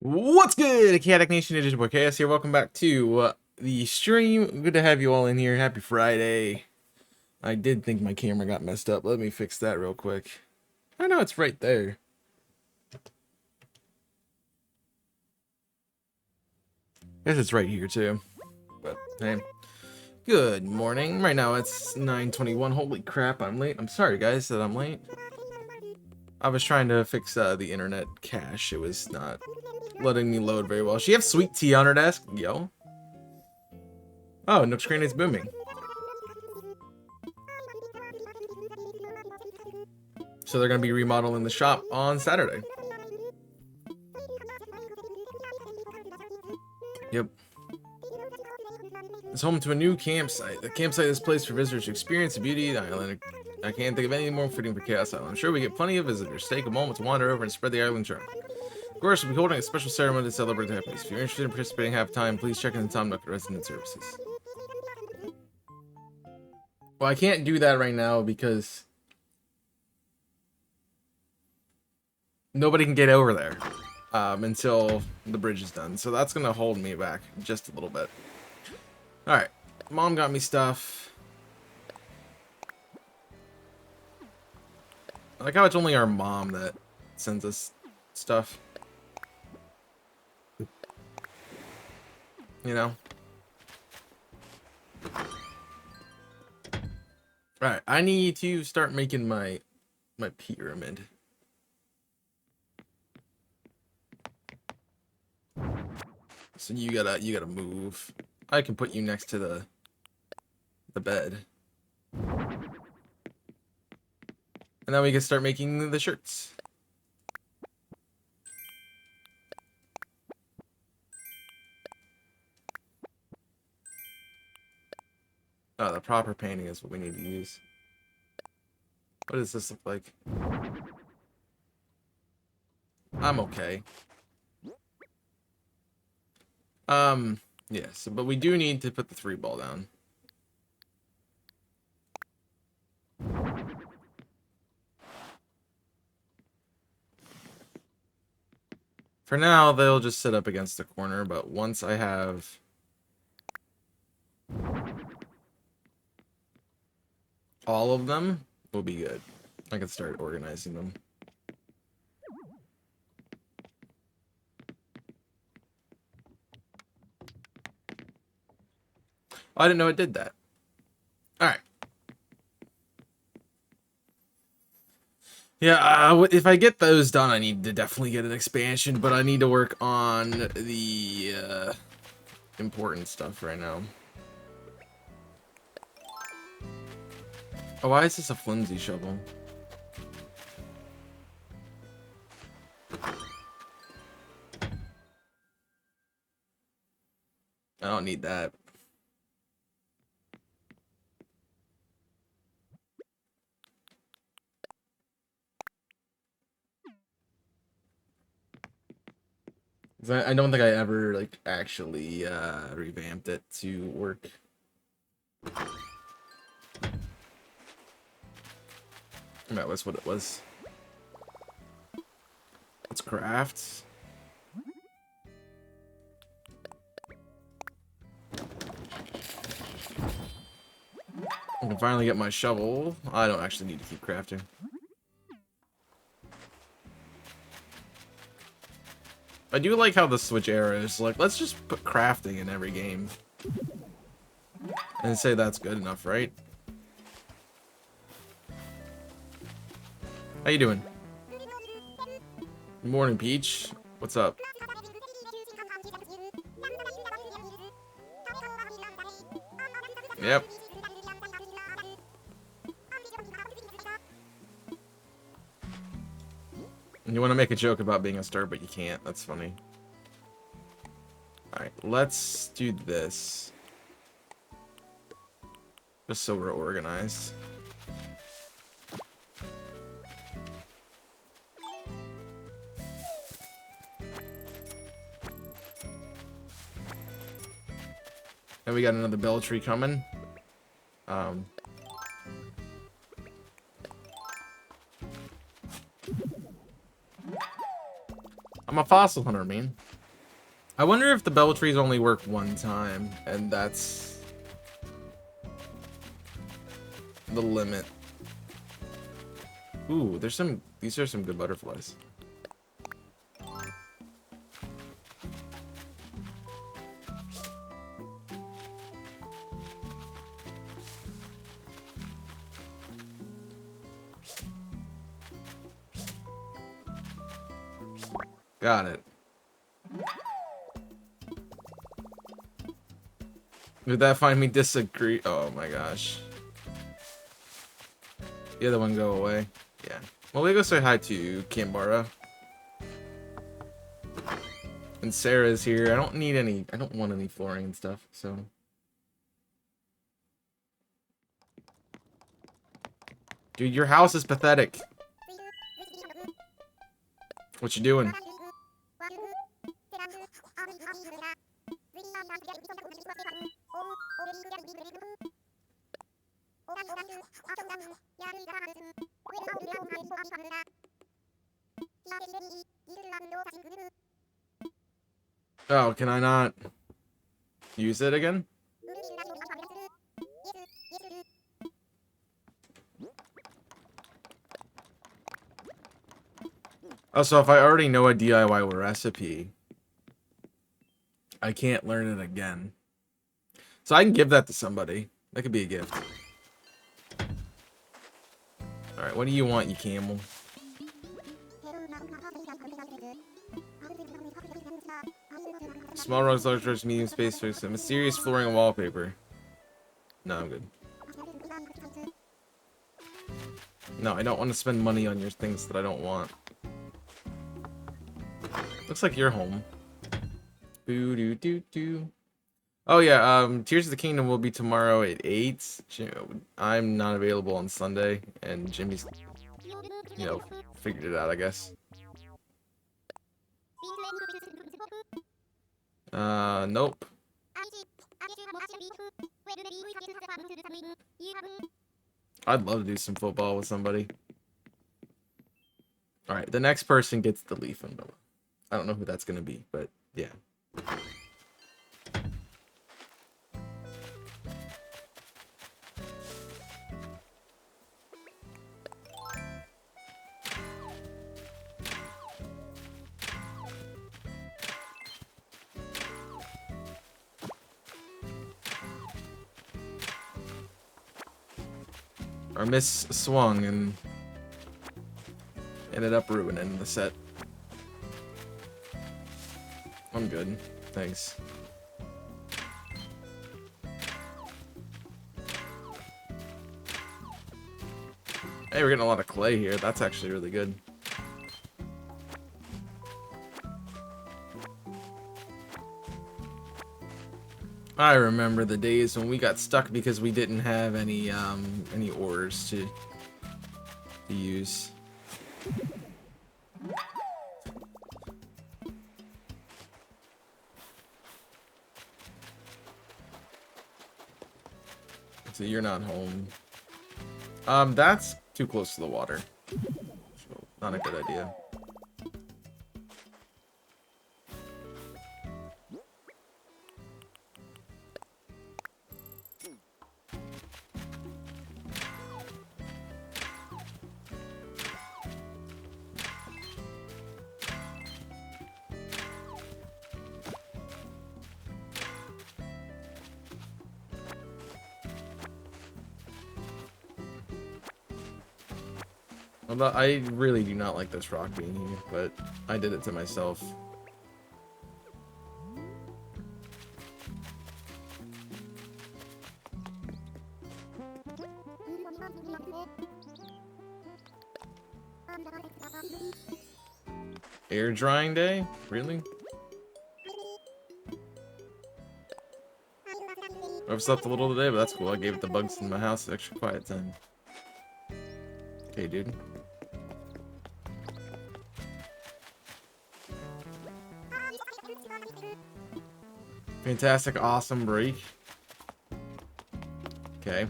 What's good, Chaotic Nation? It is your boy Chaos here. Welcome back to the stream. Good to have you all in here. Happy Friday. I did think my camera got messed up. Let me fix that real quick. I know it's right there. Guess it's right here too. But hey, good morning. Right now it's 9:21. Holy crap, I'm late. I'm sorry guys that I'm late. I was trying to fix the internet cache. It was not letting me load very well. She have sweet tea on her desk? Yo. Oh, Nook's Crane is booming. So they're going to be remodeling the shop on Saturday. Yep. It's home to a new campsite. The campsite is a place for visitors to experience the beauty of the island. I can't think of anything more fitting for Chaos Island. I'm sure we get plenty of visitors. Take a moment to wander over and spread the island charm. Of course, we'll be holding a special ceremony to celebrate the happiness. If you're interested in participating half time, please check in the Tom Nook Resident Services. Well, I can't do that right now because nobody can get over there until the bridge is done. So that's going to hold me back just a little bit. Alright, Mom got me stuff. I like how it's only our mom that sends us stuff. You know? Alright, I need to start making my pyramid. So you gotta move. I can put you next to the bed. And then we can start making the shirts. Oh, the proper painting is what we need to use. What does this look like? I'm okay. Yes, but we do need to put the 3-ball down. For now, they'll just sit up against the corner, but once I have all of them, we'll be good. I can start organizing them. I didn't know it did that. Alright. Yeah, if I get those done, I need to definitely get an expansion, but I need to work on the important stuff right now. Oh, why is this a flimsy shovel? I don't need that. I don't think I ever like actually revamped it to work. That was what it was. Let's craft. I can finally get my shovel. I don't actually need to keep crafting. I do like how the Switch era is like, let's just put crafting in every game. And say that's good enough, right? How you doing? Good morning, Peach. What's up? Yep. You want to make a joke about being a star, but you can't. That's funny. Alright, let's do this. Just so we're organized. And we got another bell tree coming. I'm a fossil hunter, man. I wonder if the Beltries only work one time, and that's the limit. Ooh, there's some. These are some good butterflies. Got it. Did that find me disagree? Oh my gosh. The other one go away. Yeah. Well, we go say hi to Kimbara. And Sarah's here. I don't need any. I don't want any flooring and stuff, so. Dude, your house is pathetic. What you doing? Oh, can I not use it again? Oh, so if I already know a DIY recipe, I can't learn it again. So I can give that to somebody. That could be a gift. Alright, what do you want, you camel? Small rugs, large rugs, medium space, fix mysterious flooring and wallpaper. No, I'm good. No, I don't want to spend money on your things that I don't want. Looks like you're home. Boo doo doo doo. Oh yeah, Tears of the Kingdom will be tomorrow at 8. I'm not available on Sunday, and Jimmy's, you know, figured it out, I guess. Nope. I'd love to do some football with somebody. Alright, the next person gets the leaf umbrella. I don't know who that's gonna be, but yeah. Our miss swung and ended up ruining the set. I'm good. Thanks. Hey, we're getting a lot of clay here. That's actually really good. I remember the days when we got stuck because we didn't have any ores to use. So you're not home. That's too close to the water. So not a good idea. I really do not like this rock being here, but I did it to myself. Air drying day? Really? I've slept a little today, but that's cool. I gave it the bugs in my house extra quiet time. Okay, dude. Fantastic, awesome break. Okay.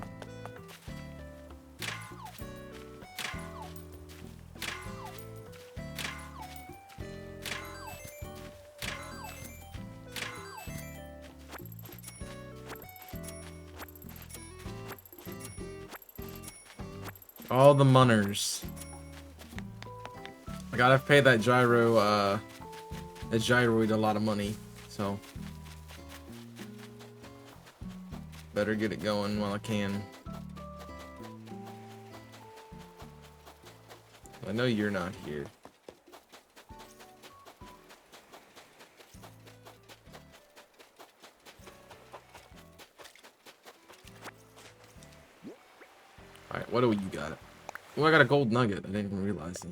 All the munners. I gotta pay that gyroid a lot of money, so better get it going while I can. I know you're not here. Alright, what do you got? Oh, I got a gold nugget. I didn't even realize it.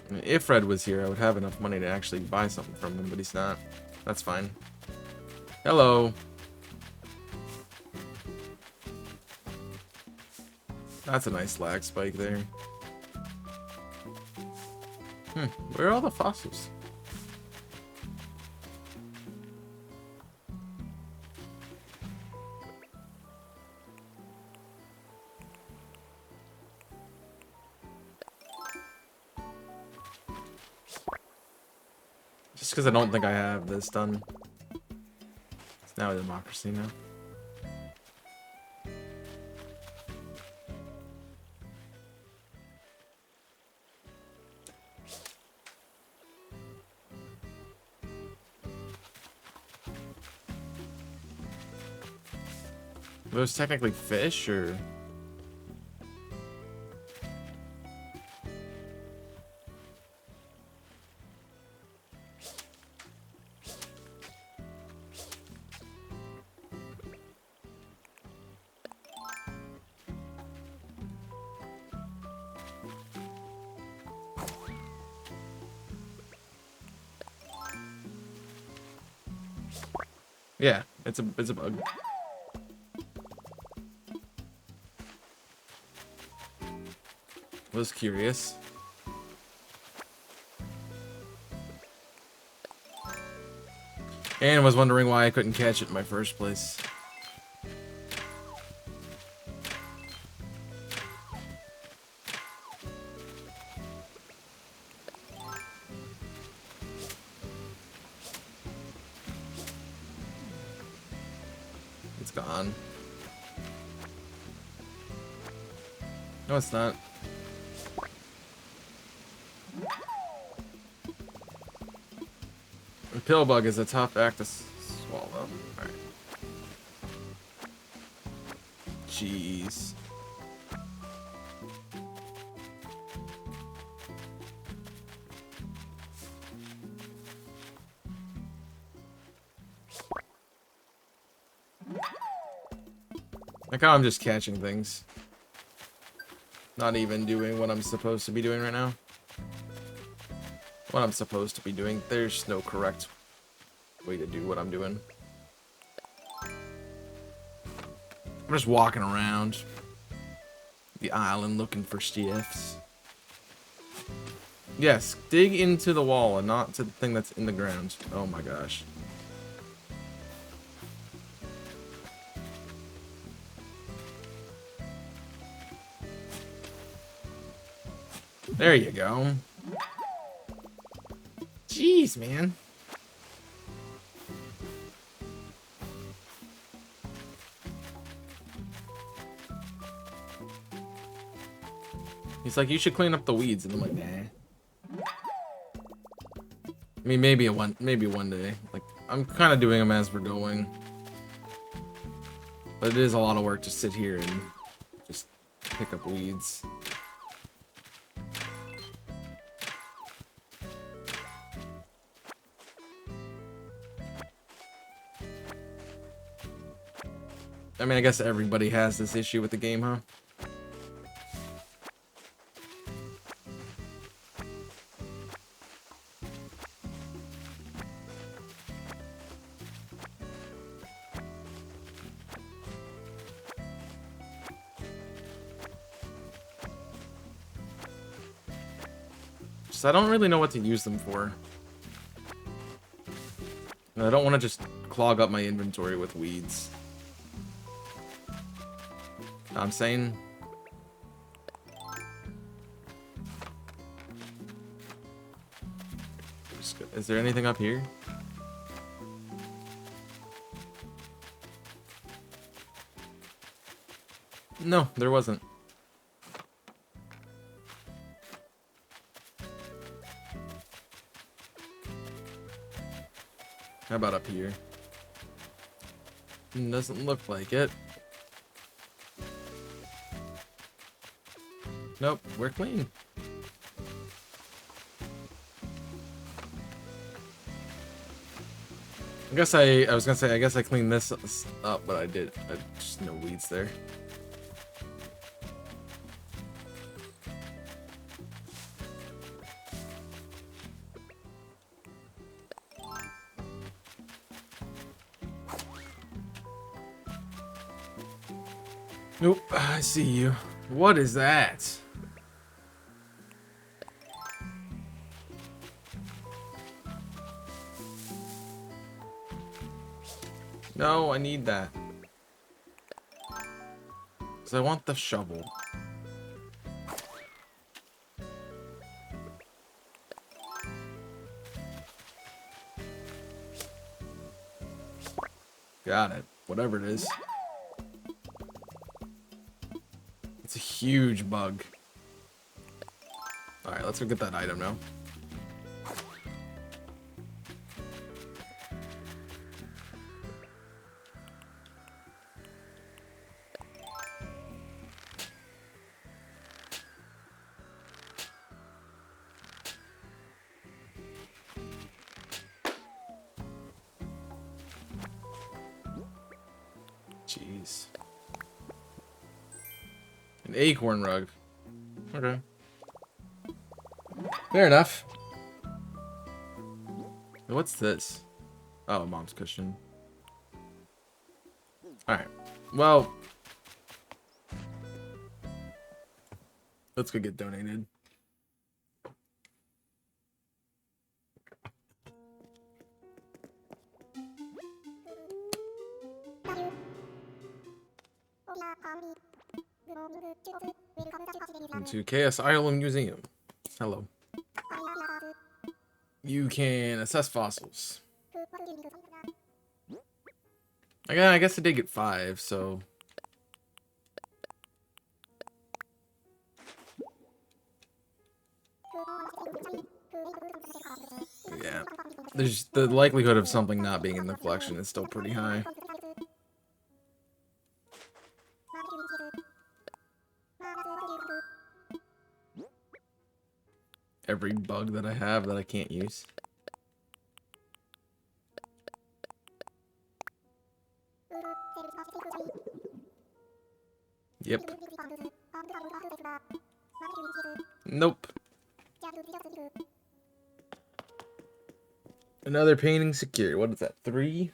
I mean, if Fred was here, I would have enough money to actually buy something from him, but he's not. That's fine. Hello. That's a nice lag spike there. Where are all the fossils? Just because I don't think I have this done. It's now a democracy now. Are those technically fish, or? Yeah, it's a bug. Was curious. And was wondering why I couldn't catch it in my first place. It's gone. No, it's not. The pill bug is a tough act to swallow. Alright. Jeez. Like how I'm just catching things. Not even doing what I'm supposed to be doing right now. What I'm supposed to be doing. There's no correct way to do what I'm doing. I'm just walking around the island looking for stuffs. Yes, dig into the wall and not to the thing that's in the ground. Oh my gosh. There you go. Jeez, man. He's like, you should clean up the weeds, and I'm like, nah. I mean, maybe one day. Like, I'm kind of doing them as we're going, but it is a lot of work to sit here and just pick up weeds. I mean, I guess everybody has this issue with the game, huh? Just, I don't really know what to use them for. And I don't want to just clog up my inventory with weeds. I'm saying, Is there anything up here? No, there wasn't. How about up here? Doesn't look like it. Nope, we're clean. I guess I was gonna say, I guess I cleaned this up, but I did. Just no weeds there. Nope, I see you. What is that? No, I need that. Because I want the shovel. Got it. Whatever it is. It's a huge bug. Alright, let's go get that item now. Jeez. An acorn rug. Okay. Fair enough. What's this? Oh, mom's cushion. Alright. Well. Let's go get donated. Into Chaos Island Museum. Hello. You can assess fossils. I guess I did get 5, so. Yeah. There's the likelihood of something not being in the collection is still pretty high. Every bug that I have that I can't use. Yep. Nope. Another painting secured. What is that? 3?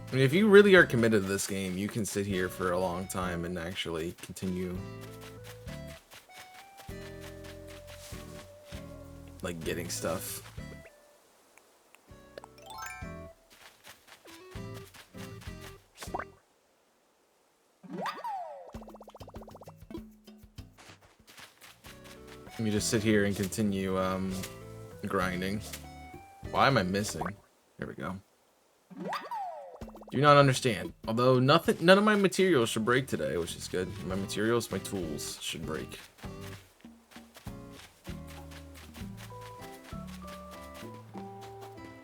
I mean, if you really are committed to this game, you can sit here for a long time and actually continue, like, getting stuff. Let me just sit here and continue, grinding. Why am I missing? There we go. Do not understand. Although none of my materials should break today, which is good. My materials, my tools should break.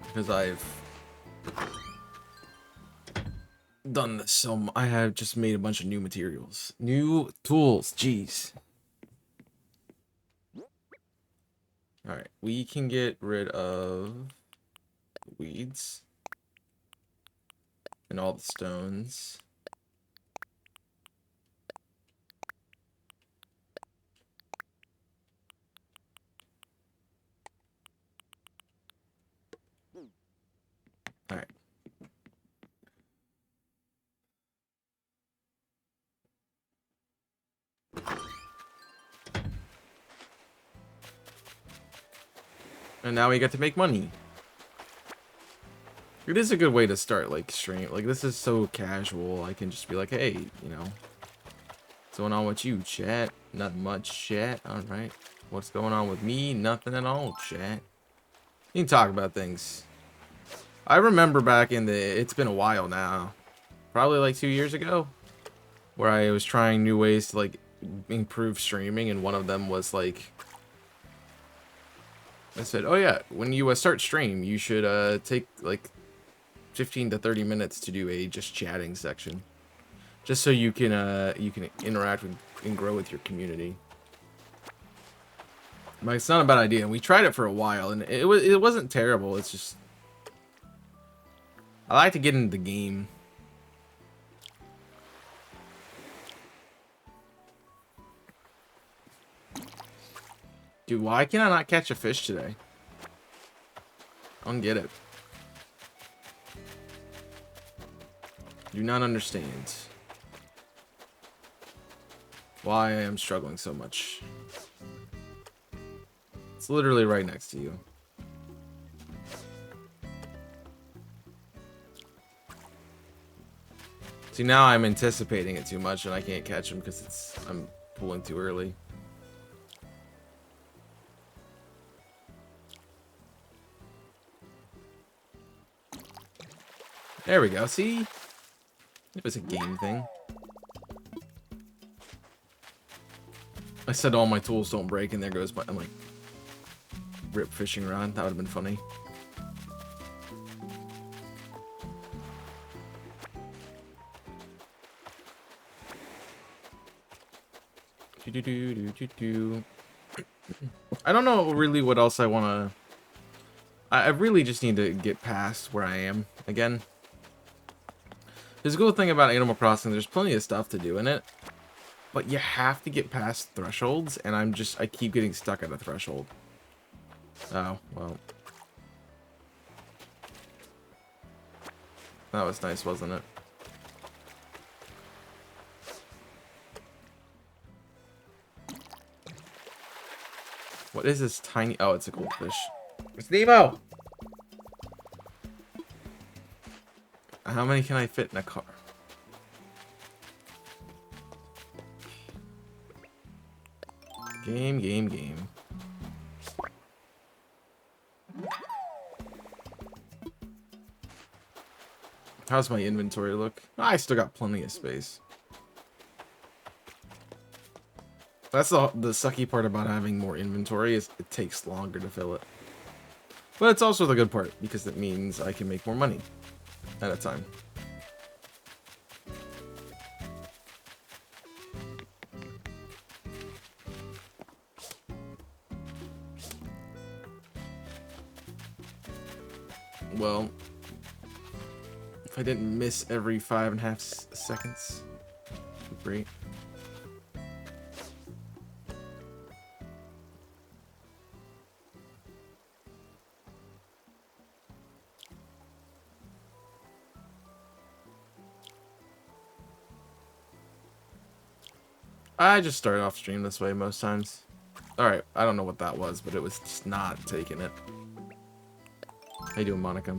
Because I've done this so I have just made a bunch of new materials. New tools, jeez. Alright, we can get rid of weeds. And all the stones. All right. And now we get to make money. It is a good way to start, like, stream. Like, this is so casual. I can just be like, hey, you know, what's going on with you, chat? Not much, chat. Alright. What's going on with me? Nothing at all, chat. You can talk about things. I remember back in the... It's been a while now. Probably like 2 years ago. Where I was trying new ways to, like, improve streaming. And one of them was, like... I said, oh yeah, when you start stream, you should take, like, 15 to 30 minutes to do a just chatting section. Just so you can interact with and grow with your community. Like, it's not a bad idea. And we tried it for a while, and it wasn't terrible. It's just I like to get into the game. Dude, why can I not catch a fish today? I don't get it. Do not understand why I am struggling so much. It's literally right next to you. See, now I'm anticipating it too much and I can't catch him because I'm pulling too early. There we go. See? It was a game thing. I said all my tools don't break, and there goes my... I'm like... Rip fishing rod. That would have been funny. I don't know really what else I want to... I really just need to get past where I am again. There's a cool thing about Animal Crossing, there's plenty of stuff to do in it. But you have to get past thresholds, and I keep getting stuck at a threshold. Oh, well. That was nice, wasn't it? What is this tiny... Oh, it's a goldfish. It's Nemo! How many can I fit in a car? Game. How's my inventory look? I still got plenty of space. That's the sucky part about having more inventory is it takes longer to fill it. But it's also the good part because it means I can make more money at a time. Well, if I didn't miss every 5.5 seconds, great. I just started off stream this way most times. Alright, I don't know what that was, but it was just not taking it. How you doing, Monica?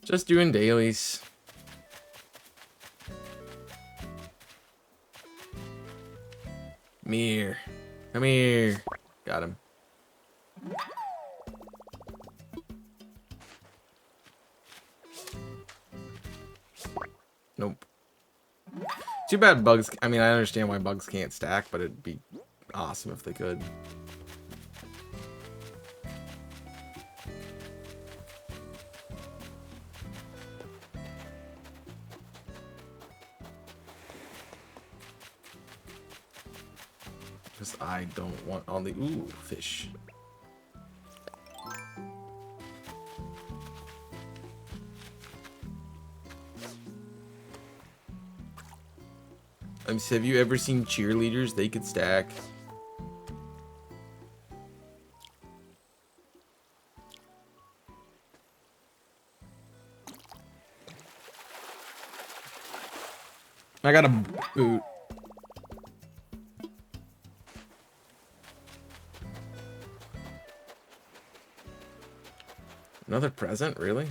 Just doing dailies. Mir. Come here. Got him. Nope. Too bad bugs... I mean, I understand why bugs can't stack, but it'd be awesome if they could. Because I don't want all the... Ooh, fish. Have you ever seen cheerleaders? They could stack. I got a boot. Another present? Really?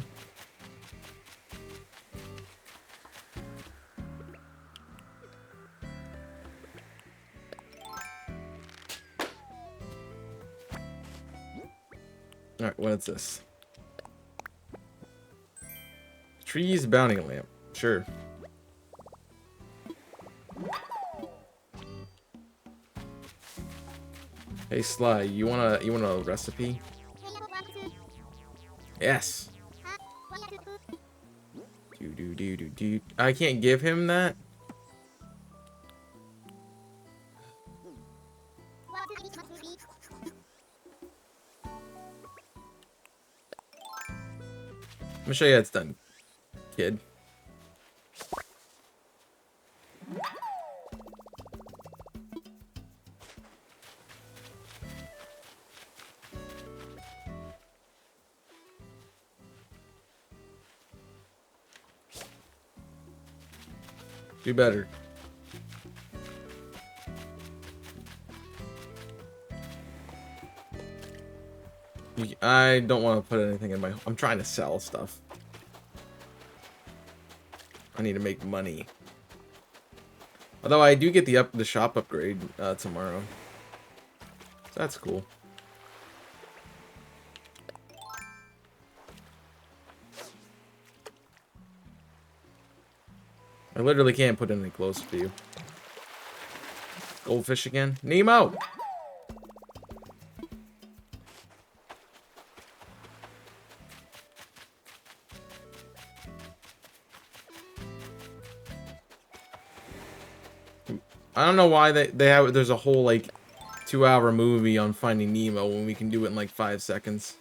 Alright, what is this? Trees bounty lamp. Sure. Hey Sly, you want a recipe? Yes. Do. I can't give him that. I'm gonna show you how it's done, kid. Do better. I don't want to put anything in my... I'm trying to sell stuff. I need to make money. Although I do get the shop upgrade tomorrow. So that's cool. I literally can't put any closer to you. Goldfish again? Nemo! I don't know why they have... There's a whole, like, 2-hour movie on Finding Nemo when we can do it in, like, 5 seconds.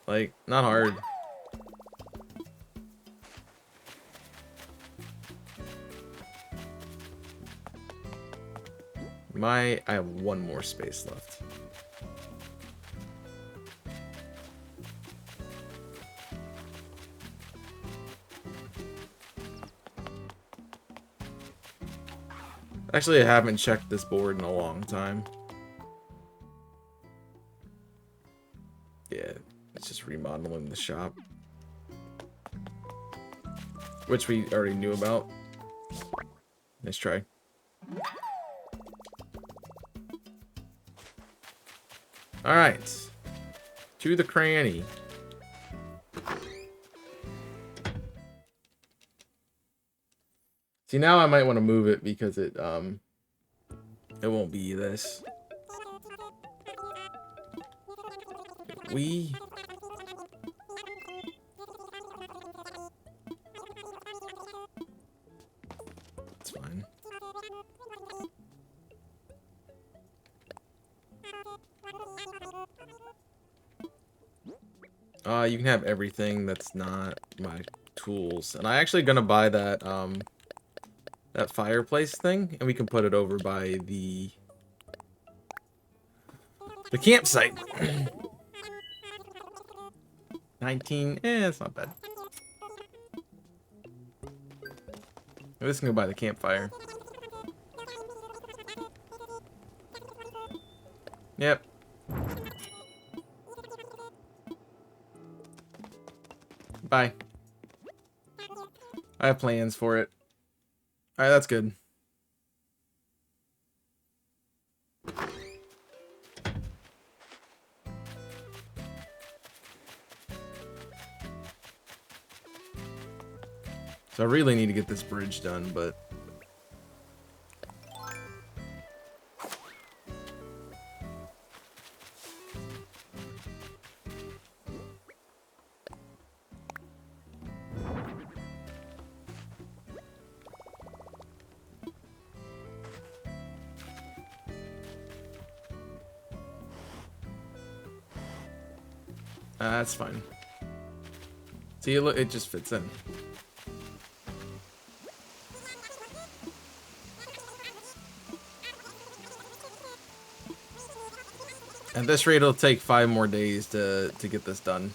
Like, not hard. I have one more space left. Actually, I haven't checked this board in a long time. Yeah, it's just remodeling the shop. Which we already knew about. Nice try. Alright. To the cranny. See, now I might want to move it because it won't be this. It's fine. You can have everything that's not my tools. And I'm actually gonna buy that that fireplace thing, and we can put it over by the campsite. 19, it's not bad. This can go by the campfire. Yep. Bye. I have plans for it. Alright, that's good. So I really need to get this bridge done, but... that's fine. See, look, it just fits in. At this rate, it'll take 5 more days to get this done.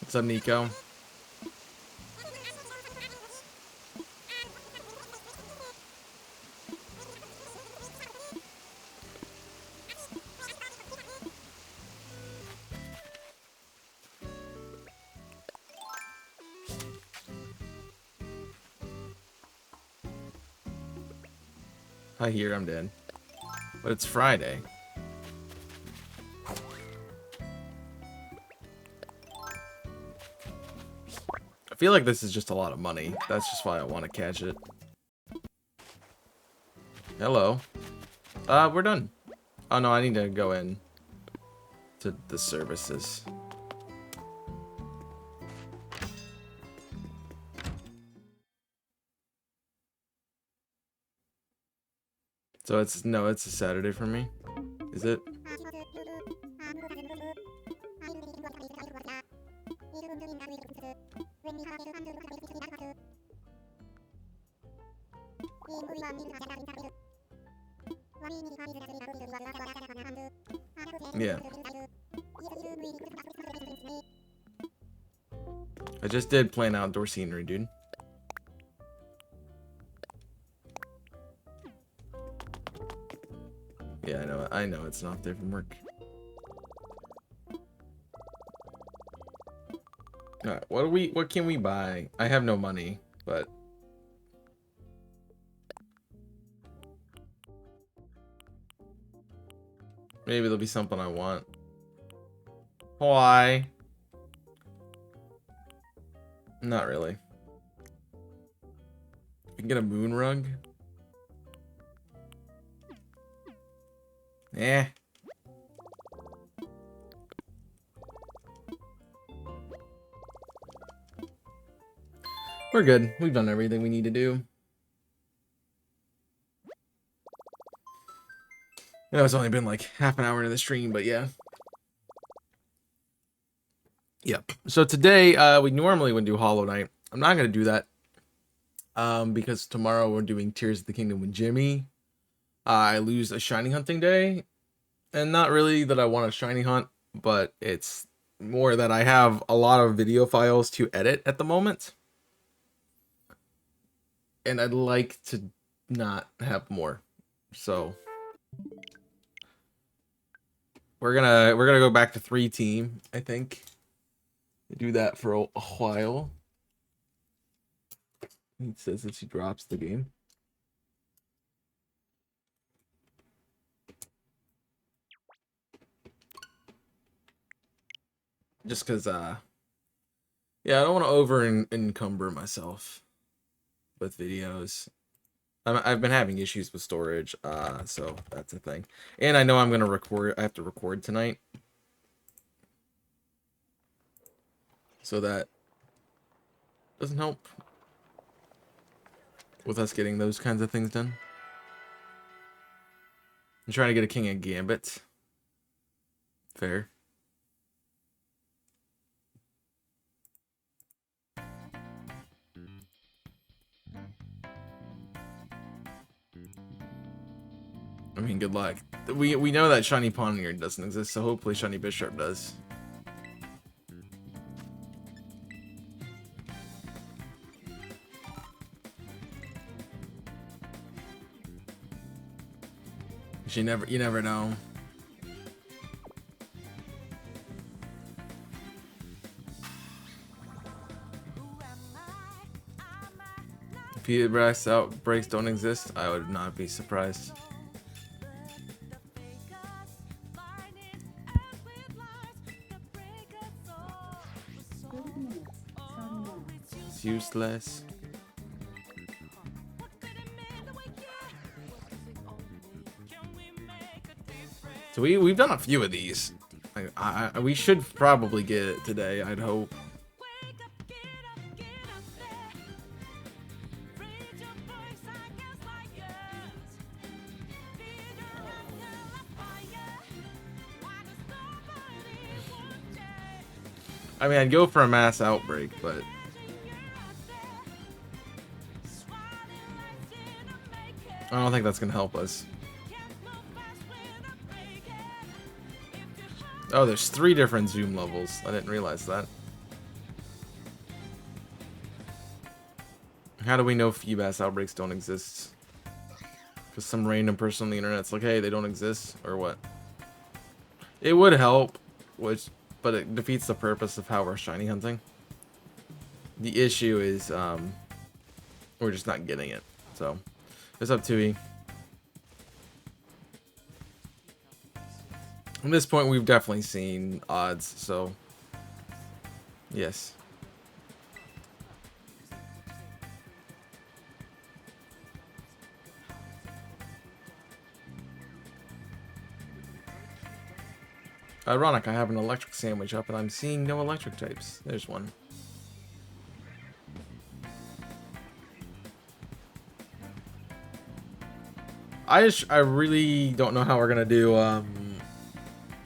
What's up, Nico? I hear I'm dead. But it's Friday. I feel like this is just a lot of money. That's just why I want to catch it. Hello. We're done. Oh no, I need to go in to the services. So it's a Saturday for me. Is it? Yeah. I just did plan outdoor scenery, dude. Yeah, I know it's an off day from work. Alright, what can we buy? I have no money, but maybe there'll be something I want. Why? Not really. We can get a moon rug. Eh. We're good. We've done everything we need to do. I know it's only been like half an hour into the stream, but yeah. Yep. So today, we normally would do Hollow Knight. I'm not gonna do that. Because tomorrow we're doing Tears of the Kingdom with Jimmy. I lose a shiny hunting day. And not really that I want a shiny hunt, but it's more that I have a lot of video files to edit at the moment. And I'd like to not have more. So we're gonna go back to 3-team, I think. Do that for a while. It says that she drops the game. Just because, yeah, I don't want to encumber myself with videos. I've been having issues with storage, so that's a thing. And I know I'm gonna record. I have to record tonight, so that doesn't help with us getting those kinds of things done. I'm trying to get a King of Gambit. Fair. I mean, good luck. We know that Shiny Pawniard doesn't exist, so hopefully Shiny Bisharp does. You never know. If Feedback outbreaks don't exist, I would not be surprised. It's useless. So we've done a few of these. We should probably get it today, I'd hope. I mean, I'd go for a mass outbreak, but I don't think that's gonna help us. Oh, there's 3 different zoom levels. I didn't realize that. How do we know Feebas outbreaks don't exist? Because some random person on the internet's like, hey, they don't exist, or what? It would help, but it defeats the purpose of how we're shiny hunting. The issue is, we're just not getting it. So, it's up to E. At this point, we've definitely seen odds, so yes. Ironic, I have an electric sandwich up and I'm seeing no electric types. There's one. I really don't know how we're gonna do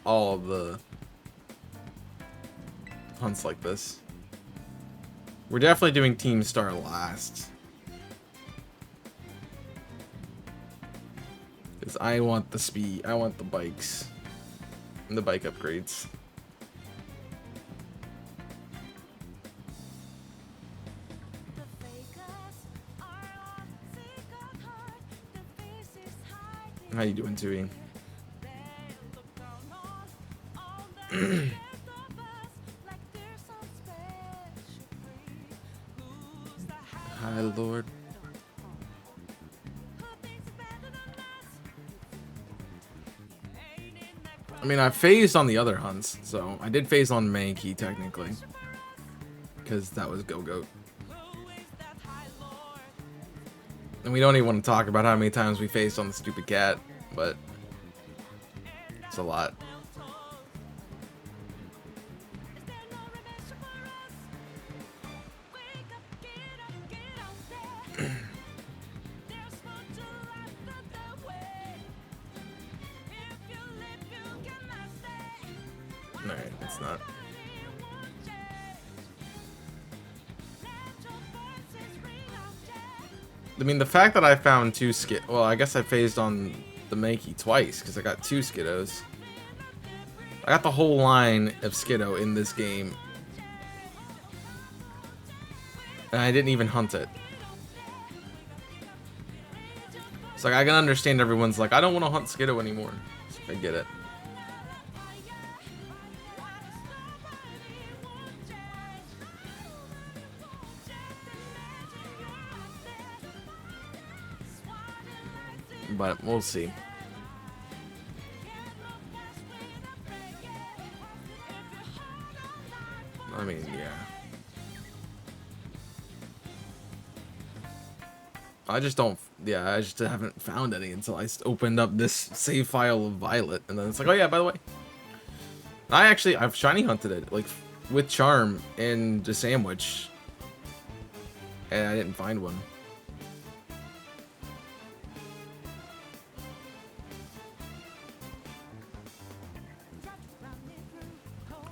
all of the hunts like this. We're definitely doing Team Star last. Because I want the speed, I want the bikes. And the bike upgrades. How you doing, Tui? Hi, Lord. I mean, I phased on the other hunts, so I did phase on Mankey technically, because that was Go-Goat. And we don't even want to talk about how many times we phased on the stupid cat, but it's a lot. Alright, it's not. I mean, the fact that I found two skid... Well, I guess I phased on the Mankey twice, because I got two Skiddos. I got the whole line of Skiddo in this game. And I didn't even hunt it. It's like, I can understand everyone's like, I don't want to hunt Skiddo anymore. I get it. But we'll see. I mean, yeah. I just don't, yeah, I just haven't found any until I opened up this save file of Violet, and then it's like, oh yeah, by the way, I've shiny hunted it, like, with Charm and the sandwich, and I didn't find one.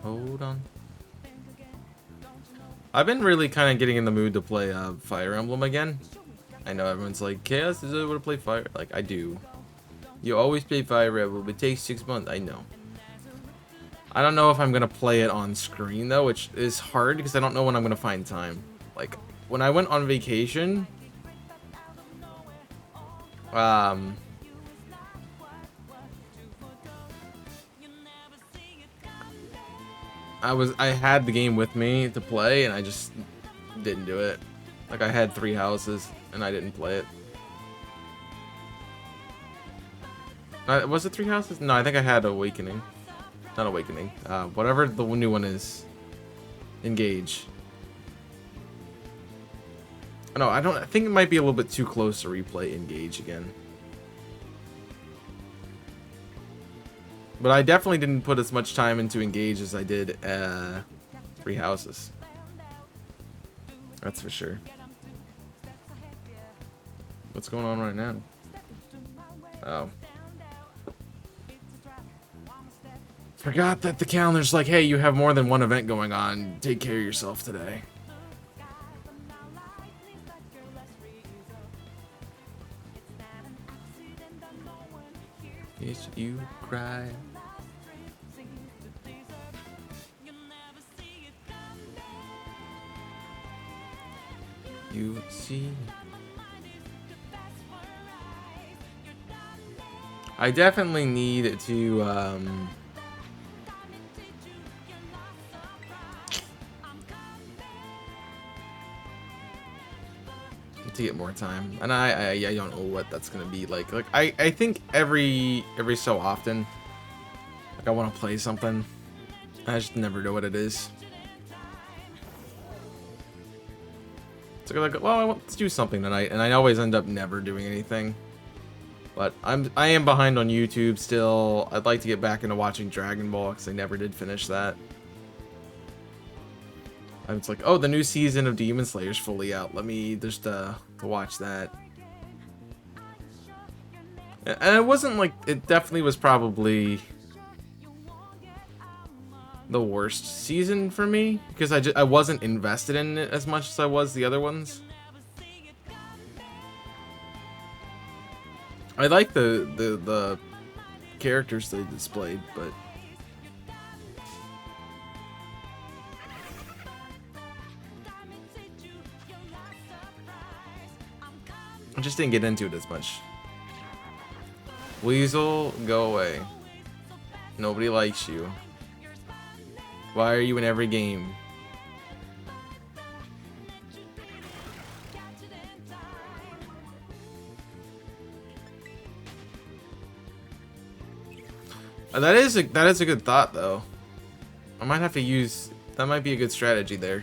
Hold on. I've been really kind of getting in the mood to play Fire Emblem again. I know everyone's like, Chaos is able to play Fire. Like, I do. You always play Fire Emblem. It takes 6 months. I know. I don't know if I'm going to play it on screen, though, which is hard because I don't know when I'm going to find time. Like, when I went on vacation... I had the game with me to play, and I just didn't do it. Like, I had 3 houses, and I didn't play it. Was it 3 houses? No, I think I had Awakening. Not Awakening. Whatever the new one is. Engage. No, I think it might be a little bit too close to replay Engage again. But I definitely didn't put as much time into Engage as I did 3 houses. That's for sure. What's going on right now? Oh. Forgot that the calendar's like, hey, you have more than one event going on. Take care of yourself today. Yes, you cry. You see. I definitely need to get more time, and I don't know what that's gonna be like. Like I think every so often Like I want to play something. I just never know what it is. So like, well, let's do something tonight, and I always end up never doing anything. But I am behind on YouTube still. I'd like to get back into watching Dragon Ball because I never did finish that. It's like, oh, the new season of Demon Slayer's fully out. Let me just watch that. And it wasn't like, it definitely was probably the worst season for me because I wasn't invested in it as much as I was the other ones. I like the characters they displayed, but I just didn't get into it as much. Weasel, go away. Nobody likes you. Why are you in every game? That is a good thought though. I might have to use that. Might be a good strategy there,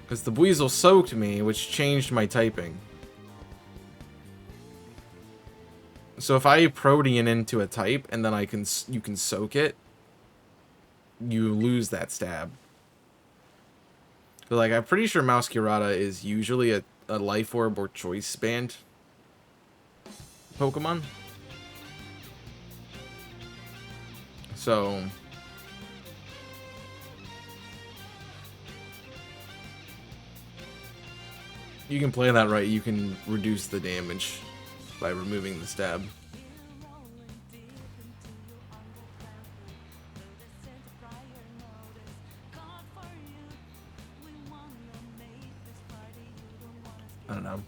because the Weasel soaked me, which changed my typing. So if I Protean into a type and then you can soak it, you lose that stab. But like I'm pretty sure Mousecurata is usually a life orb or choice band Pokemon. So you can play that right, you can reduce the damage by removing the stab. I don't know.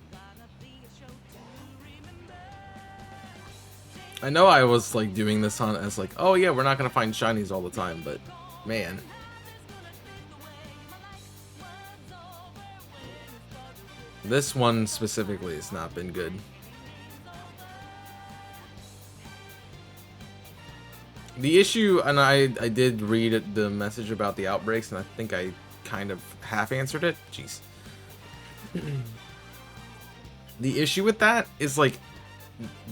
I know I was like doing this on as like, oh yeah, we're not gonna find shinies all the time, but man. This one specifically has not been good. The issue, and I did read the message about the outbreaks, and I think I kind of half answered it. Jeez. The issue with that is like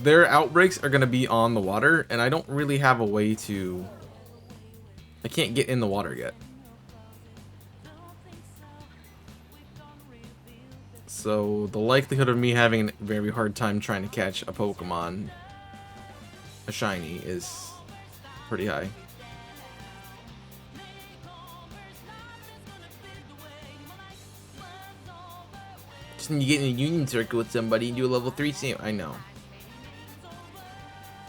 their outbreaks are gonna be on the water, and I don't really have a way to. I can't get in the water yet. So the likelihood of me having a very hard time trying to catch a Pokemon, a shiny, is pretty high. Just need to get in a union circle with somebody and do a level 3 sim. I know.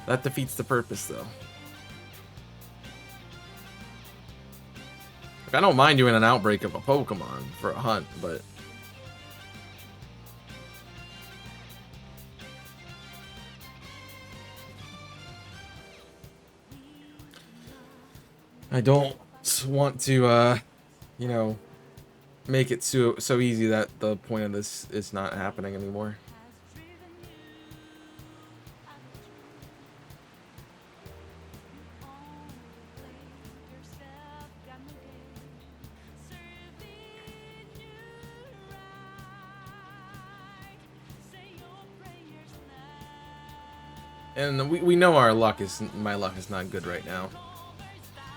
That defeats the purpose, though. Like, I don't mind doing an outbreak of a Pokemon for a hunt, but I don't want to, you know, make it so easy that the point of this is not happening anymore. And we know my luck is not good right now.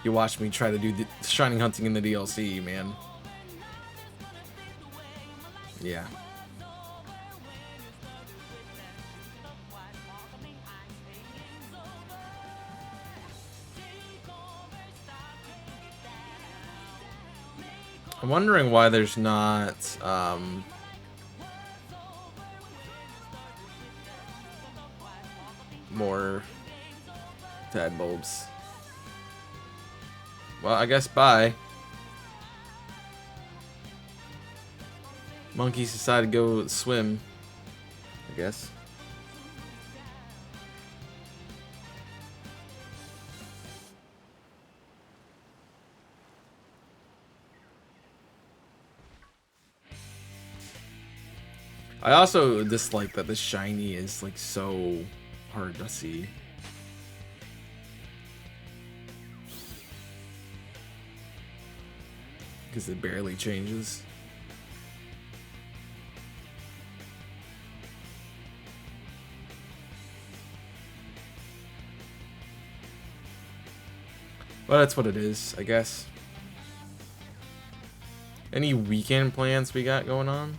You watch me try to do the shining hunting in the DLC, man. Yeah. I'm wondering why there's not more Tadbulbs. Well, I guess bye. Monkeys decided to go swim, I guess. I also dislike that the shiny is like so hard to see. because it barely changes. Well, that's what it is, I guess. Any weekend plans we got going on?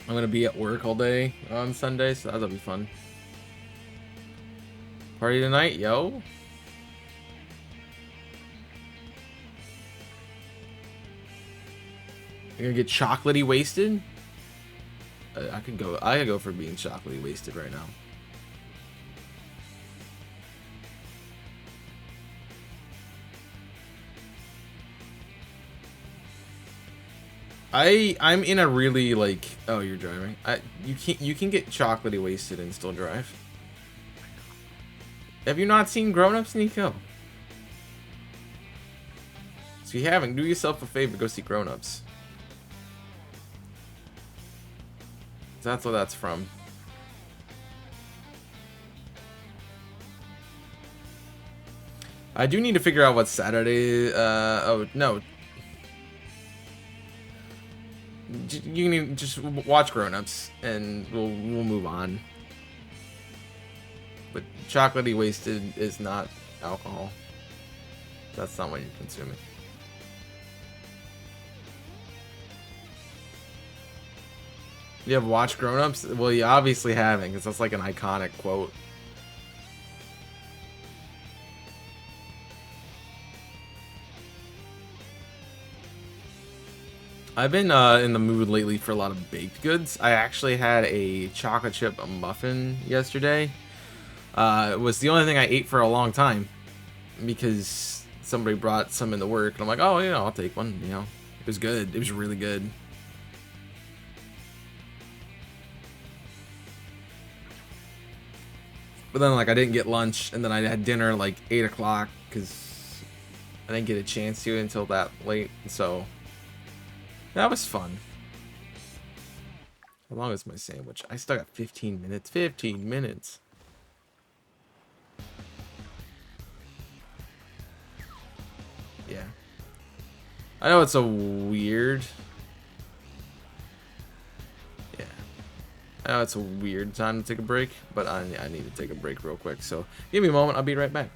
I'm gonna be at work all day on Sunday, so that'll be fun. Party tonight, yo. You're gonna get chocolatey wasted? I could go for being chocolatey wasted right now. I'm in a really like, oh, you're driving. You can get chocolatey wasted and still drive. Have you not seen Grown Ups, Nico? So you haven't, do yourself a favor, go see Grown Ups. That's what that's from. I do need to figure out what Saturday. Oh no. You can just watch Grown Ups, and we'll move on. But chocolatey wasted is not alcohol. That's not what you're consuming. You have watched Grown Ups? Well, you obviously haven't, because that's like an iconic quote. I've been in the mood lately for a lot of baked goods. I actually had a chocolate chip muffin yesterday. It was the only thing I ate for a long time because somebody brought some into work, and I'm like, oh, yeah, I'll take one. You know, it was good. It was really good. But then, like, I didn't get lunch, and then I had dinner like 8 o'clock because I didn't get a chance to until that late. So that was fun. How long is my sandwich? I still got 15 minutes. 15 minutes. Yeah. I know it's a weird... Yeah. I know it's a weird time to take a break, but I need to take a break real quick. So give me a moment. I'll be right back.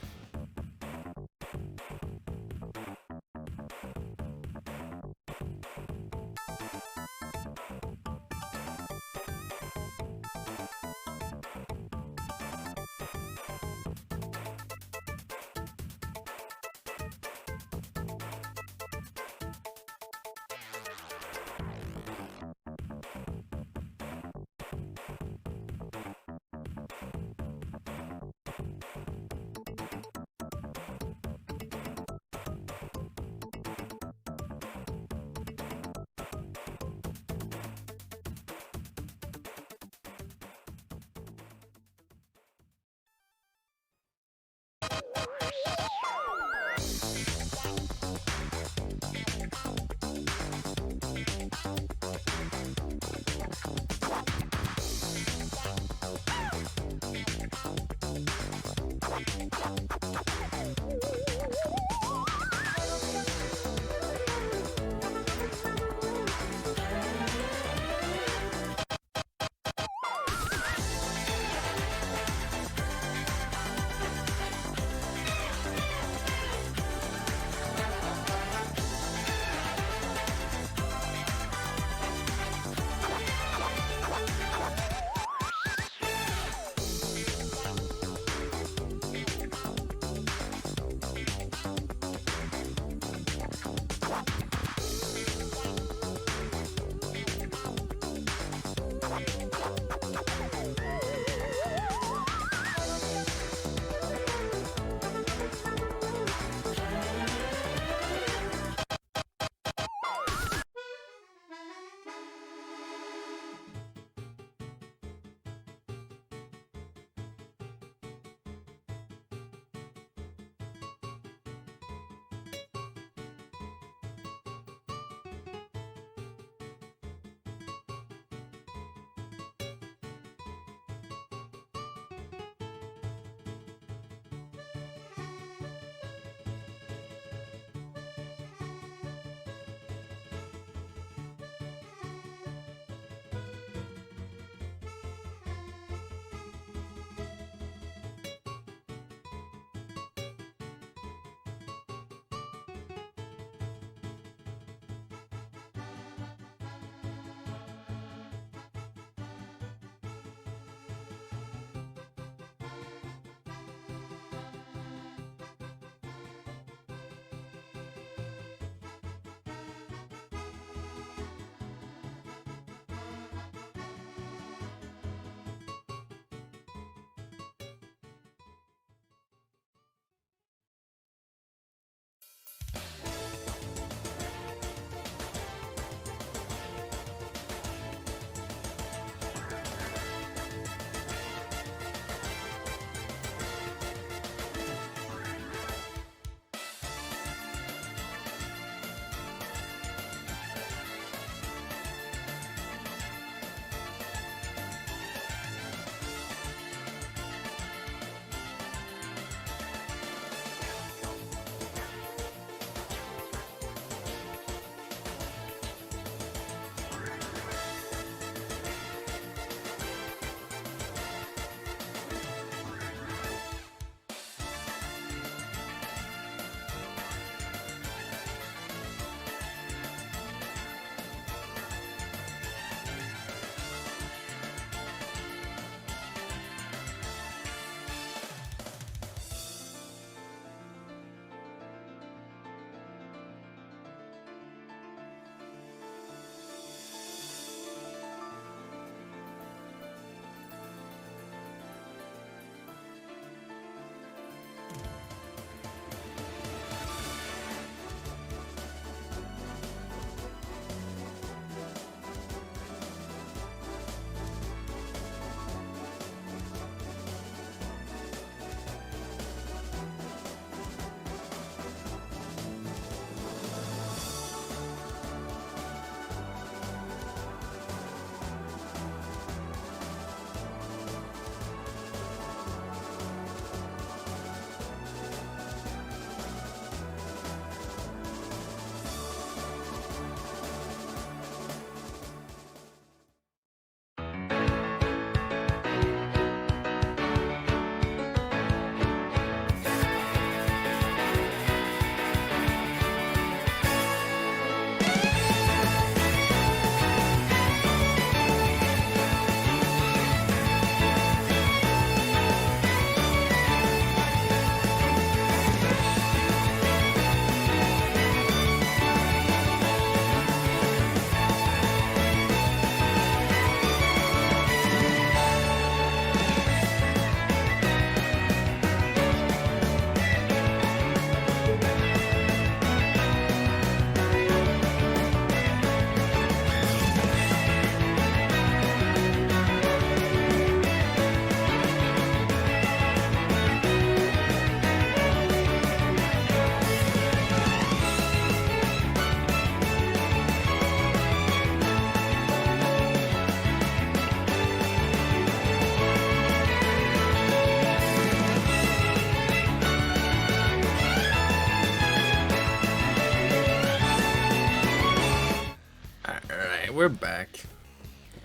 we're back.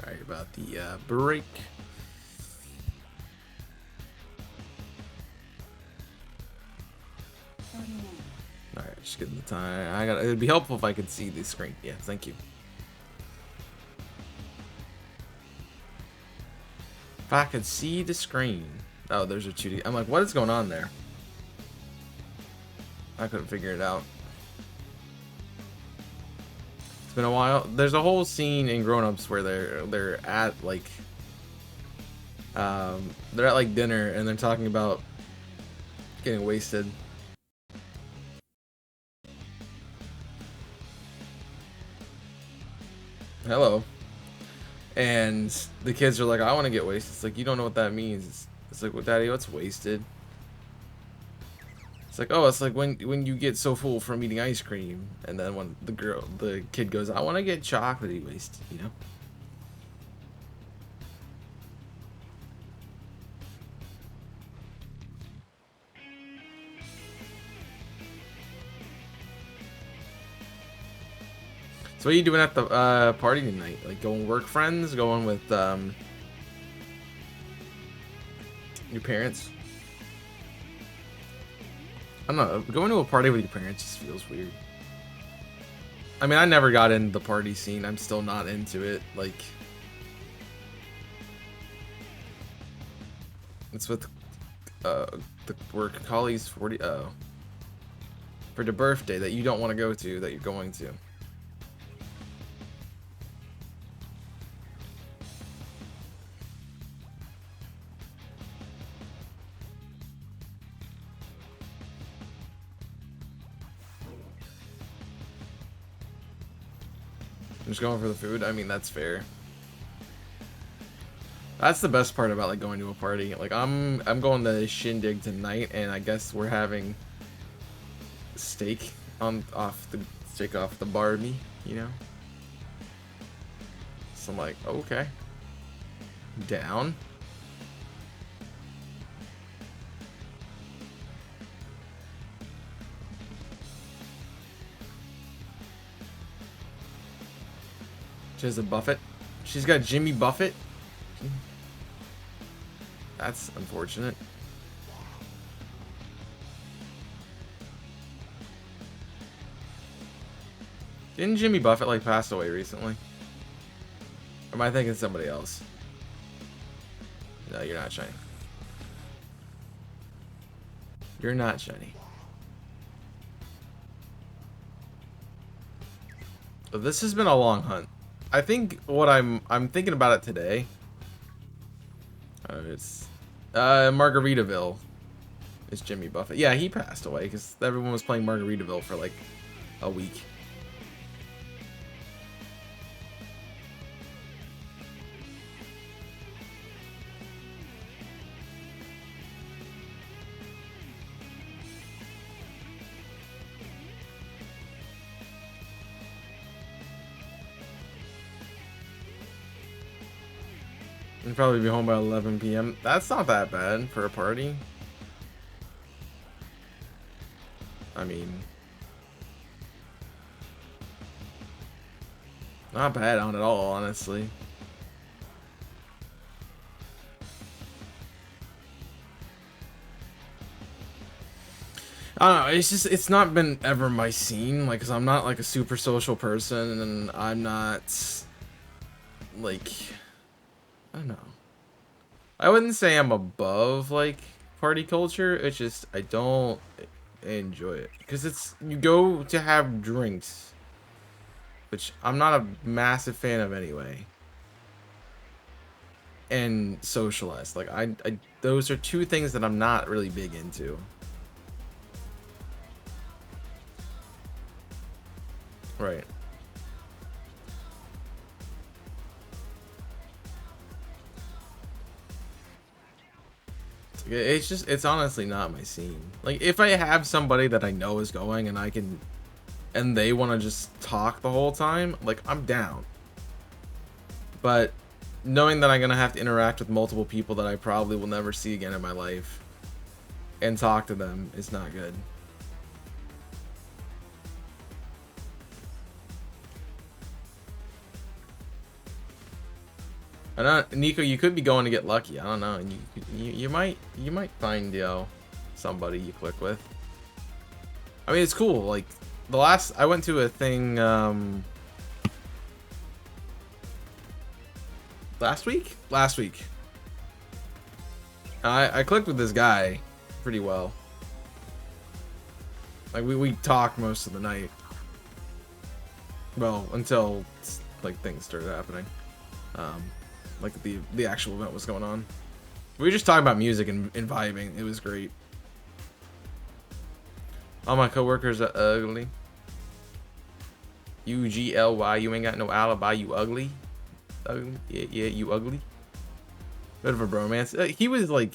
Alright, about the break. Alright, just getting the time. It'd be helpful if I could see the screen. Yeah, thank you. If I could see the screen. Oh, there's a 2D. I'm like, what is going on there? I couldn't figure it out. It's been a while. There's a whole scene in Grown Ups where they're at like dinner and they're talking about getting wasted. Hello. And the kids are like, I want to get wasted. It's like, you don't know what that means. It's like, well, Daddy, what's wasted? It's like, oh, it's like when you get so full from eating ice cream, and then when the kid goes, I want to get chocolatey wasted, you know? So what are you doing at the party tonight? Like going work friends? Going with your parents? I don't know. Going to a party with your parents just feels weird. I mean, I never got into the party scene. I'm still not into it. Like, it's with the work colleagues 40 for the birthday that you don't want to go to that you're going to. I'm just going for the food. I mean, that's fair. That's the best part about like going to a party. Like I'm going to Shindig tonight, and I guess we're having steak off the Barbie, you know. So I'm like, okay, down. She has a Buffett. She's got Jimmy Buffett. That's unfortunate. Didn't Jimmy Buffett like pass away recently? Or am I thinking somebody else? No, you're not shiny. You're not shiny. But this has been a long hunt. I think what I'm thinking about it today. It's Margaritaville. Is Jimmy Buffett? Yeah, he passed away because everyone was playing Margaritaville for like a week. I'd probably be home by 11 p.m. That's not that bad for a party. I mean, not bad on at all, honestly. I don't know, it's not been ever my scene, like, cause I'm not like a super social person, and I'm not like, I don't know. I wouldn't say I'm above like party culture. It's just I don't enjoy it because you go to have drinks, which I'm not a massive fan of anyway, and socialize. Like I those are two things that I'm not really big into. Right. It's honestly not my scene. Like if I have somebody that I know is going and they want to just talk the whole time, like I'm down. But knowing that I'm gonna have to interact with multiple people that I probably will never see again in my life and talk to them is not good. I don't, Nico, you could be going to get lucky. I don't know. You might find somebody you click with. I mean, it's cool. Like the last I went to a thing last week. I clicked with this guy pretty well. Like we talked most of the night. Well, until like things started happening. Like the actual event was going on. We were just talking about music and vibing. It was great. All my coworkers are ugly. UGLY, you ain't got no alibi, you ugly. Ugly? Yeah, you ugly. Bit of a bromance. He was like,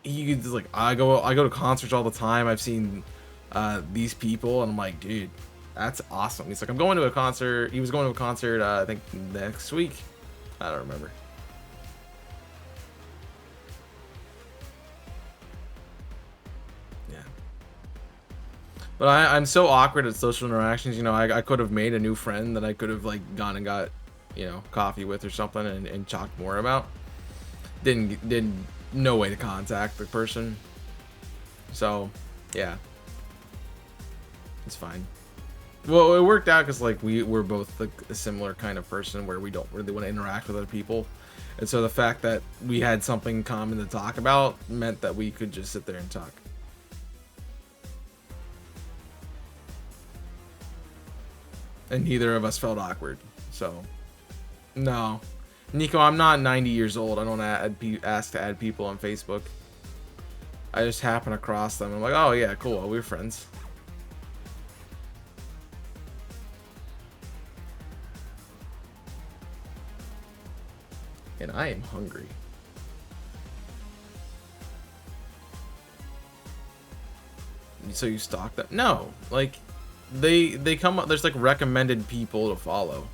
he was like, I go to concerts all the time. I've seen these people, and I'm like, dude, that's awesome. He's like, I'm going to a concert. He was going to a concert, I think next week. I don't remember. Yeah. But I'm so awkward at social interactions. You know, I could have made a new friend that I could have like gone and got, you know, coffee with or something and talked more about. Didn't no way to contact the person. So, yeah. It's fine. Well, it worked out because like we're both like a similar kind of person where we don't really want to interact with other people, and so the fact that we had something in common to talk about meant that we could just sit there and talk. And neither of us felt awkward. So, no, Nico, I'm not 90 years old. I don't ask to add people on Facebook. I just happen across them. I'm like, oh yeah, cool, we're friends. And I am hungry. So you stalk them? No, like they come up. There's like recommended people to follow.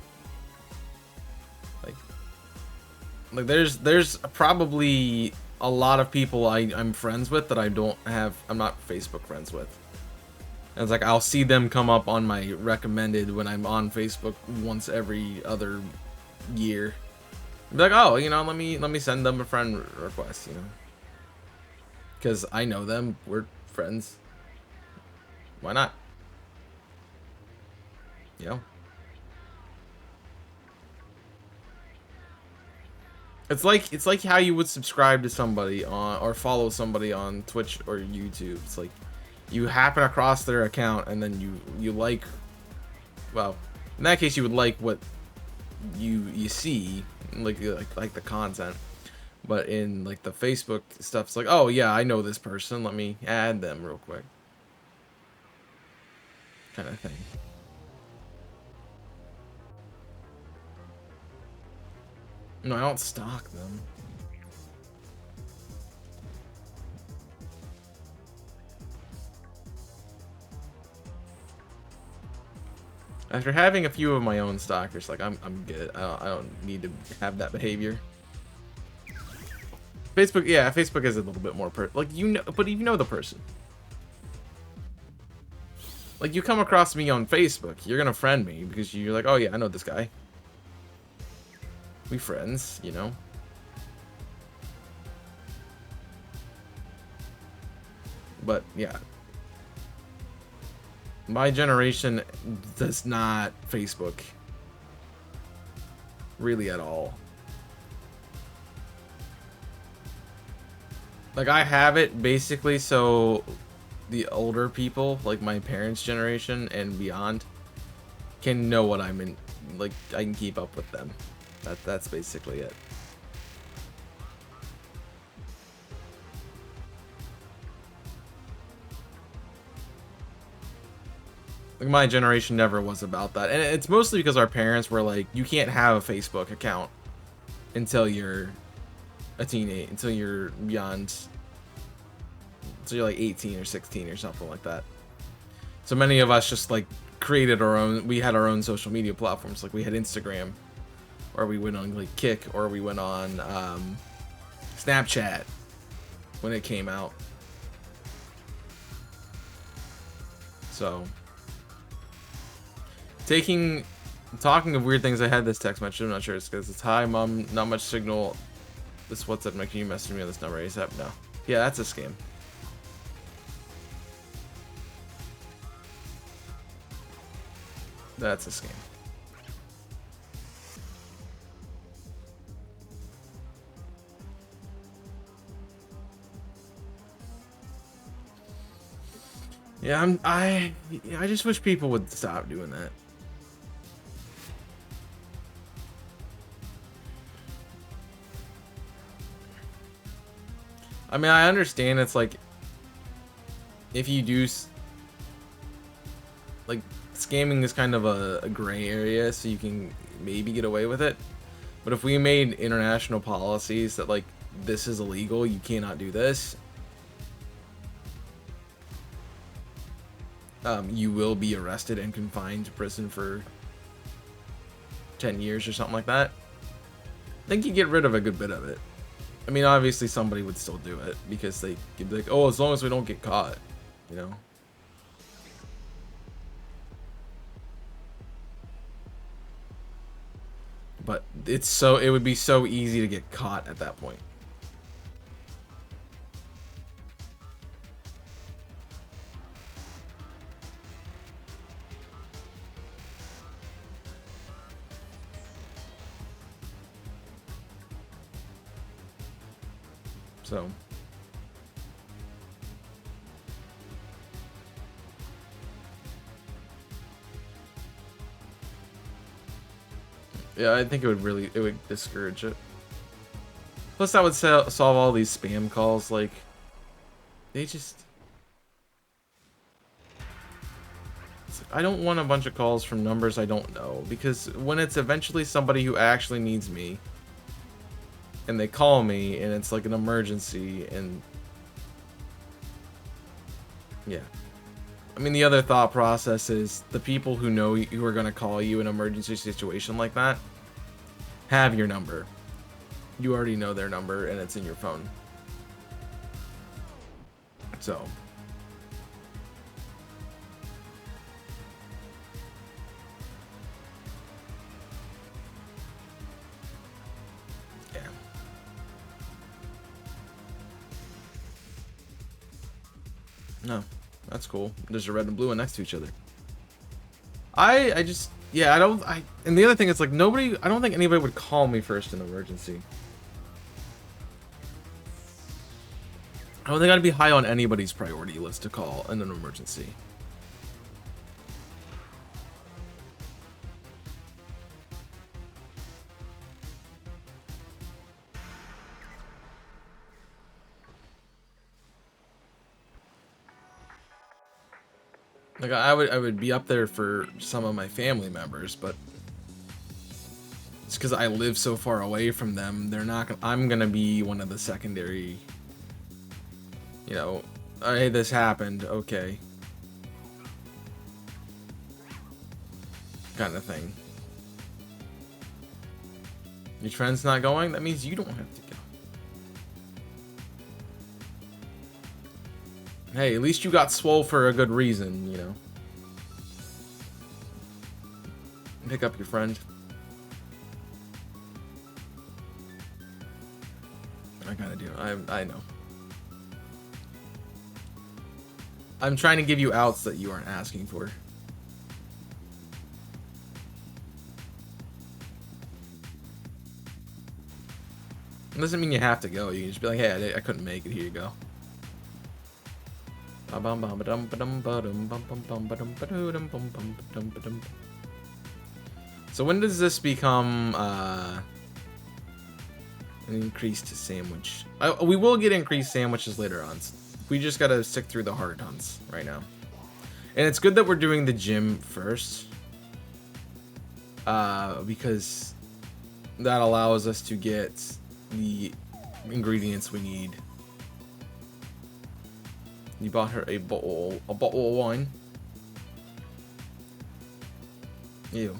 Like there's probably a lot of people I'm friends with that I'm not Facebook friends with. And it's like I'll see them come up on my recommended when I'm on Facebook once every other year. Be like, oh, you know, let me send them a friend request, you know, because I know them, we're friends. Why not? You know, it's like how you would subscribe to somebody on or follow somebody on Twitch or YouTube. It's like you happen across their account and then you like, well, in that case you would like what you see, like the content. But in like the Facebook stuff, it's like, oh yeah, I know this person, let me add them real quick, kind of thing. No, I don't stalk them. After having a few of my own stalkers, like I'm good. I don't need to have that behavior. Facebook, yeah, Facebook is a little bit more like, you know, but you know the person. Like you come across me on Facebook, you're gonna friend me because you're like, oh yeah, I know this guy. We friends, you know. But yeah, my generation does not Facebook really at all. Like I have it basically so the older people, like my parents' generation and beyond, can know what I'm in. Like I can keep up with them. That's basically it. Like my generation never was about that, and it's mostly because our parents were like, you can't have a Facebook account until you're a teenager, until you're beyond, until you're like 18 or 16 or something like that. So many of us just like created our own. We had our own social media platforms. Like we had Instagram, or we went on like Kick, or we went on Snapchat when it came out. So taking Talking of weird things, I had this text message. I'm not sure it's because it's hi mom, not much signal. This WhatsApp, can you message me on this number ASAP? No. Yeah, that's a scam. That's a scam. Yeah, I just wish people would stop doing that. I mean, I understand it's like if you do like scamming is kind of a gray area, so you can maybe get away with it. But if we made international policies that like this is illegal, you cannot do this, you will be arrested and confined to prison for 10 years or something like that. I think you get rid of a good bit of it. I mean, obviously somebody would still do it because they could be like, oh, as long as we don't get caught, you know? But it would be so easy to get caught at that point. So yeah, I think it would discourage it. Plus, that would solve all these spam calls. Like, they just... I don't want a bunch of calls from numbers I don't know, because when it's eventually somebody who actually needs me, and they call me, and it's like an emergency, and... yeah. I mean, the other thought process is the people who know who are going to call you in an emergency situation like that have your number. You already know their number, and it's in your phone. So... yeah. No. That's cool. There's a red and blue one next to each other. I just, yeah, and the other thing is like I don't think anybody would call me first in an emergency. I don't think I'd be high on anybody's priority list to call in an emergency. Like I would be up there for some of my family members, but it's because I live so far away from them. I'm gonna be one of the secondary. You know, hey, this happened. Okay. Kind of thing. Your friend's not going? That means you don't have to go. Hey, at least you got swole for a good reason, you know. Pick up your friend. I gotta do it. I know. I'm trying to give you outs that you aren't asking for. It doesn't mean you have to go. You can just be like, hey, I couldn't make it. Here you go. So when does this become an increased sandwich? We will get increased sandwiches later on. We just gotta stick through the hard hunts right now. And it's good that we're doing the gym first. Because that allows us to get the ingredients we need. You bought her a bottle of wine. Ew.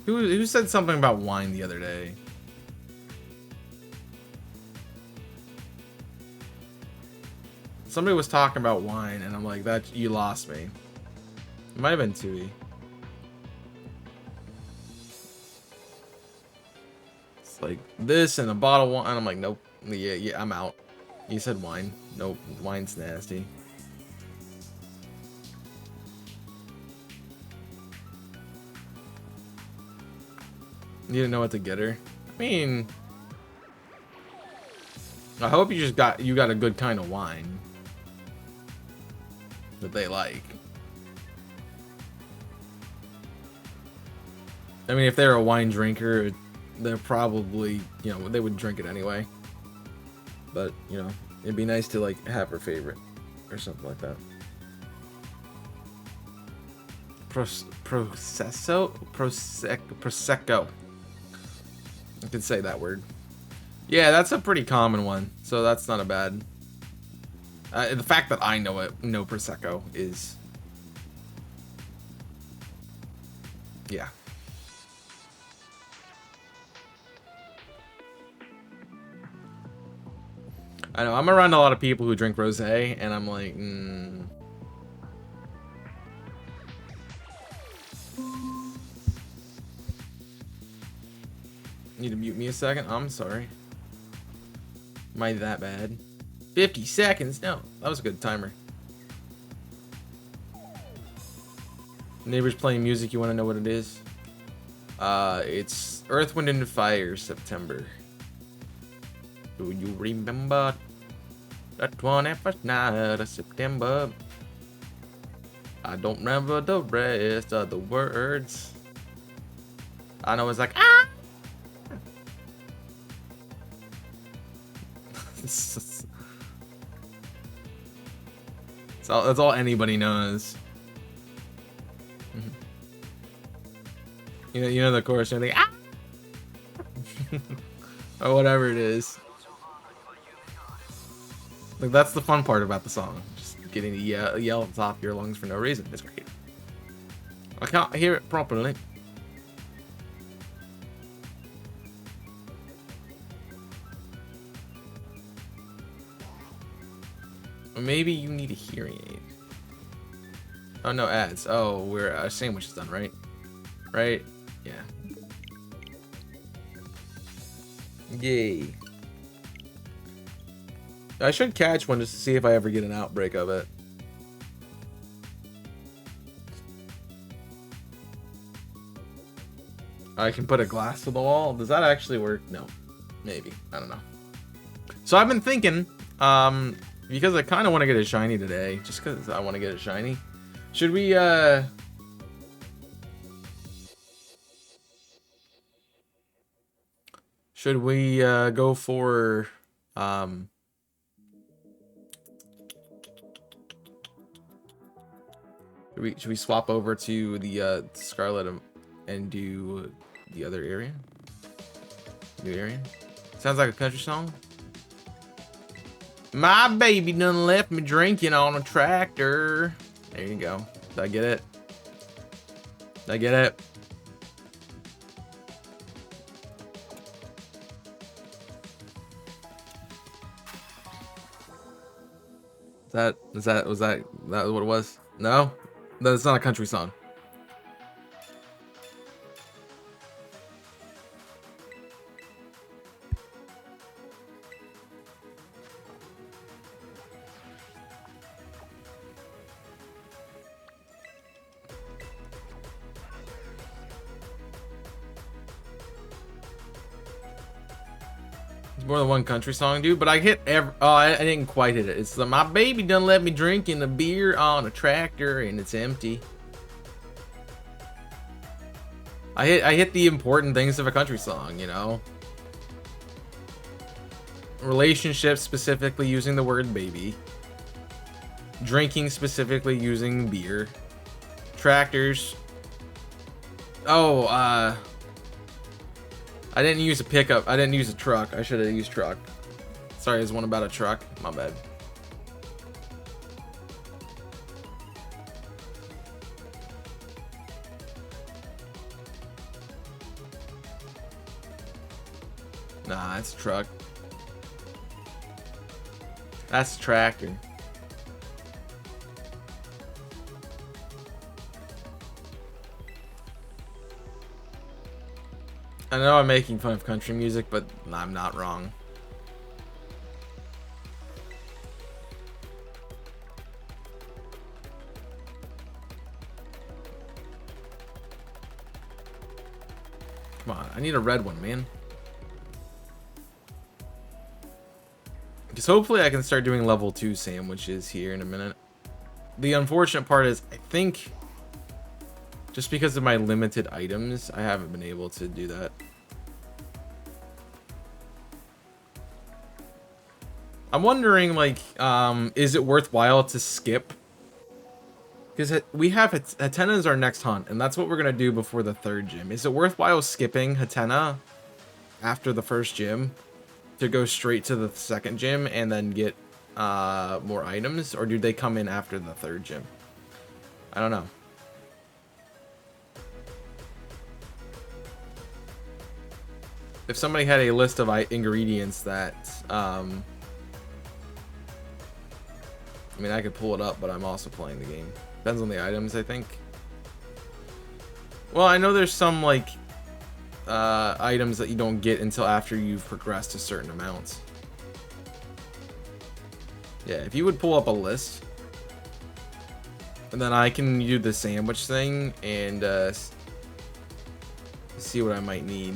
Who said something about wine the other day? Somebody was talking about wine, and I'm like, that you lost me. It might have been Tui. like this and a bottle of wine. And I'm like, nope. Yeah, I'm out. You said wine. Nope, wine's nasty. You didn't know what to get her. I mean, I hope you got a good kind of wine that they like. I mean, if they're a wine drinker, they're probably, you know, they would drink it anyway. But, you know, it'd be nice to, like, have her favorite or something like that. Prosecco. I can say that word. Yeah, that's a pretty common one, so that's not a bad. The fact that I know Prosecco is, yeah. I know, I'm around a lot of people who drink rosé, and I'm like, Need to mute me a second? I'm sorry. Am I that bad? 50 seconds? No, that was a good timer. Neighbors playing music, you want to know what it is? It's Earth, Wind, and Fire, September. Do you remember that 21st night of September? I don't remember the rest of the words. I know it's like, ah! That's all anybody knows. You know the chorus and they ah! Or whatever it is. Like, that's the fun part about the song. Just getting to yell at the top of your lungs for no reason. It's great. I can't hear it properly. Or maybe you need a hearing aid. Oh, no ads. Oh, we're sandwich is done, right? Right? Yeah. Yay. I should catch one just to see if I ever get an outbreak of it. I can put a glass to the wall. Does that actually work? No. Maybe. I don't know. So I've been thinking, because I kind of want to get a shiny today, just because I want to get a shiny. Should we, go for, should we swap over to the Scarlet and do the other area? New area? Sounds like a country song. My baby done left me drinking on a tractor. There you go. Did I get it? Did I get it? Was that what it was? No? That's not a country song. More than one country song, dude, but I hit every. Oh, I didn't quite hit it. It's the my baby done let me drink in a beer on a tractor and it's empty. I hit the important things of a country song, you know. Relationships, specifically using the word baby. Drinking, specifically using beer. Tractors. Oh, I didn't use a pickup. I didn't use a truck. I should have used truck. Sorry, there's one about a truck. My bad. Nah, it's a truck. That's a tractor. I know I'm making fun of country music, but I'm not wrong. Come on, I need a red one, man. Because hopefully I can start doing level 2 sandwiches here in a minute. The unfortunate part is, I think, just because of my limited items, I haven't been able to do that. I'm wondering, like, is it worthwhile to skip? Because we have Hatena is our next hunt, and that's what we're going to do before the 3rd gym. Is it worthwhile skipping Hatena after the 1st gym to go straight to the 2nd gym and then get more items? Or do they come in after the 3rd gym? I don't know. If somebody had a list of ingredients that... I mean, I could pull it up, but I'm also playing the game. Depends on the items, I think. Well, I know there's some, like, items that you don't get until after you've progressed a certain amount. Yeah, if you would pull up a list, and then I can do the sandwich thing and see what I might need.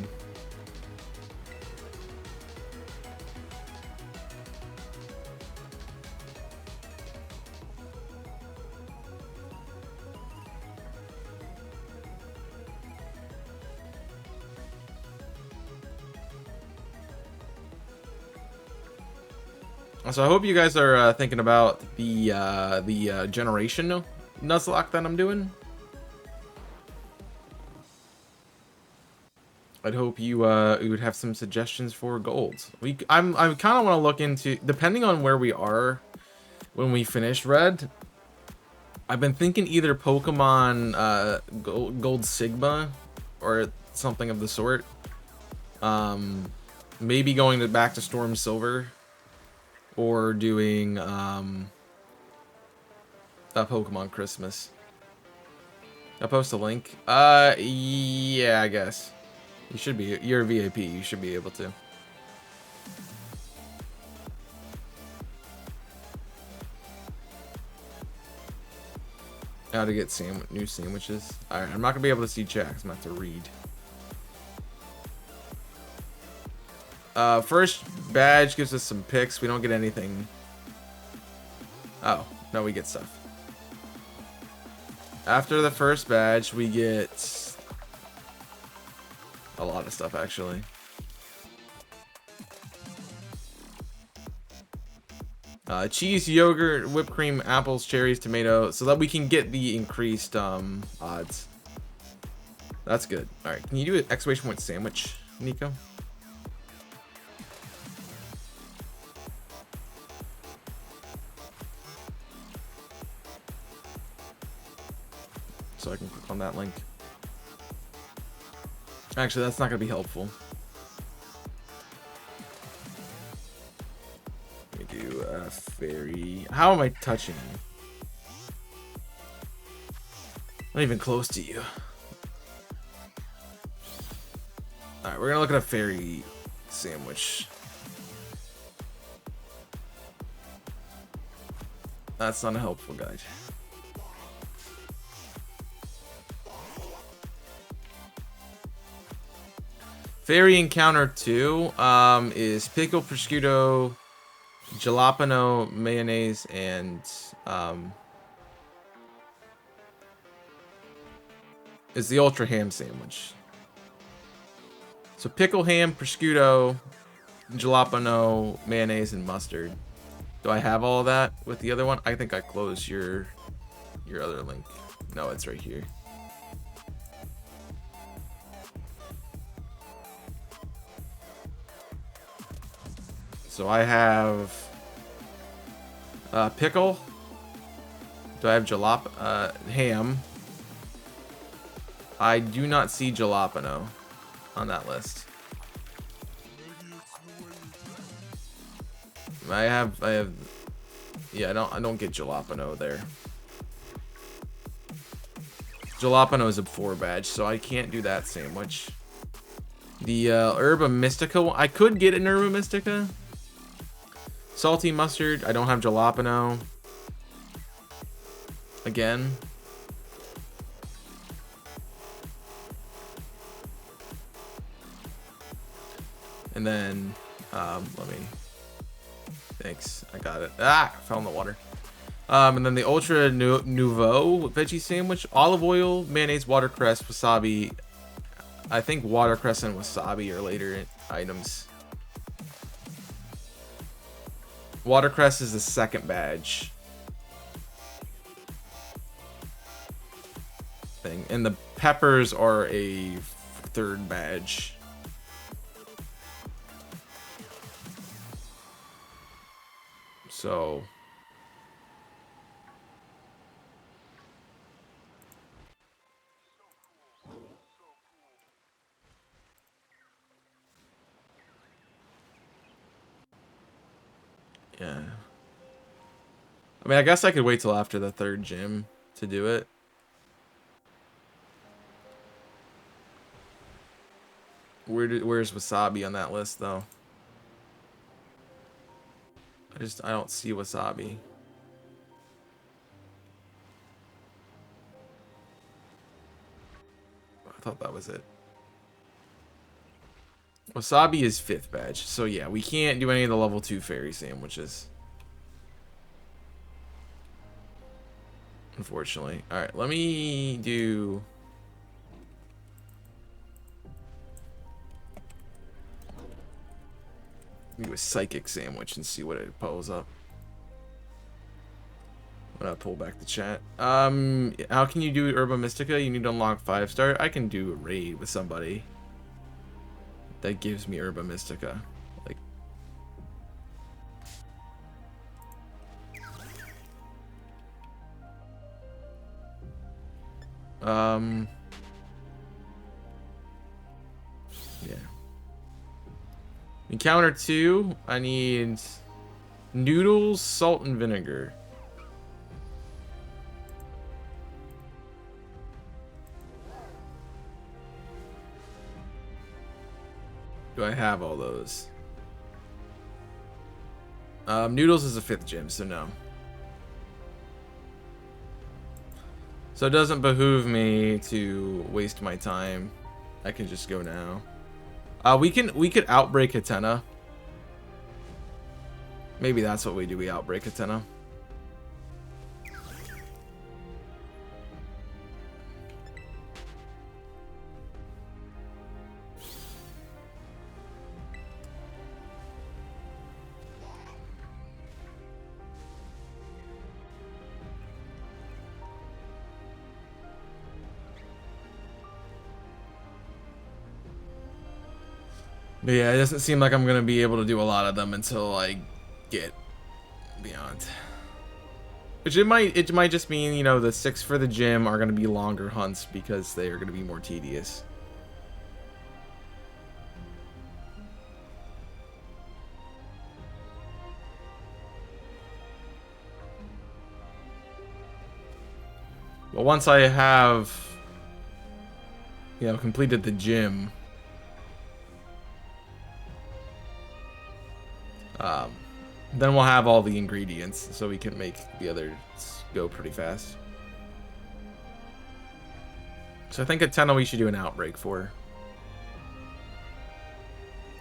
So I hope you guys are thinking about the generation Nuzlocke that I'm doing. I'd hope you would have some suggestions for golds. I kind of want to look into, depending on where we are when we finish Red. I've been thinking either Pokemon Gold Sigma or something of the sort. Maybe going back to Storm Silver. Or doing a Pokemon Christmas. I'll post a link. Yeah, I guess. You should be. You're a VIP. You should be able to. How to get new sandwiches. Alright, I'm not gonna be able to see chat because I'm gonna have to read. First badge gives us some picks. We don't get anything. Oh, no, we get stuff. After the first badge, we get a lot of stuff, actually. Cheese, yogurt, whipped cream, apples, cherries, tomato, so that we can get the increased odds. That's good. All right, can you do an exclamation point sandwich, Nico? So I can click on that link. Actually, that's not going to be helpful. Let me do a fairy. How am I touching you? Not even close to you. Alright, we're going to look at a fairy sandwich. That's not a helpful guide. Fairy Encounter 2 is pickle, prosciutto, jalapeno, mayonnaise, and is the ultra ham sandwich. So pickle, ham, prosciutto, jalapeno, mayonnaise, and mustard. Do I have all of that with the other one? I think I closed your other link. No, it's right here. So I have pickle. Do I have ham? I do not see jalapeno on that list. I have yeah, I don't get jalapeno there. Jalapeno is a 4 badge, so I can't do that sandwich. The Herba Mystica one. I could get an Herba Mystica. Salty mustard. I don't have jalapeno. Again. And then, let me. Thanks. I got it. Ah, fell in the water. And then the Ultra Nouveau veggie sandwich. Olive oil, mayonnaise, watercress, wasabi. I think watercress and wasabi are later items. Watercress is the second badge thing, and the peppers are a third badge. So yeah. I mean, I guess I could wait till after the third gym to do it. Where's wasabi on that list though? I don't see wasabi. I thought that was it. Wasabi is 5th badge. So yeah, we can't do any of the level 2 fairy sandwiches. Unfortunately. Alright, let me do... do a psychic sandwich and see what it pulls up. I'm gonna pull back the chat. How can you do Herba Mystica? You need to unlock 5-star. I can do a raid with somebody that gives me Herba Mystica. Like, yeah. Encounter 2, I need noodles, salt, and vinegar. Do I have all those? Noodles is a 5th gym, so no. So it doesn't behoove me to waste my time. I can just go now. We could outbreak Hatena. Maybe that's what we do. We outbreak Hatena. But yeah, it doesn't seem like I'm gonna be able to do a lot of them until I get beyond. Which it might just mean, you know, the 6 for the gym are gonna be longer hunts because they are gonna be more tedious. But once I have, you know, completed the gym, then we'll have all the ingredients so we can make the others go pretty fast. So I think at 10 we should do an outbreak for.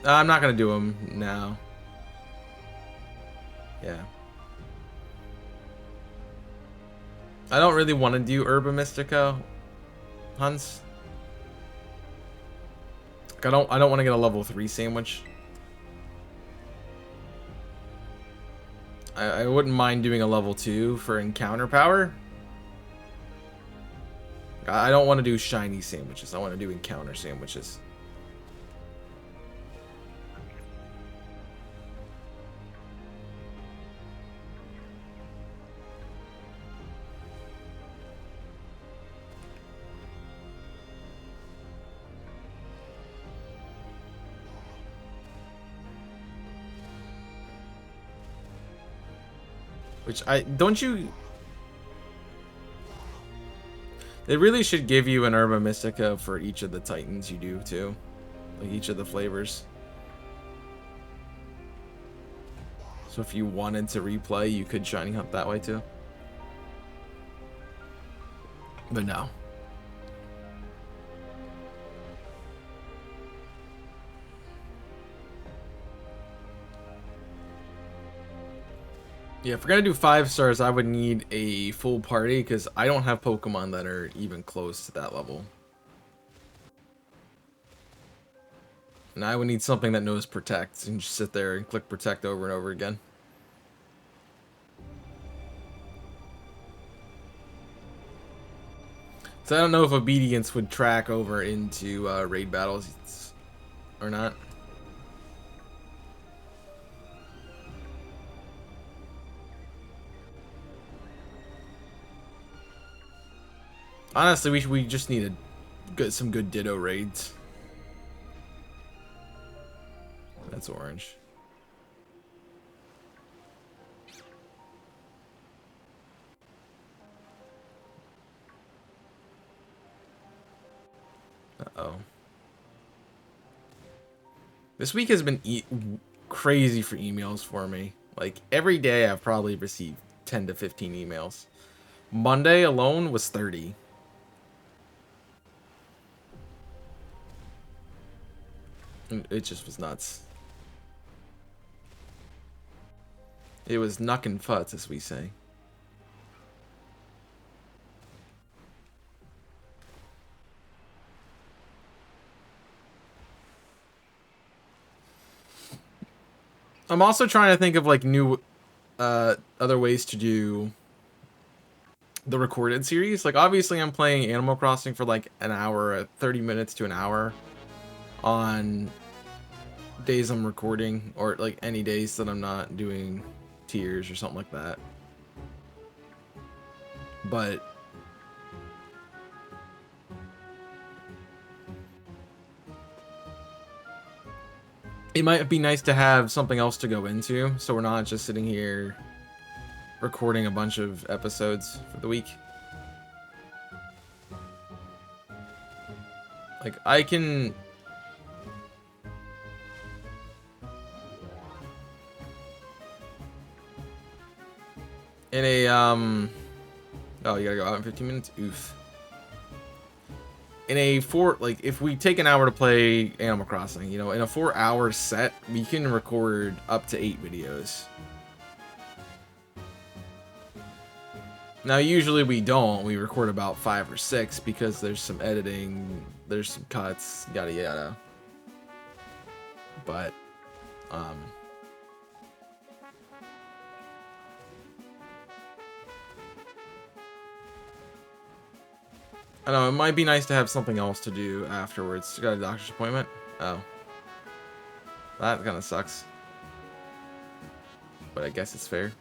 I'm not gonna do them now. Yeah. I don't really want to do Herba Mystica hunts. Like, I don't want to get a level 3 sandwich. I wouldn't mind doing a level 2 for encounter power. I don't want to do shiny sandwiches. I want to do encounter sandwiches. Which don't you... They really should give you an Herba Mystica for each of the Titans you do, too. like each of the flavors. So if you wanted to replay, you could shiny hunt that way too. But no. Yeah, if we're gonna do 5 stars, I would need a full party because I don't have Pokemon that are even close to that level. And I would need something that knows Protect and just sit there and click Protect over and over again. So I don't know if Obedience would track over into raid battles or not. Honestly, we just need some good Ditto raids. That's orange. Uh-oh. This week has been crazy for emails for me. Like, every day I've probably received 10 to 15 emails. Monday alone was 30. It just was nuts. It was knuck and futz, as we say. I'm also trying to think of like new other ways to do the recorded series. Like obviously I'm playing Animal Crossing for like an hour, 30 minutes to an hour on days I'm recording, or like any days that I'm not doing tiers or something like that. But it might be nice to have something else to go into, so we're not just sitting here recording a bunch of episodes for the week. Like, I can... In a, oh, you gotta go out in 15 minutes? Oof. In a like, if we take an hour to play Animal Crossing, you know, in a 4-hour set, we can record up to 8 videos. Now, usually we don't. We record about 5 or 6 because there's some editing, there's some cuts, yada yada. But, I don't know, it might be nice to have something else to do afterwards. You got a doctor's appointment? Oh. That kind of sucks. But I guess it's fair.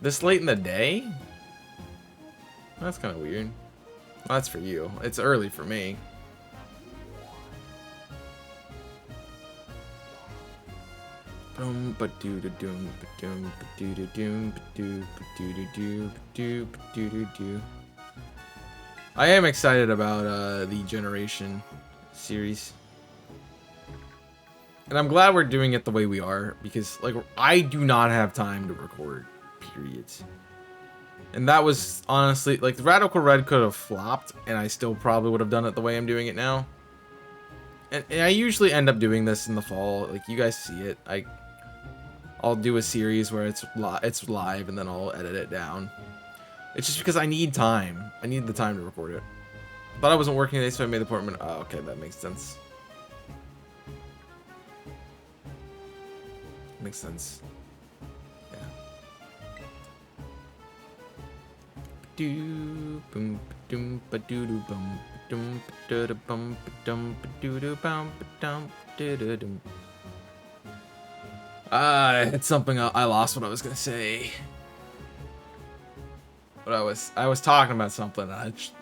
This late in the day? That's kind of weird. Well, that's for you. It's early for me. I am excited about the Generation series. And I'm glad we're doing it the way we are, because like I do not have time to record, periods. And that was honestly like the Radical Red could have flopped and I still probably would have done it the way I'm doing it now. And I usually end up doing this in the fall. Like you guys see it. I'll do a series where it's live and then I'll edit it down. It's just because I need time. I need the time to record it. Thought I wasn't working today, so I made the appointment. Oh, okay, that makes sense. Makes sense. Yeah. Do boom doom ba doo doo bum dum da da bum dum doo doo bum dum da da dum. It's something I lost what I was gonna say. But I was talking about something. I just,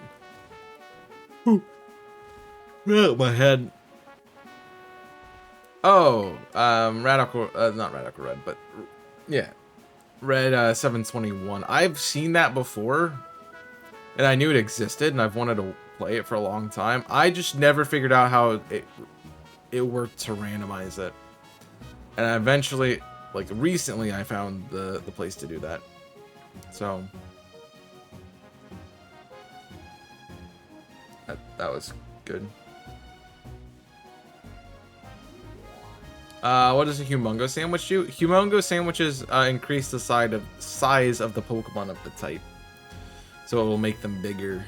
my head. Oh, not Radical Red, but yeah, Red 721. I've seen that before, and I knew it existed, and I've wanted to play it for a long time. I just never figured out how it worked to randomize it. And eventually, like recently, I found the place to do that. So that was good. What does a Humongo sandwich do? Humongo sandwiches increase the size of the Pokemon of the type, so it will make them bigger.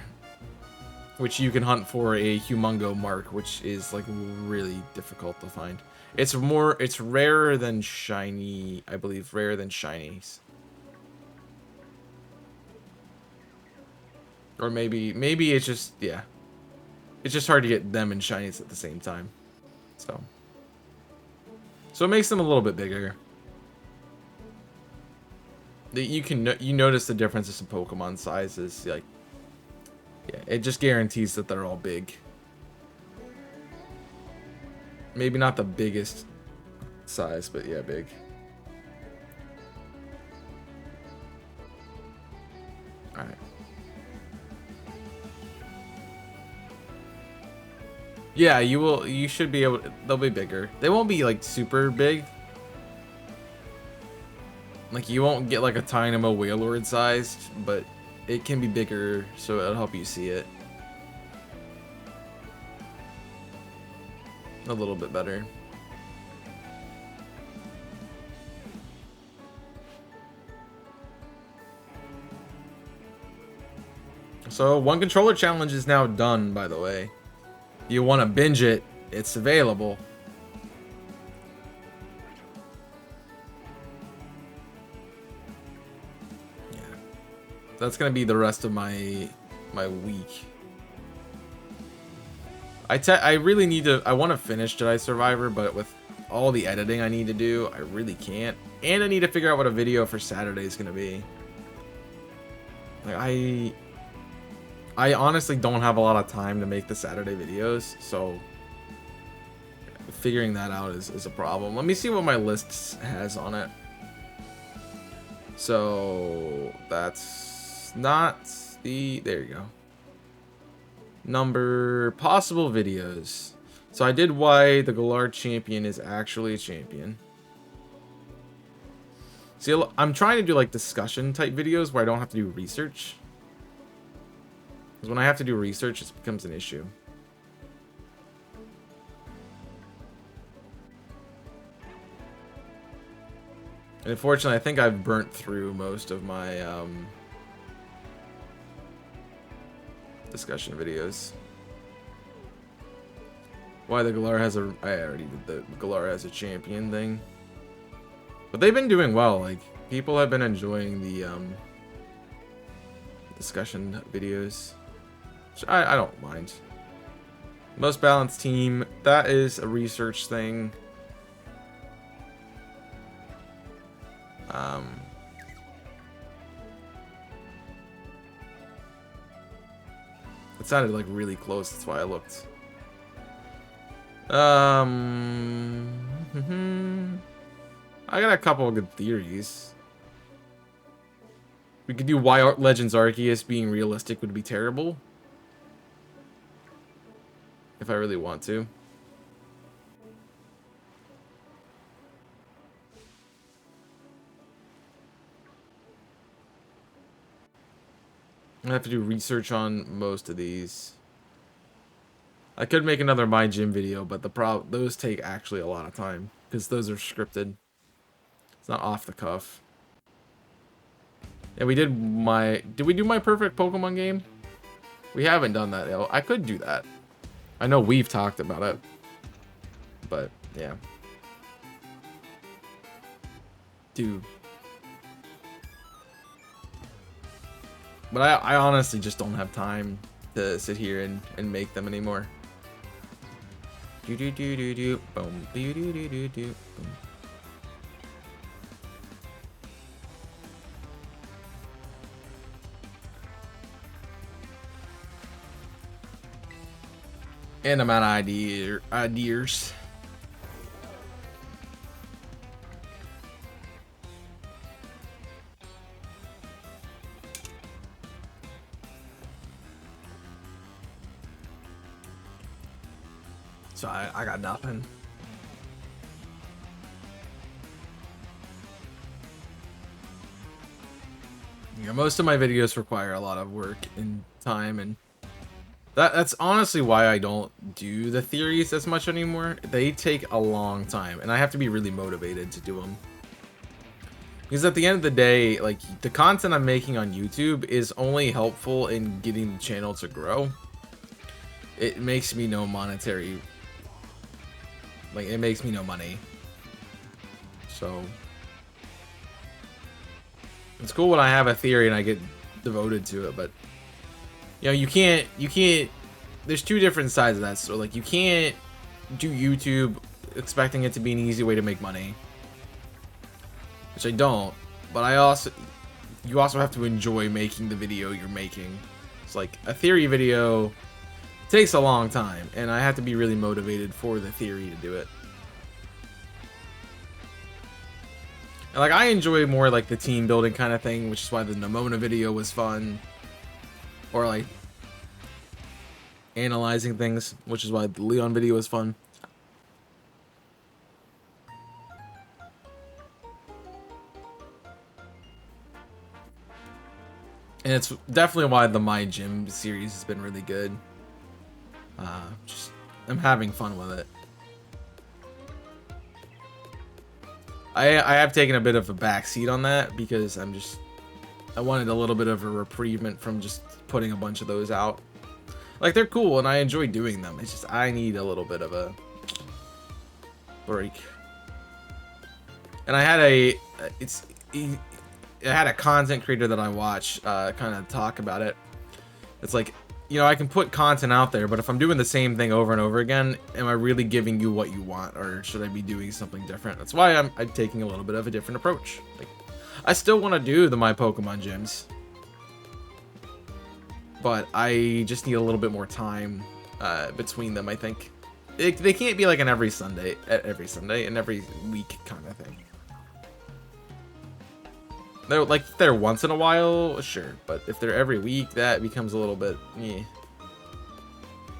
Which you can hunt for a Humongo mark, which is like really difficult to find. It's rarer than shiny, I believe, rarer than shinies. Or maybe it's just, yeah. It's just hard to get them and shinies at the same time. So it makes them a little bit bigger. You notice the differences in Pokemon sizes, like, yeah, it just guarantees that they're all big. Maybe not the biggest size, but yeah, big. Alright. Yeah, you should be able to, they'll be bigger. They won't be like super big. Like you won't get like a Tynamo Wailord sized, but it can be bigger, so it'll help you see it a little bit better. So one controller challenge is now done, by the way. You want to binge it, it's available. Yeah. That's gonna be the rest of my week. I really need to, I want to finish Jedi Survivor, but with all the editing I need to do, I really can't. And I need to figure out what a video for Saturday is gonna be. Like I honestly don't have a lot of time to make the Saturday videos, so figuring that out is a problem. Let me see what my list has on it. So that's not the, there you go. Number possible videos. So I did why the Galar champion is actually a champion. See, I'm trying to do like discussion type videos where I don't have to do research. Because when I have to do research, it becomes an issue. And unfortunately, I think I've burnt through most of my discussion videos. Why the Galar has a... I already did the Galar has a champion thing. But they've been doing well. Like, people have been enjoying the discussion videos. Which I don't mind. Most balanced team. That is a research thing. It sounded like really close, that's why I looked. I got a couple of good theories. We could do why Legends Arceus being realistic would be terrible. If I really want to. I have to do research on most of these. I could make another My Gym video, but those take actually a lot of time because those are scripted. It's not off the cuff. Yeah, we did we do my perfect Pokemon game? We haven't done that yet. I could do that. I know we've talked about it, but yeah. Dude. But I honestly just don't have time to sit here and make them anymore. Do do do do do boom do do do do do boom. And I'm out of ideas. So I got nothing. Yeah, most of my videos require a lot of work and time, and that's honestly why I don't do the theories as much anymore. They take a long time, and I have to be really motivated to do them. Because at the end of the day, like, the content I'm making on YouTube is only helpful in getting the channel to grow. It makes me no monetary, like, it makes me no money. So it's cool when I have a theory and I get devoted to it, but you know, you can't, there's two different sides of that. So like, you can't do YouTube expecting it to be an easy way to make money, which I don't, but you also have to enjoy making the video you're making. It's like a theory video takes a long time, and I have to be really motivated for the theory to do it. And like, I enjoy more like the team building kind of thing, which is why the Nemona video was fun. Or like analyzing things, which is why the Leon video was fun. And it's definitely why the My Gym series has been really good. Just, I'm having fun with it. I have taken a bit of a backseat on that because I wanted a little bit of a reprieve from just putting a bunch of those out. Like, they're cool and I enjoy doing them. It's just I need a little bit of a break. And I had a content creator that I watch kind of talk about it. It's like, you know, I can put content out there, but if I'm doing the same thing over and over again, am I really giving you what you want, or should I be doing something different? That's why I'm taking a little bit of a different approach. Like, I still want to do the My Pokemon gyms, but I just need a little bit more time between them. I think they can't be like an every Sunday and every week kind of thing. They're once in a while, sure, but if they're every week, that becomes a little bit,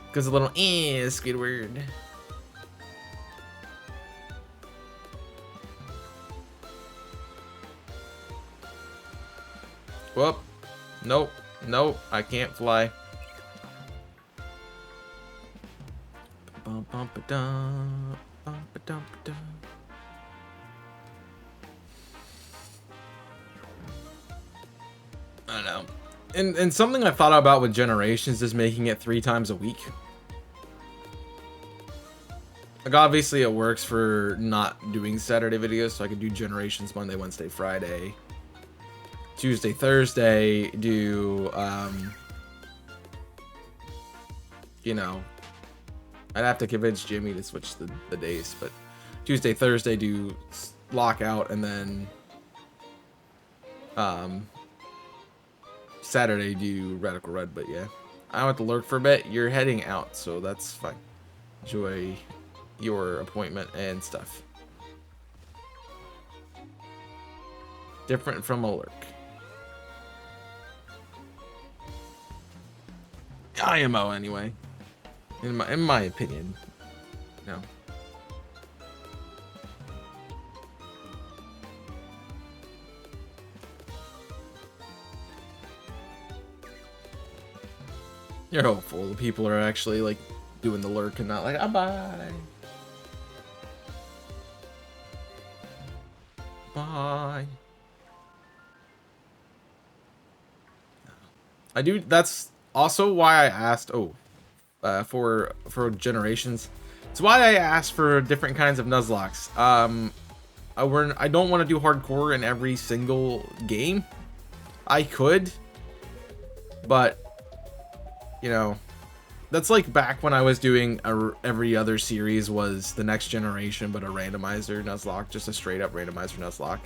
Because a little, Squidward. Whoop. Nope. Nope. I can't fly. Bum-bum-ba-dum. Bum-ba-dum-ba-dum. I don't know. And something I thought about with Generations is making it 3 times a week. Like, obviously it works for not doing Saturday videos, so I could do Generations Monday, Wednesday, Friday. Tuesday, Thursday, do, you know, I'd have to convince Jimmy to switch the days, but Tuesday, Thursday, do Lockout, and then, Saturday do Radical Red. But yeah, I went to lurk for a bit. You're heading out, so that's fine. Enjoy your appointment and stuff. Different from a lurk. IMO anyway. In my opinion. No. You're hopeful the people are actually like doing the lurk and not like, ah, bye. Bye. I do. That's also why I asked. For Generations. It's why I asked for different kinds of Nuzlockes. I don't want to do hardcore in every single game. I could, but you know, that's like back when I was doing every other series was the Next Generation, but a randomizer Nuzlocke, just a straight up randomizer Nuzlocke.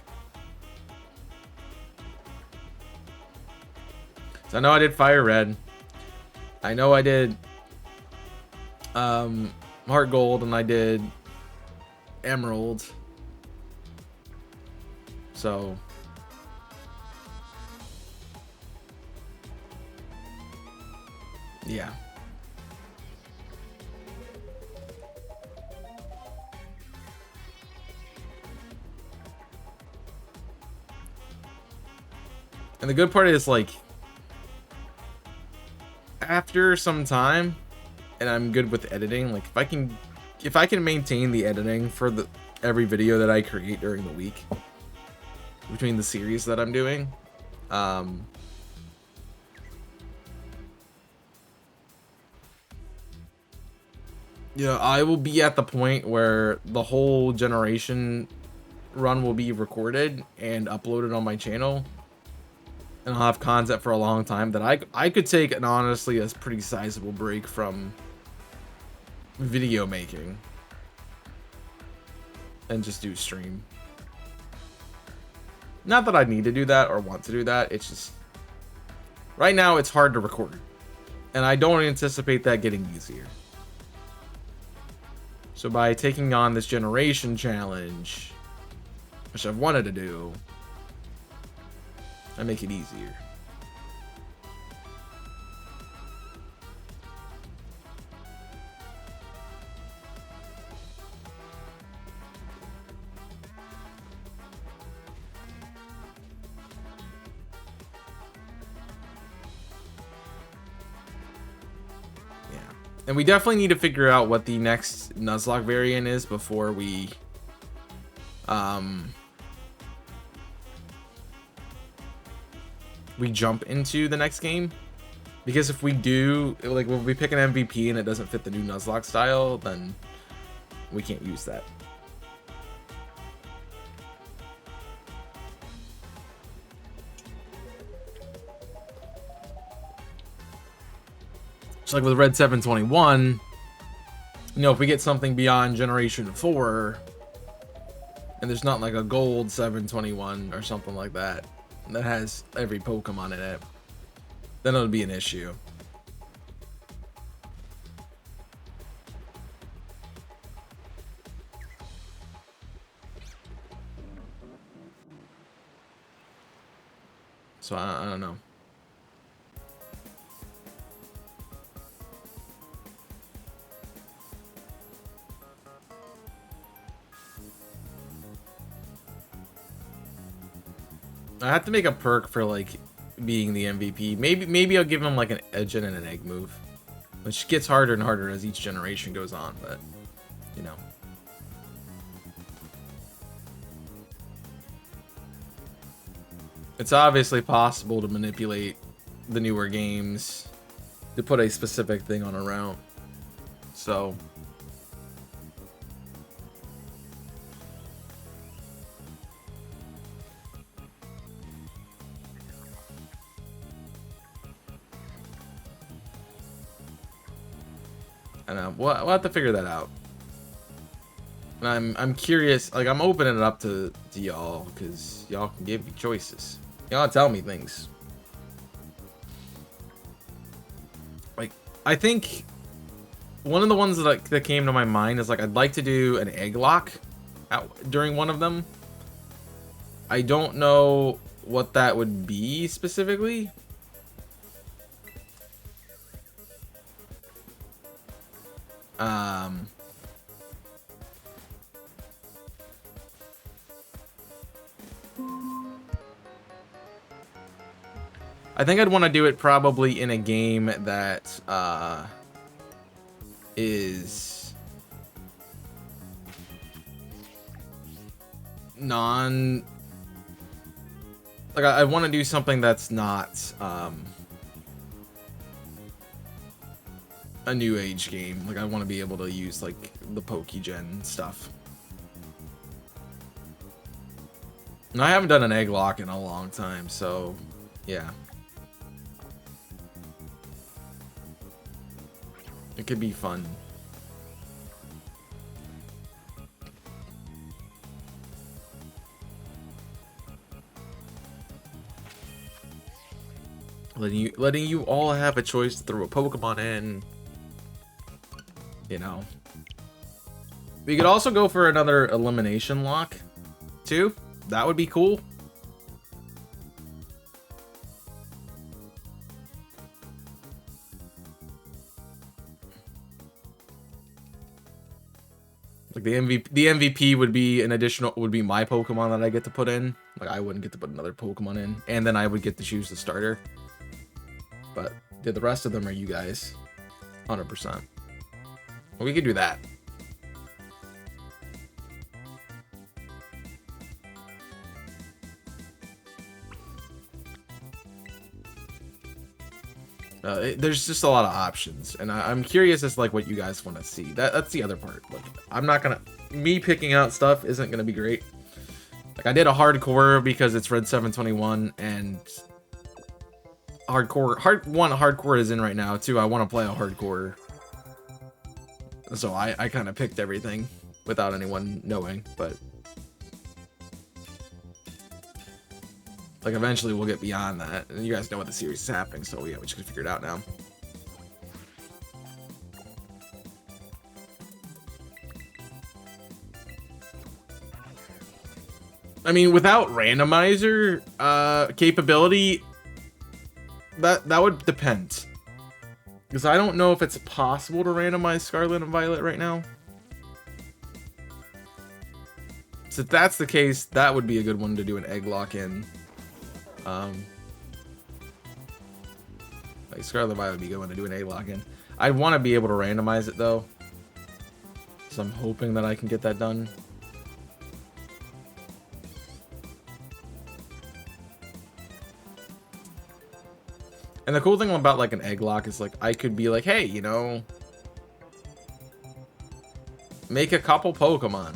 So I know I did Fire Red. I know I did Heart Gold, and I did Emerald. So yeah. And the good part is, like, after some time, and I'm good with editing, like, if I can maintain the editing for every video that I create during the week, between the series that I'm doing, yeah, I will be at the point where the whole generation run will be recorded and uploaded on my channel, and I'll have content for a long time that I could take an honestly a pretty sizable break from video making and just do stream. Not that I need to do that or want to do that, it's just right now it's hard to record, and I don't anticipate that getting easier. So by taking on this generation challenge, which I've wanted to do, I make it easier. Yeah. And we definitely need to figure out what the next Nuzlocke variant is before we jump into the next game. Because if we do, like, if we pick an MVP and it doesn't fit the new Nuzlocke style, then we can't use that. So like with Red 721, you know, if we get something beyond Generation 4, and there's not like a gold 721 or something like that, that has every Pokemon in it, then it'll be an issue. So I don't know. I have to make a perk for like being the MVP. Maybe I'll give him like a gen and an egg move, which gets harder and harder as each generation goes on, but you know. It's obviously possible to manipulate the newer games to put a specific thing on a route. So I don't know. We'll have to figure that out. And I'm curious. Like, I'm opening it up to y'all because y'all can give me choices. Y'all tell me things. Like, I think one of the ones that came to my mind is like I'd like to do an egg lock during one of them. I don't know what that would be specifically. I think I'd want to do it probably in a game that is non, like I want to do something that's not a new age game. Like I want to be able to use like the Pokegen stuff. And I haven't done an egg lock in a long time, so yeah. It could be fun. Letting you all have a choice to throw a Pokemon in. You know. We could also go for another elimination lock, too. That would be cool. Like the MVP would be my Pokemon that I get to put in. Like I wouldn't get to put another Pokemon in, and then I would get to choose the starter. But the rest of them are you guys, 100%. Well, we could do that. There's just a lot of options, and I'm curious as to, like, what you guys want to see. That's the other part. Like, I'm not gonna... Me picking out stuff isn't gonna be great. Like, I did a hardcore because it's Red 721, and... Hardcore is in right now, too. I want to play a hardcore. So I kind of picked everything without anyone knowing, but... Like, eventually we'll get beyond that. And you guys know what the series is happening, so yeah, we just gotta figure it out now. I mean, without randomizer capability, that would depend. Because I don't know if it's possible to randomize Scarlet and Violet right now. So if that's the case, that would be a good one to do an egg lock in. Like Scarlet Violet would be good one to do an egg lock in. I want to be able to randomize it though. So I'm hoping that I can get that done. And the cool thing about like an egg lock is like I could be like, hey, you know, make a couple Pokemon.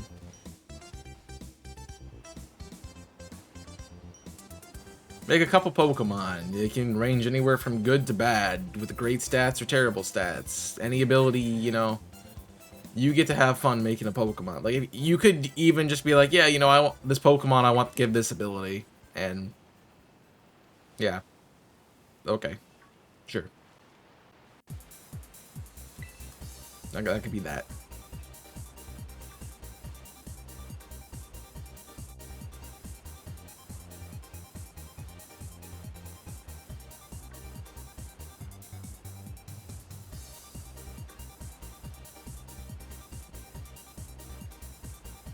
Make a couple Pokemon. They can range anywhere from good to bad, with great stats or terrible stats. Any ability, you know, you get to have fun making a Pokemon. Like, you could even just be like, yeah, you know, I want this Pokemon, I want to give this ability. And, yeah. Okay. Sure. That could be that.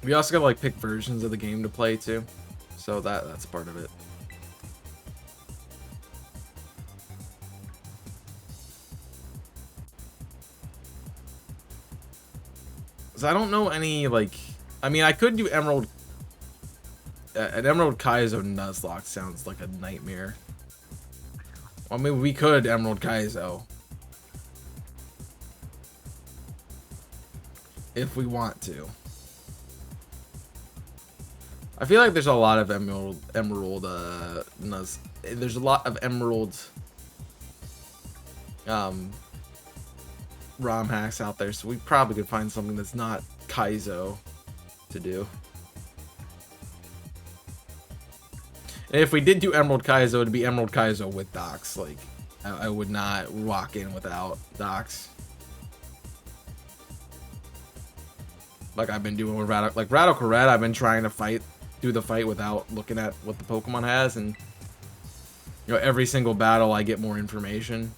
We also gotta like pick versions of the game to play too, so that's part of it. Cause I don't know any like, I mean I could do Emerald. An Emerald Kaizo Nuzlocke sounds like a nightmare. Well, I mean we could Emerald Kaizo if we want to. I feel like there's a lot of there's a lot of Emerald ROM hacks out there, so we probably could find something that's not Kaizo to do. And if we did do Emerald Kaizo, it'd be Emerald Kaizo with Docs. Like, I would not walk in without Docs. Like I've been doing with Radical Red, I've been trying to do the fight without looking at what the Pokemon has, and you know, every single battle I get more information.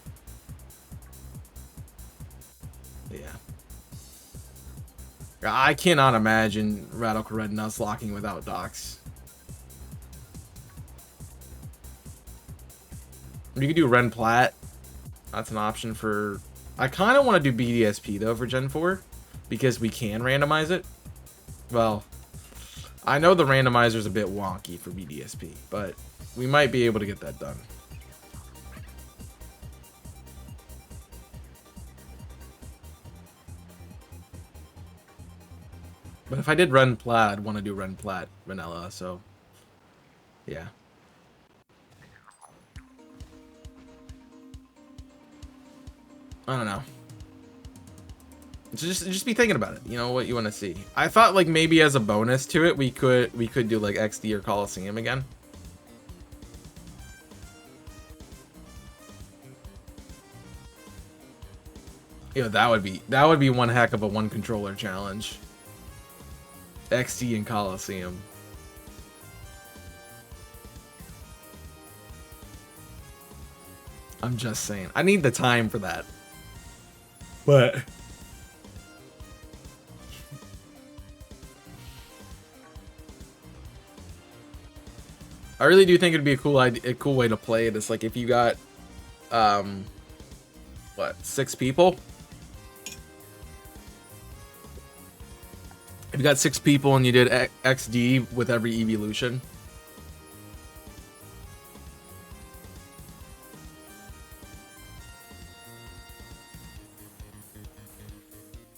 Yeah. I cannot imagine Radical Red Nuzlocking without Docs. You could do Ren Plat. That's an option for... I kind of want to do BDSP though for Gen 4, because we can randomize it. Well, I know the randomizer's a bit wonky for BDSP, but we might be able to get that done. But if I did Ren Plat, I'd want to do Ren Plat Vanilla, so yeah. I don't know. Just be thinking about it. You know what you want to see. I thought like maybe as a bonus to it, we could do like XD or Coliseum again. You know, that would be one heck of a one controller challenge. XD and Coliseum. I'm just saying. I need the time for that. But I really do think it'd be a cool idea, a cool way to play it. It's like if you got, what, 6 people? If you got 6 people and you did XD with every evolution.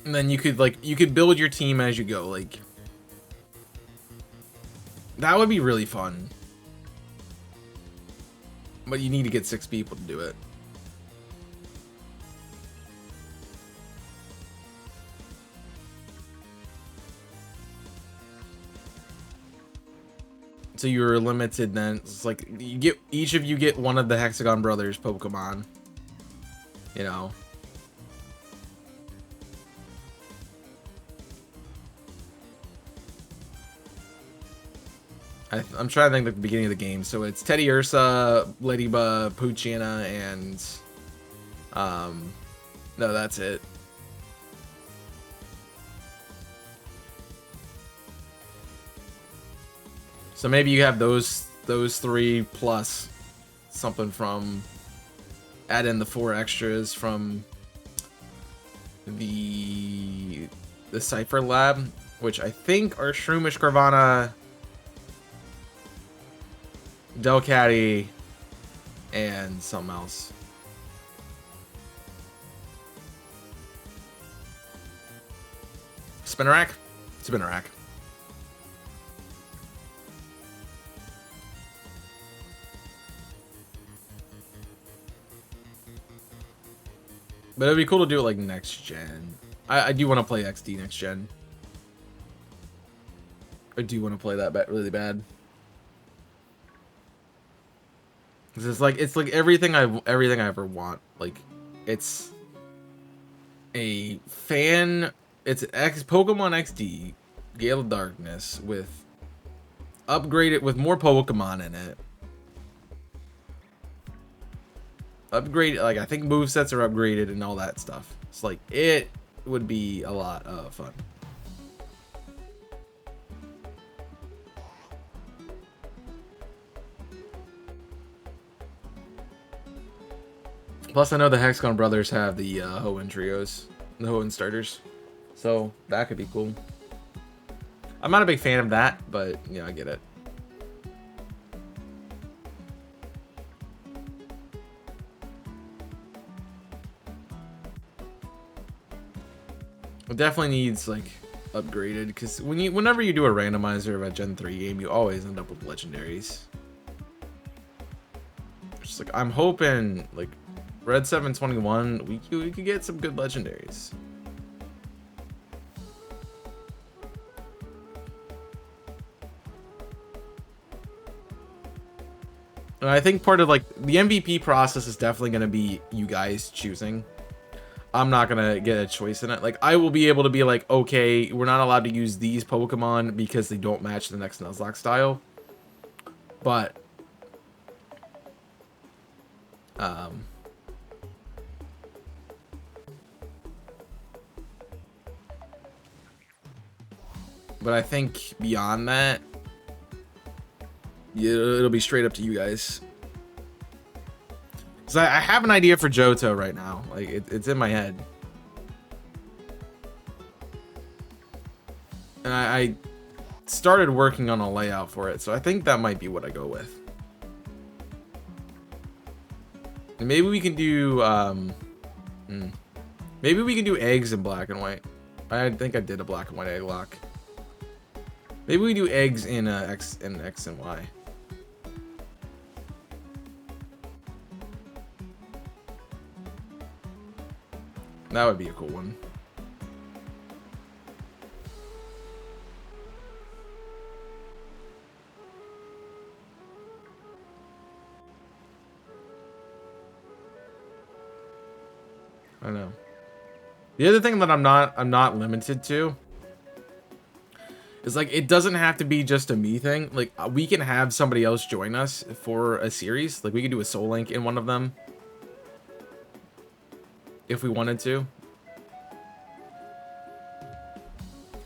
And then you could build your team as you go, like that would be really fun. But you need to get 6 people to do it. So you're limited then. It's like you get, each of you get one of the Hexagon Brothers Pokemon. You know. I'm trying to think at the beginning of the game. So it's Teddiursa, Ladybug, Poochyena, and no, that's it. So maybe you have those 3 plus something from, add in the 4 extras from the Cypher Lab, which I think are Shroomish, Carvana, Delcatty, and something else. Spinarak? Spinarak. But it'd be cool to do it like next gen. I do want to play XD next gen. I do want to play that really bad. It's like everything I ever want. Like it's a fan. It's Pokemon XD, Gale of Darkness with upgraded with more Pokemon in it. Upgrade, like I think movesets are upgraded and all that stuff. It's like it would be a lot of fun. Plus, I know the Hexagon Brothers have the Hoenn trios, the Hoenn starters, so that could be cool. I'm not a big fan of that, but you know, I get it. It definitely needs like upgraded, because whenever you do a randomizer of a Gen 3 game, you always end up with legendaries. Just like I'm hoping like Red 721, we could get some good legendaries. And I think part of like the MVP process is definitely going to be you guys choosing. I'm not going to get a choice in it. Like I will be able to be like, okay, we're not allowed to use these Pokemon because they don't match the next Nuzlocke style. But I think beyond that, it'll be straight up to you guys. So I have an idea for Johto right now. Like it's in my head, and I started working on a layout for it. So I think that might be what I go with. And maybe we can do maybe we can do eggs in black and white. I think I did a black and white egg lock. Maybe we do eggs in X and Y. That would be a cool one. I know. The other thing that I'm not limited to is like it doesn't have to be just a me thing. Like we can have somebody else join us for a series. Like we could do a Soul Link in one of them if we wanted to,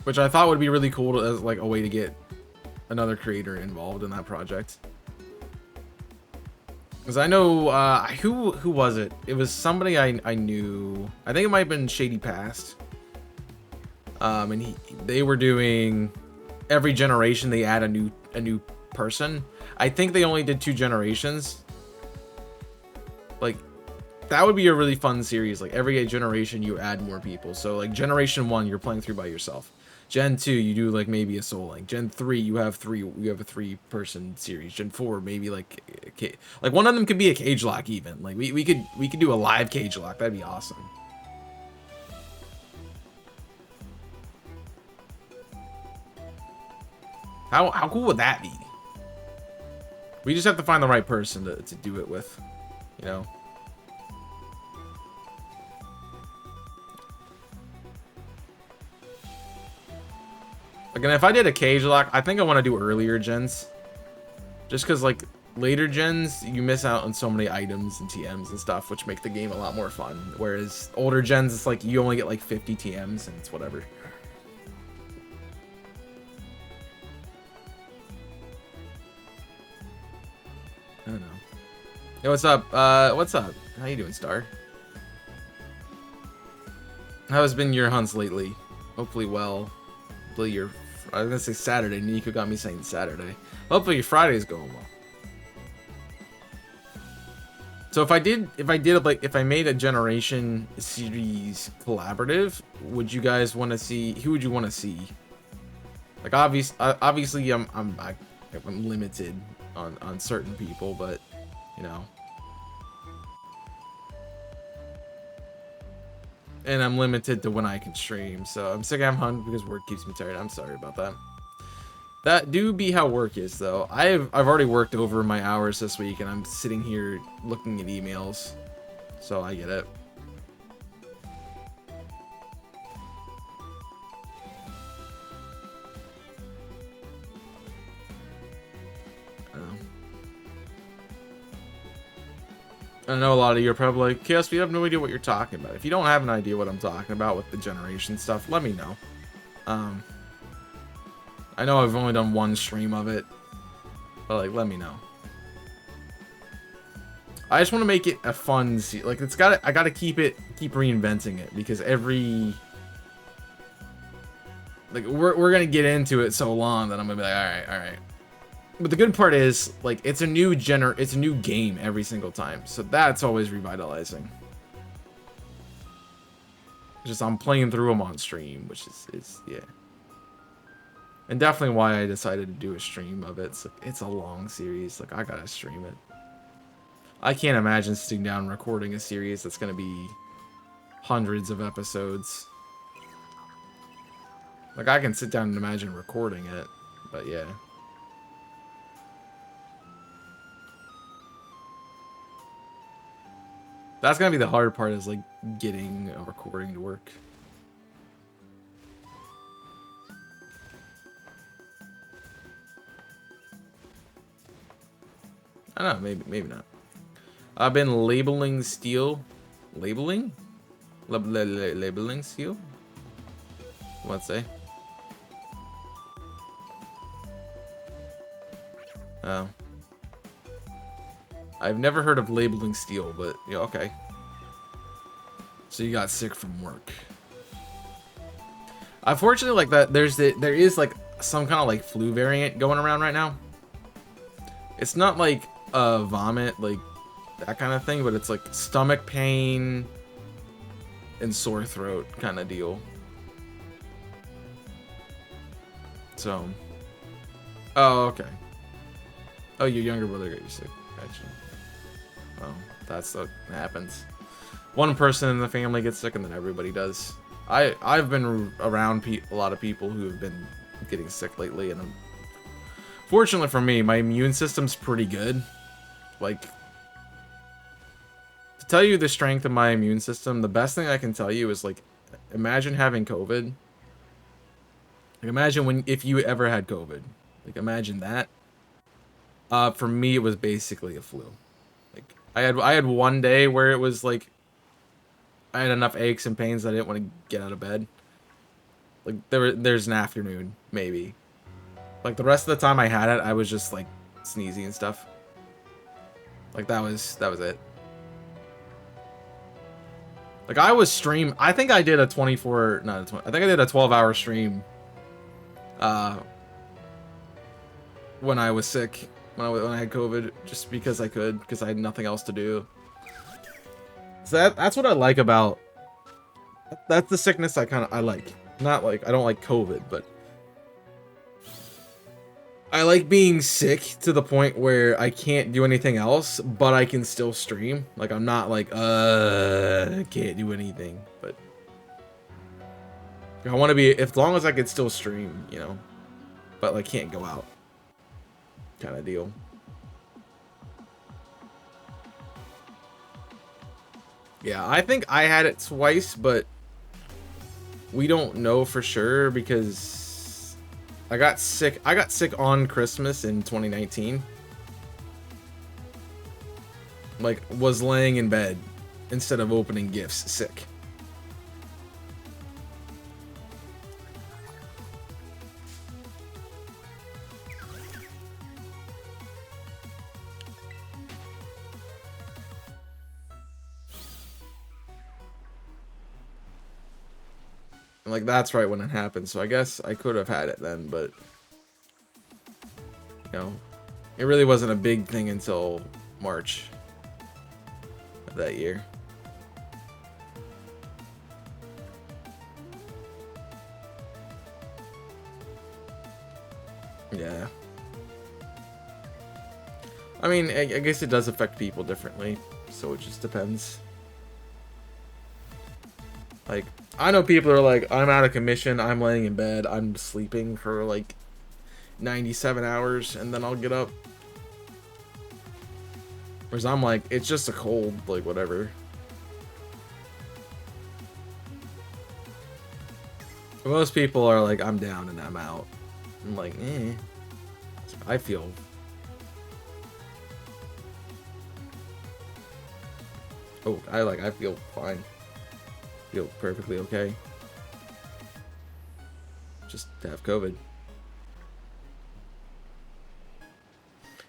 which I thought would be really cool as like a way to get another creator involved in that project. Because I know, who was it? It was somebody I knew. I think it might have been Shady Past. And they were doing every generation they add a new person. I think they only did 2 generations. Like, that would be a really fun series. Like, every generation you add more people. So like generation 1 you're playing through by yourself. Gen 2 you do like maybe a Soul Link. Gen 3 you have a 3-person series. Gen 4 maybe like one of them could be a cage lock even. Like we could do a live cage lock. That'd be awesome. How cool would that be? We just have to find the right person to do it with, you know. Again, if I did a cage lock, I think I want to do earlier gens. Just because, like, later gens, you miss out on so many items and TMs and stuff, which make the game a lot more fun. Whereas older gens, it's like you only get like 50 TMs and it's whatever. I don't know. Yo, what's up? What's up? How you doing, Star? How has been your hunts lately? Hopefully well. Hopefully your... I was gonna say Saturday. Nico got me saying Saturday. Hopefully your Friday's going well. So if I made a generation series collaborative, would you guys want to see? Who would you want to see? Like obviously I'm limited on certain people, but you know. And I'm limited to when I can stream, so I'm sick. I'm hungry because work keeps me tired. I'm sorry about that. That do be how work is, though. I've already worked over my hours this week, and I'm sitting here looking at emails, so I get it. I know a lot of you are probably like, Chaos, we have no idea what you're talking about. If you don't have an idea what I'm talking about with the generation stuff, let me know. I know I've only done one stream of it, but like, let me know. I just want to make it a fun, like I gotta keep reinventing it because like we're gonna get into it so long that I'm gonna be like, all right. But the good part is, like, it's a new game every single time, so that's always revitalizing. Just I'm playing through them on stream, which is yeah. And definitely why I decided to do a stream of it. It's a long series. Like, I gotta stream it. I can't imagine sitting down and recording a series that's gonna be hundreds of episodes. Like, I can sit down and imagine recording it, but yeah. That's gonna be the hard part, is like getting a recording to work. I don't know, maybe not. I've been labeling steel. Labeling? Labeling steel? What's say? Oh. I've never heard of labeling steel, but yeah, okay. So you got sick from work. Unfortunately, like that, there is like some kind of like flu variant going around right now. It's not like vomit, like that kind of thing, but it's like stomach pain and sore throat kind of deal. So, oh, okay. Oh, your younger brother got you sick. Gotcha. Well, that's what happens. One person in the family gets sick, and then everybody does. I've been around a lot of people who have been getting sick lately, and fortunately for me, my immune system's pretty good. Like, to tell you the strength of my immune system, the best thing I can tell you is, like, imagine having COVID. Like, imagine if you ever had COVID. Like, imagine that. For me, it was basically a flu. Like, I had one day where it was like I had enough aches and pains that I didn't want to get out of bed. Like, there's an afternoon, maybe. Like, the rest of the time I had it, I was just like sneezing and stuff. Like that was it. Like I was I think I did a 24, not a 20, I think I did a 12-hour stream when I was sick, when I had COVID, just because I could, because I had nothing else to do. So that's what I like about, that's the sickness I like. Not like, I don't like COVID, but I like being sick to the point where I can't do anything else, but I can still stream. Like, I'm not like, I can't do anything, but I want to be, as long as I could still stream, you know, but like can't go out kind of deal. Yeah, I think I had it twice, but we don't know for sure because I got sick on Christmas in 2019. Like, was laying in bed instead of opening gifts, sick. And like, that's right when it happened, so I guess I could have had it then, but you know, it really wasn't a big thing until March of that year. Yeah. I mean, I guess it does affect people differently, so it just depends. Like, I know people are like, I'm out of commission, I'm laying in bed, I'm sleeping for like 97 hours, and then I'll get up. Whereas I'm like, it's just a cold, like, whatever. Most people are like, I'm down and I'm out. I'm like, eh. I feel... Oh, I feel fine. Feel perfectly okay. Just to have COVID.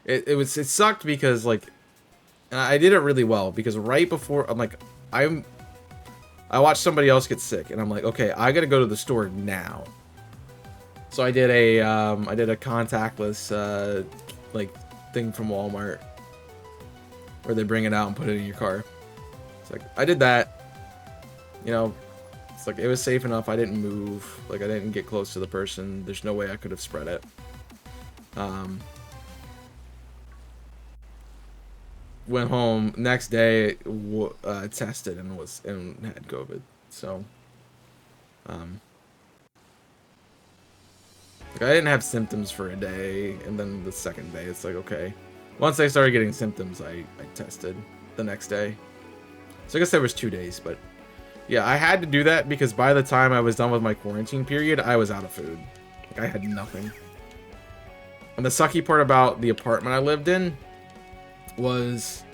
It sucked because like I did it really well because right before I'm like I watched somebody else get sick and I'm like, okay, I gotta go to the store now. So I did a contactless like thing from Walmart where they bring it out and put it in your car. It's like I did that. You know, it's like it was safe enough. I didn't move. Like I didn't get close to the person. There's no way I could have spread it. Went home next day, tested and had COVID. So, like I didn't have symptoms for a day, and then the second day, it's like okay. Once I started getting symptoms, I tested the next day. So I guess there was 2 days, but yeah, I had to do that because by the time I was done with my quarantine period, I was out of food. Like, I had nothing. And the sucky part about the apartment I lived in was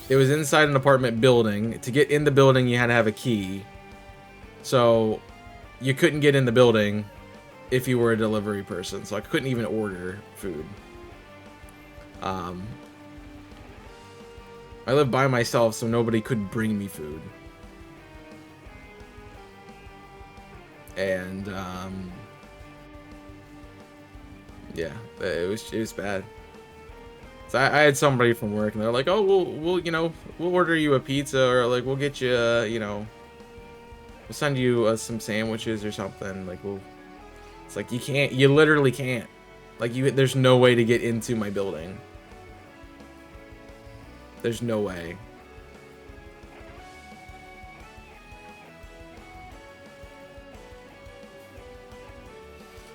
it was inside an apartment building. To get in the building, you had to have a key. So you couldn't get in the building if you were a delivery person. So I couldn't even order food. I lived by myself, so nobody could bring me food. And yeah, it was bad. So I had somebody from work, and they're like, "Oh, we'll you know, we'll order you a pizza, or like we'll get you, you know, we'll send you some sandwiches or something." Like, it's like you literally can't. Like there's no way to get into my building. There's no way.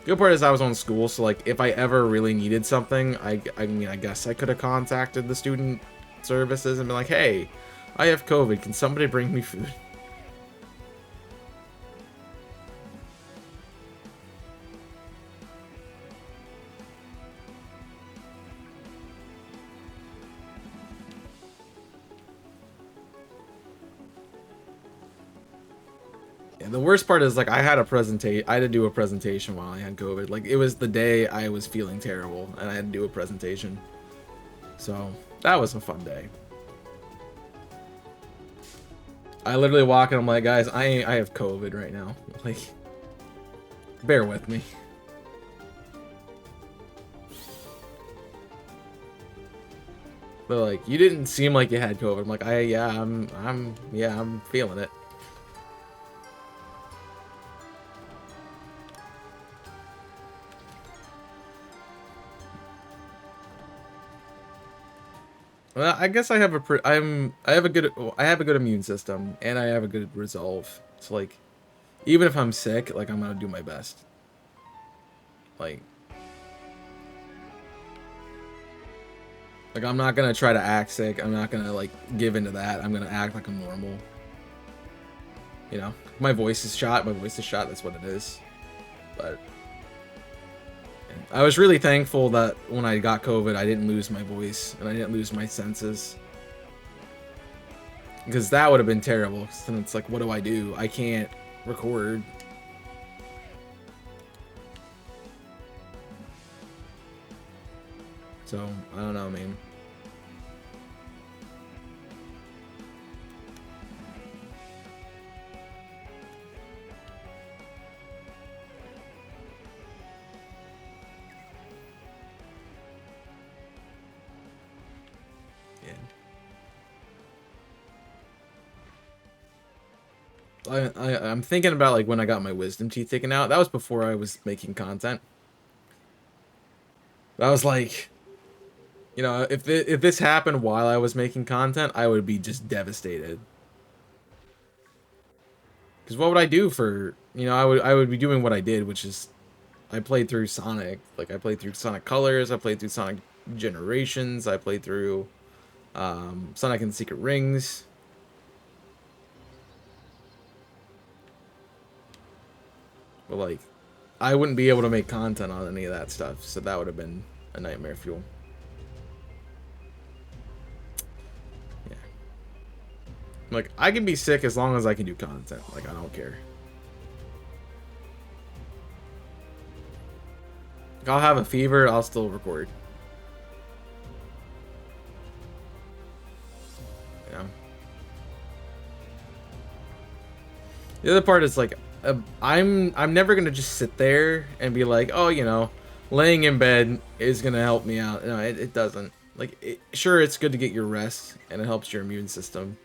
Good part is I was on school, so like if I ever really needed something, I mean I guess I could have contacted the student services and been like, hey, I have COVID, can somebody bring me food? The worst part is like I had to do a presentation while I had COVID. Like it was the day I was feeling terrible and I had to do a presentation. So that was a fun day. I literally walk and I'm like, guys, I have COVID right now. Like, bear with me. They're like, you didn't seem like you had COVID. I'm like, I'm feeling it. Well, I guess I have I have a good immune system and I have a good resolve. So like, even if I'm sick, like I'm gonna do my best. Like I'm not gonna try to act sick. I'm not gonna like give into that. I'm gonna act like I'm normal. You know, my voice is shot. My voice is shot. That's what it is. But I was really thankful that when I got COVID, I didn't lose my voice and I didn't lose my senses. Because that would have been terrible. Then it's like, what do I do? I can't record. So, I don't know, man. I'm thinking about like when I got my wisdom teeth taken out. That was before I was making content. I was like, you know, if this happened while I was making content, I would be just devastated. Because what would I do for, you know, I would be doing what I did, which is I played through Sonic. Like I played through Sonic Colors, I played through Sonic Generations, I played through Sonic and Secret Rings. But like, I wouldn't be able to make content on any of that stuff, so that would have been a nightmare fuel. Yeah. Like, I can be sick as long as I can do content. Like, I don't care. Like, I'll have a fever, I'll still record. Yeah. The other part is like, I'm never gonna just sit there and be like, oh, you know, laying in bed is gonna help me out. No, it doesn't. Like, sure, it's good to get your rest and it helps your immune system,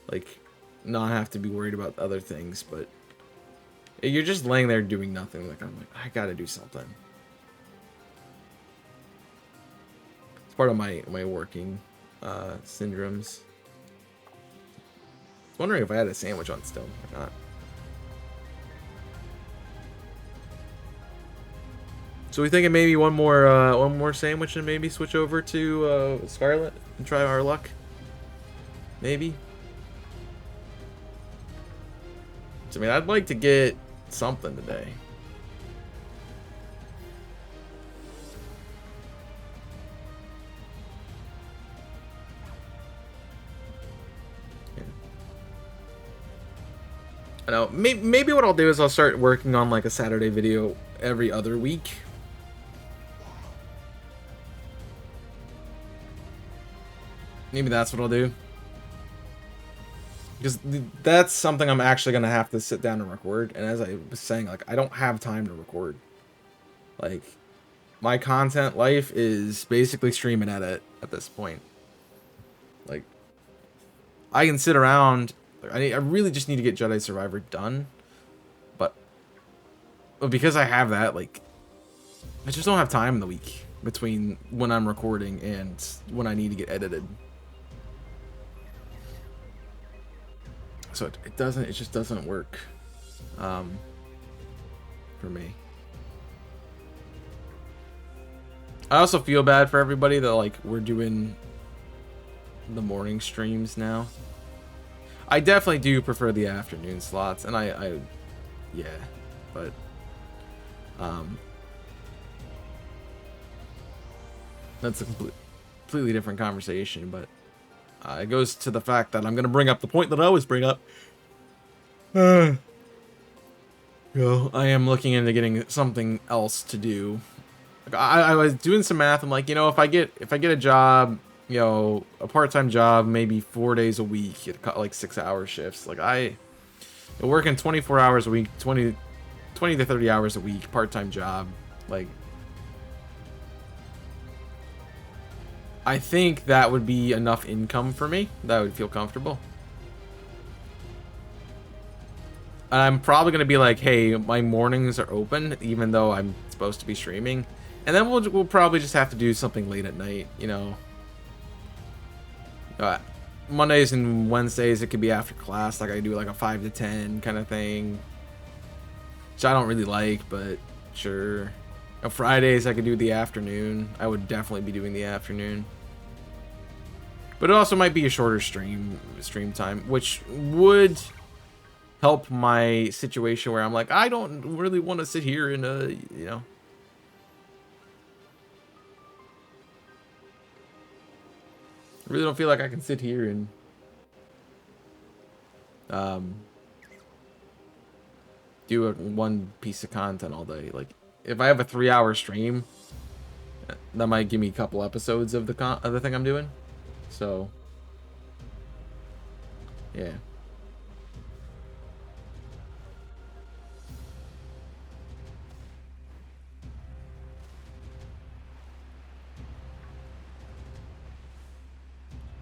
like, not have to be worried about other things. But you're just laying there doing nothing. Like, I'm like, I gotta do something. It's part of my working syndromes. I was wondering if I had a sandwich on still or not. So we thinking maybe one more sandwich and maybe switch over to Scarlet and try our luck. Maybe. So, I mean, I'd like to get something today. Yeah. I know. Maybe what I'll do is I'll start working on like a Saturday video every other week. Maybe that's what I'll do. Because that's something I'm actually going to have to sit down and record. And as I was saying, like, I don't have time to record. Like, my content life is basically stream and edit at this point. Like, I can sit around. I really just need to get Jedi Survivor done. But because I have that, like, I just don't have time in the week between when I'm recording and when I need to get edited. So it just doesn't work for me. I also feel bad for everybody that like we're doing the morning streams now. I definitely do prefer the afternoon slots, and I yeah, but that's a completely different conversation. But it goes to the fact that I'm going to bring up the point that I always bring up. You know, I am looking into getting something else to do. I was doing some math. I'm like, you know, if I get a job you know, a part-time job, maybe 4 days a week, it cut like 6-hour shifts. Like working 24 hours a week, 20 to 30 hours a week, part-time job. Like, I think that would be enough income for me. That would feel comfortable. I'm probably gonna be like, hey, my mornings are open, even though I'm supposed to be streaming, and then we'll probably just have to do something late at night, you know. Mondays and Wednesdays it could be after class, like I do like a 5 to 10 kind of thing, which I don't really like, but sure. On Fridays I could do the afternoon. I would definitely be doing the afternoon. But it also might be a shorter stream time, which would help my situation where I'm like, I don't really want to sit here and you know. I really don't feel like I can sit here and do one piece of content all day. Like, if I have a 3-hour stream, that might give me a couple episodes of the thing I'm doing. So, yeah.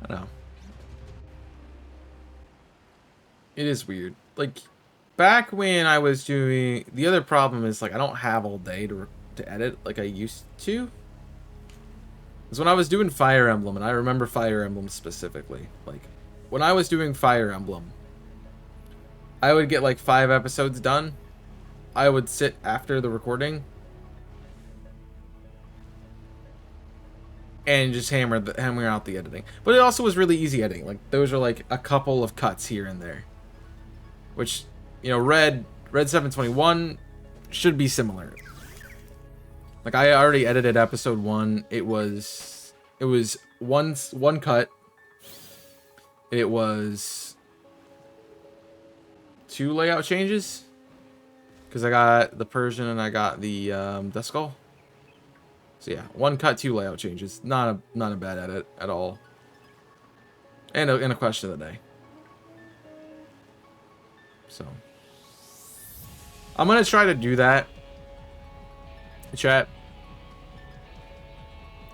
I don't know. It is weird. Like, back when I was doing... The other problem is, like, I don't have all day to edit like I used to. Because when I was doing Fire Emblem, and I remember Fire Emblem specifically, like, when I was doing Fire Emblem, I would get, like, 5 episodes done. I would sit after the recording and just hammer out the editing. But it also was really easy editing. Like, those are, like, a couple of cuts here and there. Which, you know, Red 721 should be similar. Like, I already edited episode 1. It was one cut. It was 2 layout changes. Because I got the Persian and I got the Duskull. So yeah, 1 cut, 2 layout changes. Not a bad edit at all. And a question of the day. So I'm gonna try to do that. Chat.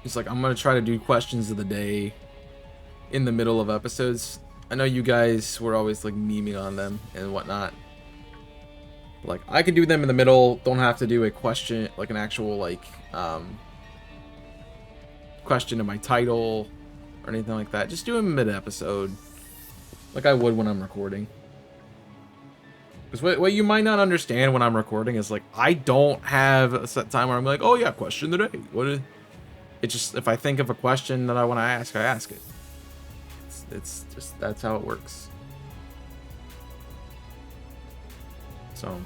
It's like I'm gonna try to do questions of the day in the middle of episodes. I know you guys were always like memeing on them and whatnot. Like, I can do them in the middle. Don't have to do a question, like an actual like question in my title or anything like that. Just do them mid-episode, like I would when I'm recording. Because what you might not understand when I'm recording is, like, I don't have a set time where I'm like, oh yeah, question of the day. It's just, if I think of a question that I want to ask, I ask it. It's just, that's how it works. So.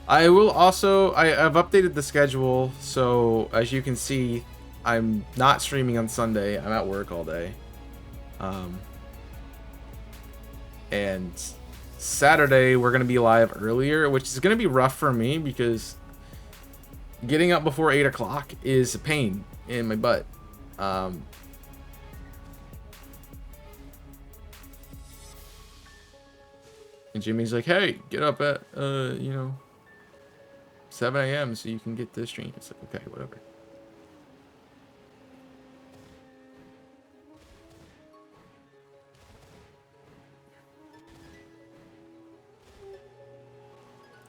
I will also, I've updated the schedule, so as you can see, I'm not streaming on Sunday. I'm at work all day. And Saturday, we're going to be live earlier, which is going to be rough for me because getting up before 8 o'clock is a pain in my butt. And Jimmy's like, hey, get up at, 7 a.m. so you can get this stream. It's like, okay, whatever.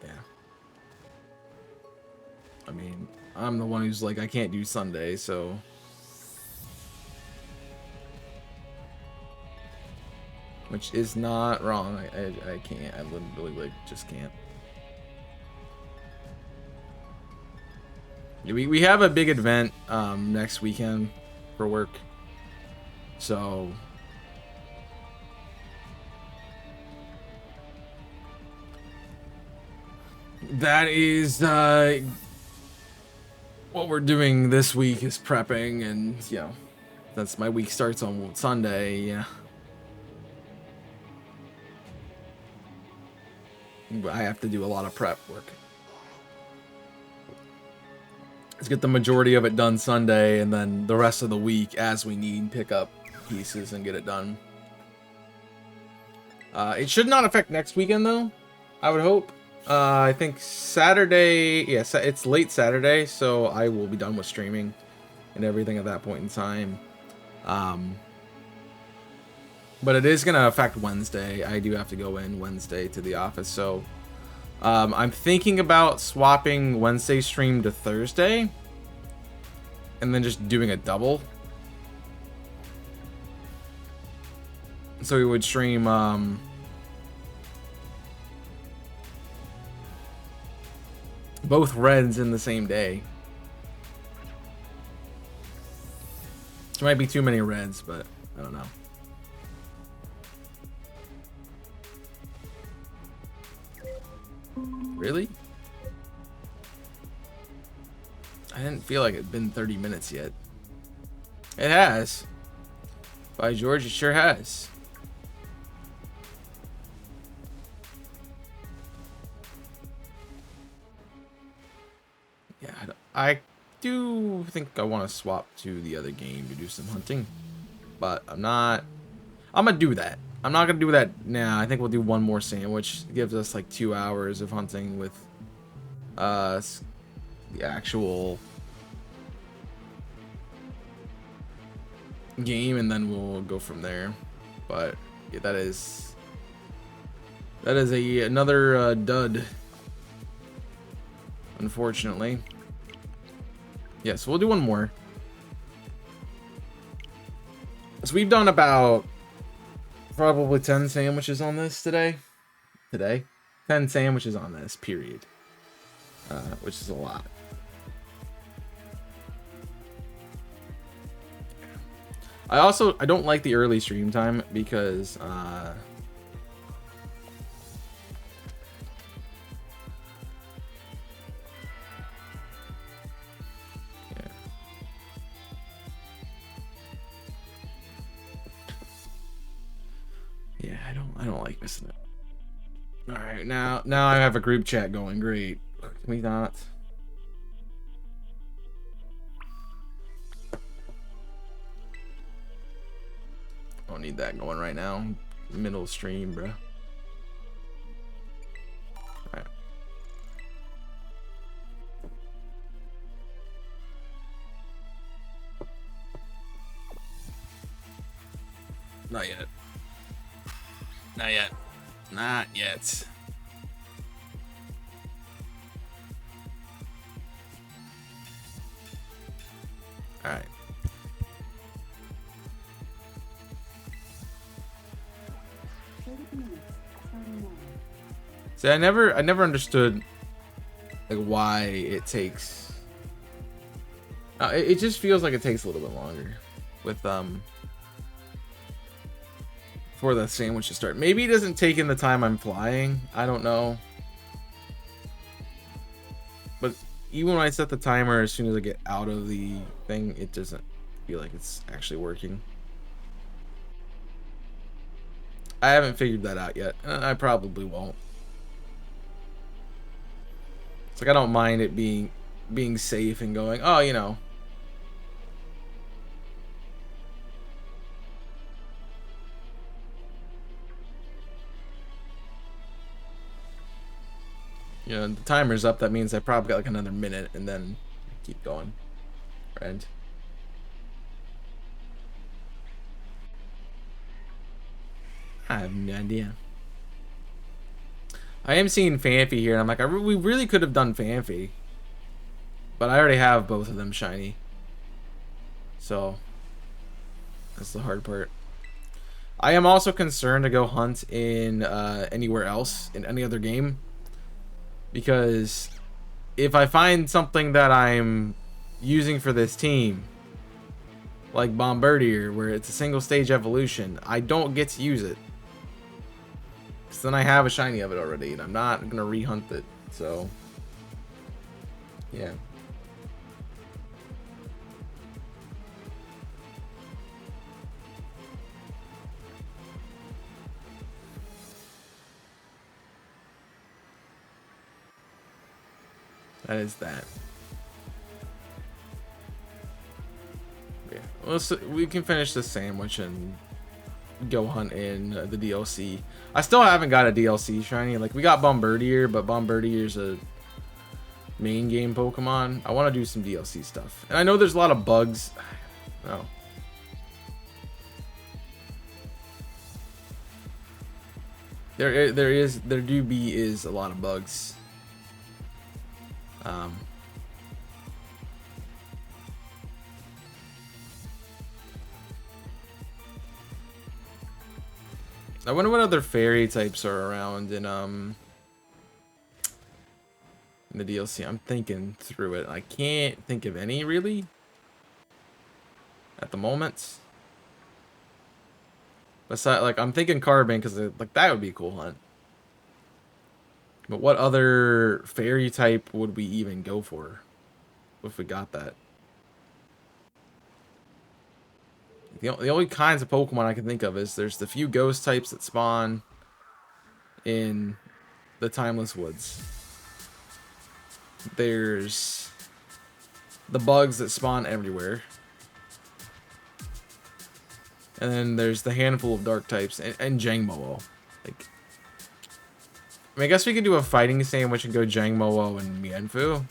Yeah. I mean, I'm the one who's like, I can't do Sunday, so. Which is not wrong. I can't. I literally, like, just can't. We have a big event next weekend for work, so that is what we're doing this week is prepping, and you know, that's my week starts on Sunday. Yeah, I have to do a lot of prep work. Let's get the majority of it done Sunday, and then the rest of the week, as we need, pick up pieces and get it done. It should not affect next weekend, though, I would hope. I think Saturday, yes, it's late Saturday, so I will be done with streaming and everything at that point in time. But it is going to affect Wednesday. I do have to go in Wednesday to the office, so I'm thinking about swapping Wednesday stream to Thursday and then just doing a double. So we would stream both Reds in the same day. There might be too many Reds, but I don't know. Really? I didn't feel like it'd been 30 minutes yet. It has. By George, it sure has. Yeah, I do think I want to swap to the other game to do some hunting. But I'm not... I'm going to do that. I'm not going to do that now. I think we'll do one more sandwich. It gives us like 2 hours of hunting with the actual game, and then we'll go from there. But yeah, that is another dud, unfortunately. Yeah, so we'll do one more. So we've done about probably 10 sandwiches on this today. 10 sandwiches on this, period. Which is a lot. I don't like the early stream time because yeah, I don't like missing it. All right, now I have a group chat going. Great. Can we not? Don't need that going right now. Middle stream, bro. Alright. Not yet. Not yet. Not yet. Alright. See, I never understood like why it takes. It just feels like it takes a little bit longer with for the sandwich to start. Maybe it doesn't take in the time I'm flying. I don't know. But even when I set the timer, as soon as I get out of the thing, it doesn't feel like it's actually working. I haven't figured that out yet. I probably won't. It's like I don't mind it being safe and going, oh, you know. You know, the timer's up. That means I probably got like another minute, and then keep going. Right? I have no idea. I am seeing Phanpy here, and I'm like, we really could have done Phanpy. But I already have both of them shiny. So, that's the hard part. I am also concerned to go hunt in anywhere else, in any other game. Because if I find something that I'm using for this team, like Bombardier, where it's a single stage evolution, I don't get to use it. Because then I have a shiny of it already, and I'm not going to re-hunt it. So, yeah. That is that. Yeah, we can finish this sandwich and go hunt in the DLC. I still haven't got a DLC shiny. Like, we got Bombirdier, but Bombardier's a main game Pokemon. I want to do some DLC stuff. And I know there's a lot of bugs. Oh. There do be a lot of bugs. I wonder what other fairy types are around in the DLC. I'm thinking through it. I can't think of any really at the moment. Besides, like, I'm thinking Carbon because like that would be a cool hunt. But what other fairy type would we even go for if we got that? The only kinds of Pokemon I can think of is there's the few ghost types that spawn in the Timeless Woods. There's the bugs that spawn everywhere. And then there's the handful of dark types and Jangmo-O. Like, I mean, I guess we could do a fighting sandwich and go Jangmo-O and Mienfoo.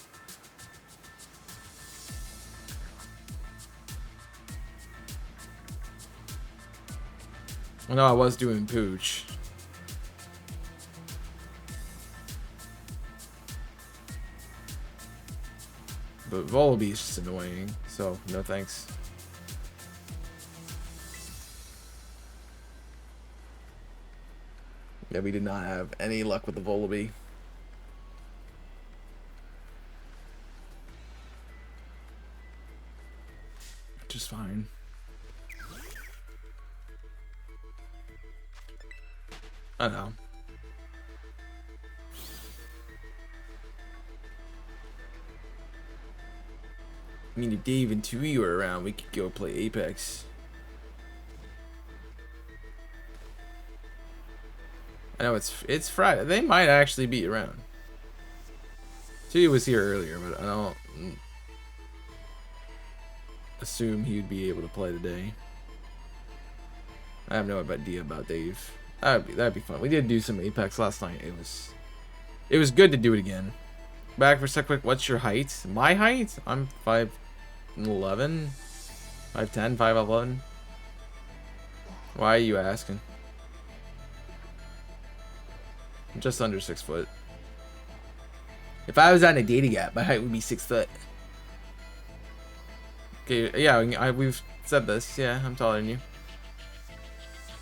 Well, no, I was doing Pooch. But Volbeast's annoying, so no thanks. Yeah, we did not have any luck with the Volibee. Just fine. I know. I mean, if Dave and Tui were around, we could go play Apex. I know it's Friday. They might actually be around. Tui was here earlier, but I don't assume he'd be able to play today. I have no idea about Dave. That'd be fun. We did do some Apex last night. It was good to do it again. Back for a sec quick. What's your height? My height? I'm 5'11", 5'10", 5'11". Why are you asking? I'm just under 6 foot. If I was on a dating app, my height would be 6 foot. Okay, yeah, we've said this. Yeah, I'm taller than you.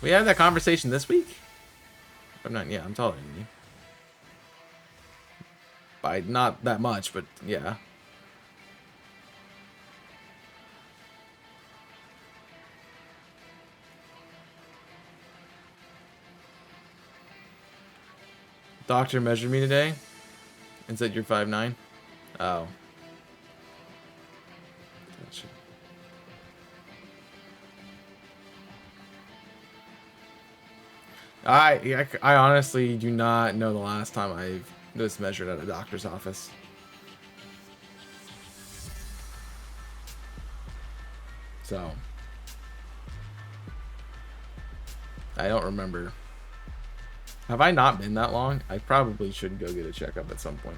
We had that conversation this week? I'm taller than you. By not that much, but yeah. Doctor measured me today and said you're 5'9". Oh. Gotcha. I honestly do not know the last time I was measured at a doctor's office. So I don't remember. Have I not been that long? I probably should go get a checkup at some point.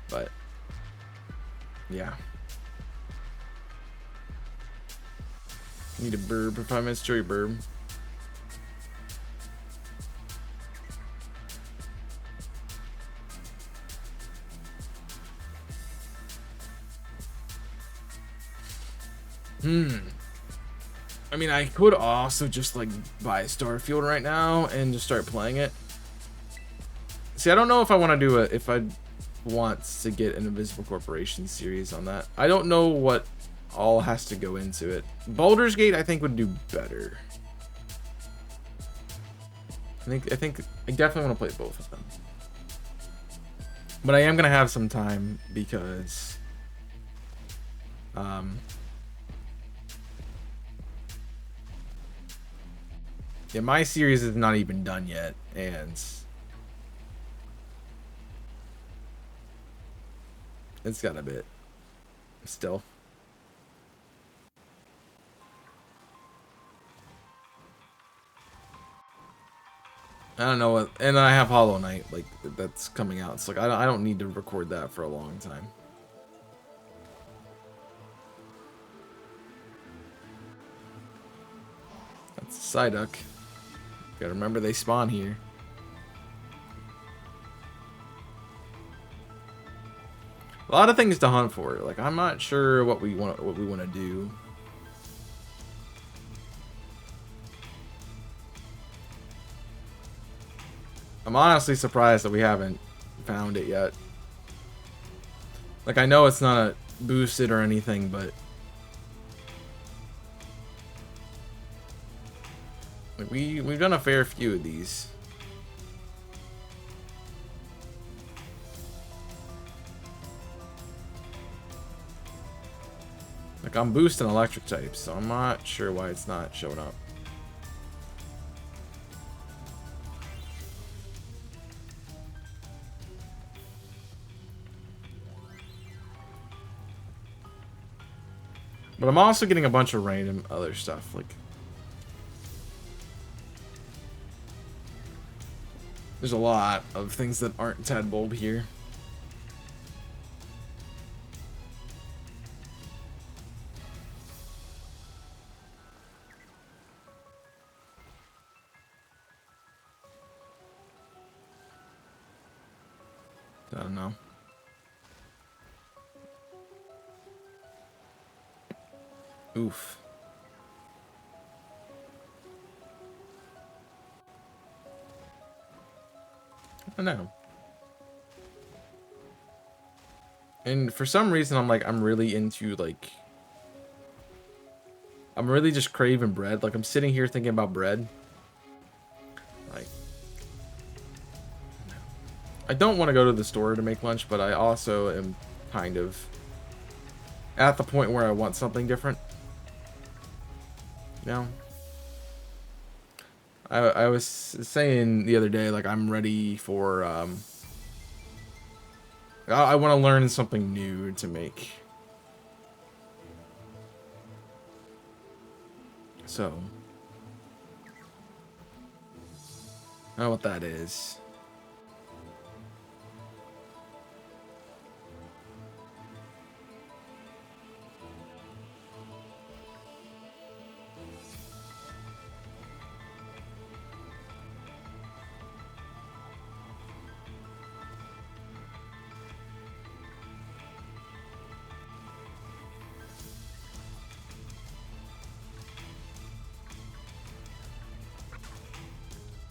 But yeah. Need a burb for 5 minutes. Cherry burb. I mean, I could also just like buy Starfield right now and just start playing it. See, I don't know if I want to do it. If I want to get an Invisible Corporation series on that, I don't know what all has to go into it. Baldur's Gate, I think, would do better. I think I definitely want to play both of them. But I am gonna have some time because yeah, my series is not even done yet, and it's got a bit still. I don't know what, and I have Hollow Knight, like, that's coming out. It's like, I don't need to record that for a long time. That's a Psyduck. Gotta remember they spawn here. A lot of things to hunt for. Like, I'm not sure what we want to do. I'm honestly surprised that we haven't found it yet. Like, I know it's not boosted or anything, but like, we've done a fair few of these. Like, I'm boosting electric types, so I'm not sure why it's not showing up. But I'm also getting a bunch of random other stuff, like there's a lot of things that aren't Tadbulb here. I don't know. Oof. I don't know. And for some reason, I'm really into, like, I'm really just craving bread. Like, I'm sitting here thinking about bread. Like, I don't want to go to the store to make lunch, but I also am kind of at the point where I want something different. You know? I was saying the other day, like, I'm ready for, I want to learn something new to make. So, I don't know what that is.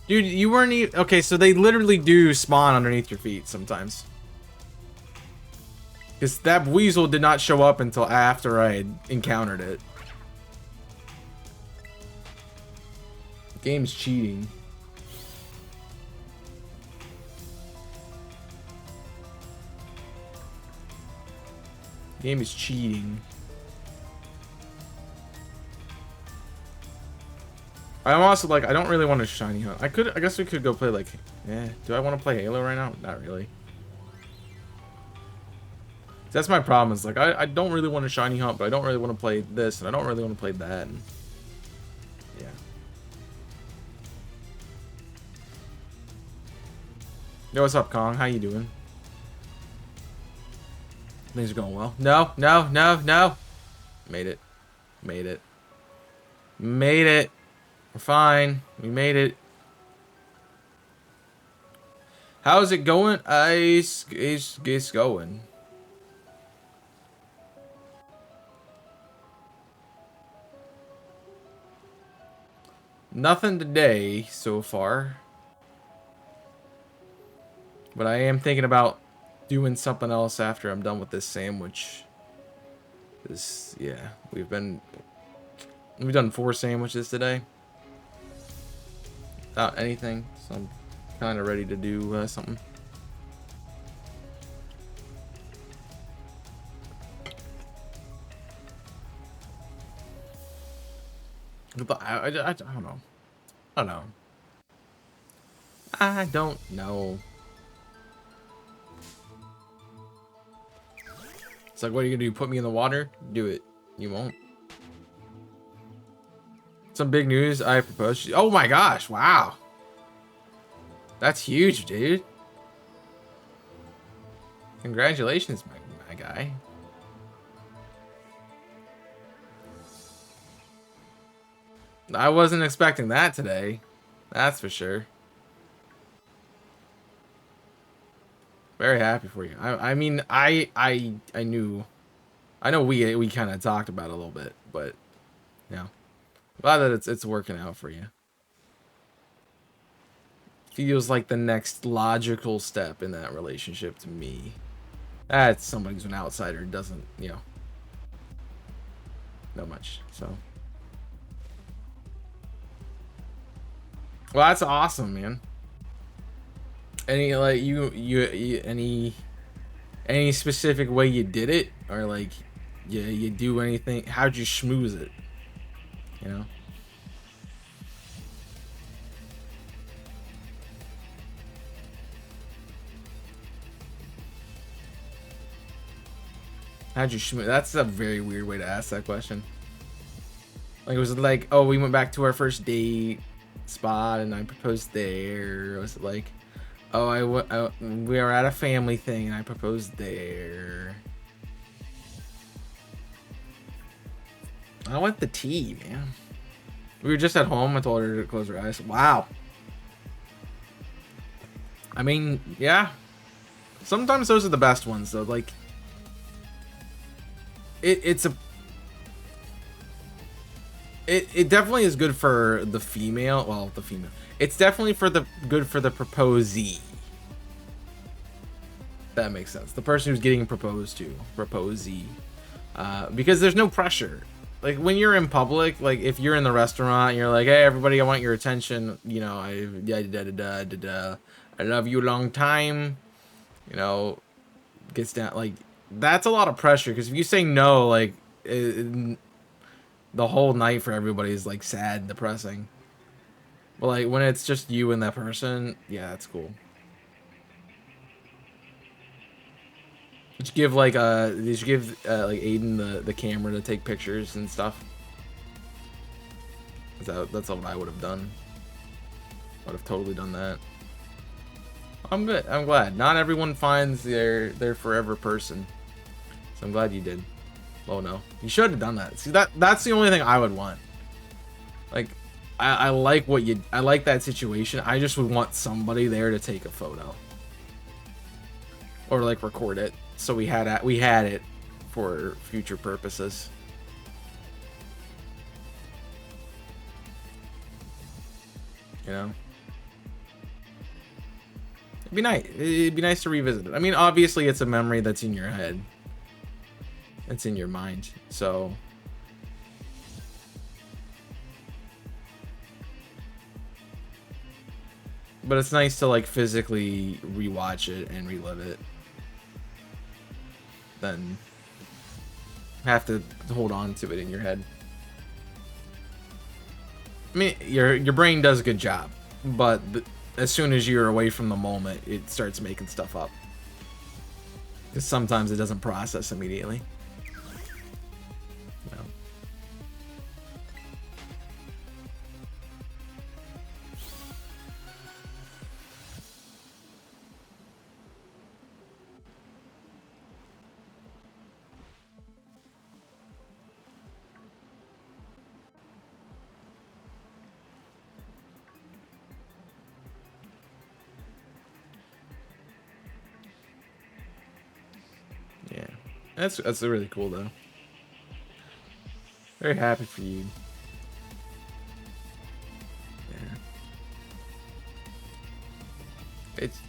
Dude, you weren't even... Okay, so they literally do spawn underneath your feet sometimes. Because that weasel did not show up until after I had encountered it. The game's cheating. The game is cheating. I'm also like, I don't really want to shiny hunt. I guess we could go play, like, do I want to play Halo right now? Not really. That's my problem, is like, I don't really want to shiny hunt, but I don't really want to play this, and I don't really want to play that, and yeah. Yo, what's up, Kong? How you doing? Things are going well. No, no, no, no. Made it. Made it. Made it. We're fine. We made it. How's it going? It's going. Nothing today so far. But I am thinking about doing something else after I'm done with this sandwich. Yeah, we've done 4 sandwiches today. Without anything, so I'm kind of ready to do something. I don't know. I don't know. I don't know. It's like, what are you gonna do? Put me in the water? Do it. You won't. Some big news I propose. Oh my gosh! Wow. That's huge, dude. Congratulations, my guy. I wasn't expecting that today. That's for sure. Very happy for you. I mean, I knew. I know we kind of talked about it a little bit, but yeah. Glad that it's working out for you. Feels like the next logical step in that relationship to me. That's somebody who's an outsider, doesn't, you know much. So, well, that's awesome, man. Any like you any specific way you did it, or like you do anything? How'd you schmooze it? You know. How'd you schmooze? That's a very weird way to ask that question. Like, was it like, oh, we went back to our first date spot and I proposed there? Or was it like, oh, we were at a family thing and I proposed there? I want the tea, man. We were just at home. I told her to close her eyes. Wow. I mean, yeah. Sometimes those are the best ones, though. Like, it definitely is good for the female. Well, the female. It's definitely good for the proposee. That makes sense. The person who's getting proposed to, proposee, because there's no pressure. Like when you're in public, like if you're in the restaurant, and you're like, hey, everybody, I want your attention. You know, I love you a long time. You know, gets down like that's a lot of pressure because if you say no, like the whole night for everybody is like sad and depressing. But like when it's just you and that person, yeah, that's cool. Did you give like like Aiden the camera to take pictures and stuff? That's what I would have done. Would have totally done that. I'm good. I'm glad. Not everyone finds their forever person. So I'm glad you did. Oh no. You should have done that. See that's the only thing I would want. Like I like I like that situation. I just would want somebody there to take a photo. Or like record it. So we had it for future purposes. You know? It'd be nice. It'd be nice to revisit it. I mean, obviously it's a memory that's in your head. It's in your mind. So but it's nice to like physically rewatch it and relive it. Then have to hold on to it in your head. I mean, your brain does a good job, but as soon as you're away from the moment, it starts making stuff up. Because sometimes it doesn't process immediately. No. Yeah. That's really cool though. Very happy for you.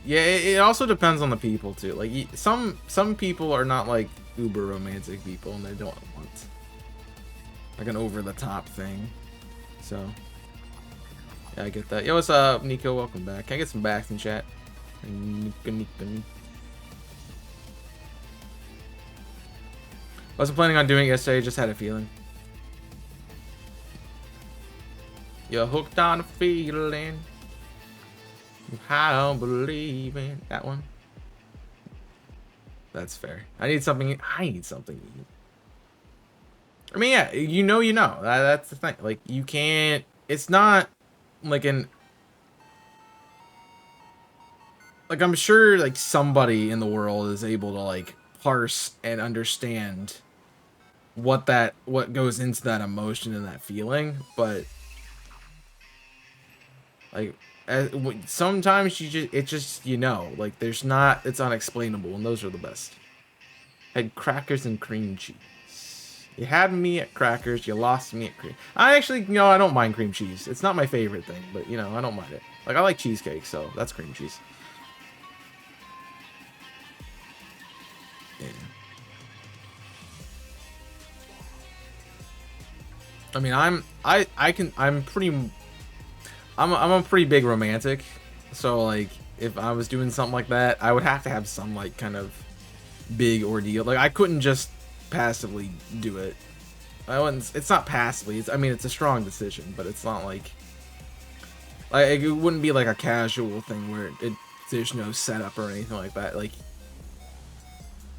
It also depends on the people too. Like some people are not like uber romantic people and they don't want like an over the top thing. So yeah, I get that. Yo, what's up, Nico? Welcome back. Can I get some backs in chat? Nico. Wasn't planning on doing it yesterday, just had a feeling. You're hooked on a feeling. I don't believe in that one. That's fair. I need something to eat. I mean, yeah, you know. That's the thing. Like, you can't. It's not like an. like, I'm sure, like, somebody in the world is able to, like, parse and understand what goes into that emotion and that feeling, but, like, sometimes you know, like, it's unexplainable, and those are the best. Had crackers and cream cheese. You had me at crackers, you lost me at cream. I actually, I don't mind cream cheese. It's not my favorite thing, but, I don't mind it. Like, I like cheesecake, so that's cream cheese. Yeah. I mean, I'm a pretty big romantic, so, like, if I was doing something like that, I would have to have some, like, kind of big ordeal. Like, I couldn't just passively do it. It's not passively. I mean, it's a strong decision, but it's not like it wouldn't be like a casual thing where there's no setup or anything like that. Like,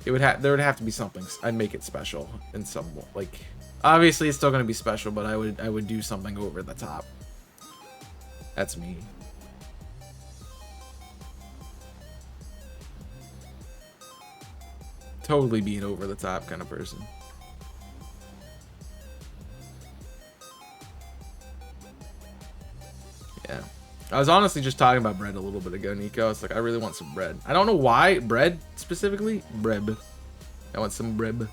there would have to be something. I'd make it special in some, like, obviously it's still gonna be special, but I would do something over the top. That's me. Totally being over the top kind of person. Yeah. I was honestly just talking about bread a little bit ago, Nico. It's like, I really want some bread. I don't know why. Bread, specifically? Breb. I want some breb.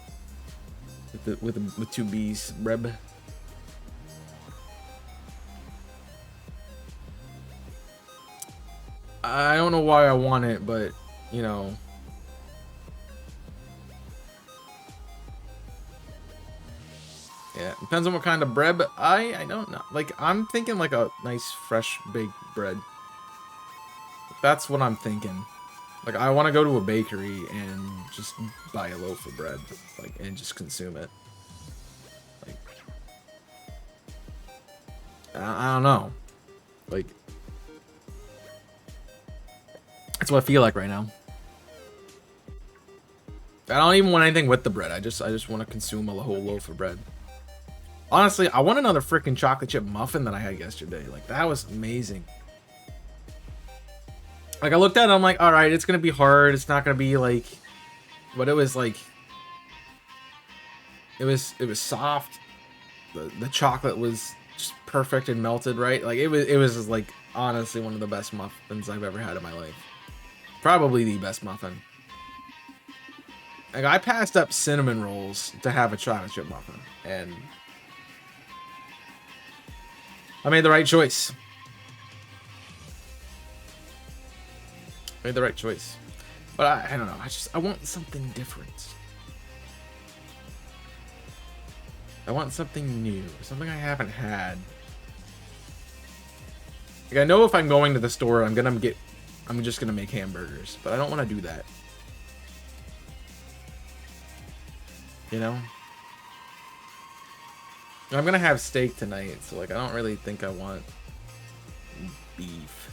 With two B's. Breb. I don't know why I want it, but, Yeah, depends on what kind of bread. I don't know. Like, I'm thinking like a nice, fresh, baked bread. That's what I'm thinking. Like, I want to go to a bakery and just buy a loaf of bread, like, and just consume it. Like, I don't know. Like, that's what I feel like right now. I don't even want anything with the bread. I just want to consume a whole loaf of bread. Honestly, I want another freaking chocolate chip muffin that I had yesterday. Like, that was amazing. Like, I looked at it, I'm like, all right, it's gonna be hard. It's not gonna be like, but it was like, it was soft. The chocolate was just perfect and melted right. Like, it was just, like, honestly one of the best muffins I've ever had in my life. Probably the best muffin. Like, I passed up cinnamon rolls to have a chocolate chip muffin, and I made the right choice. Made the right choice. But I don't know. I want something different. I want something new. Something I haven't had. Like, I know if I'm going to the store, I'm just gonna make hamburgers. But I don't want to do that. You know? I'm gonna have steak tonight, so, like, I don't really think I want beef.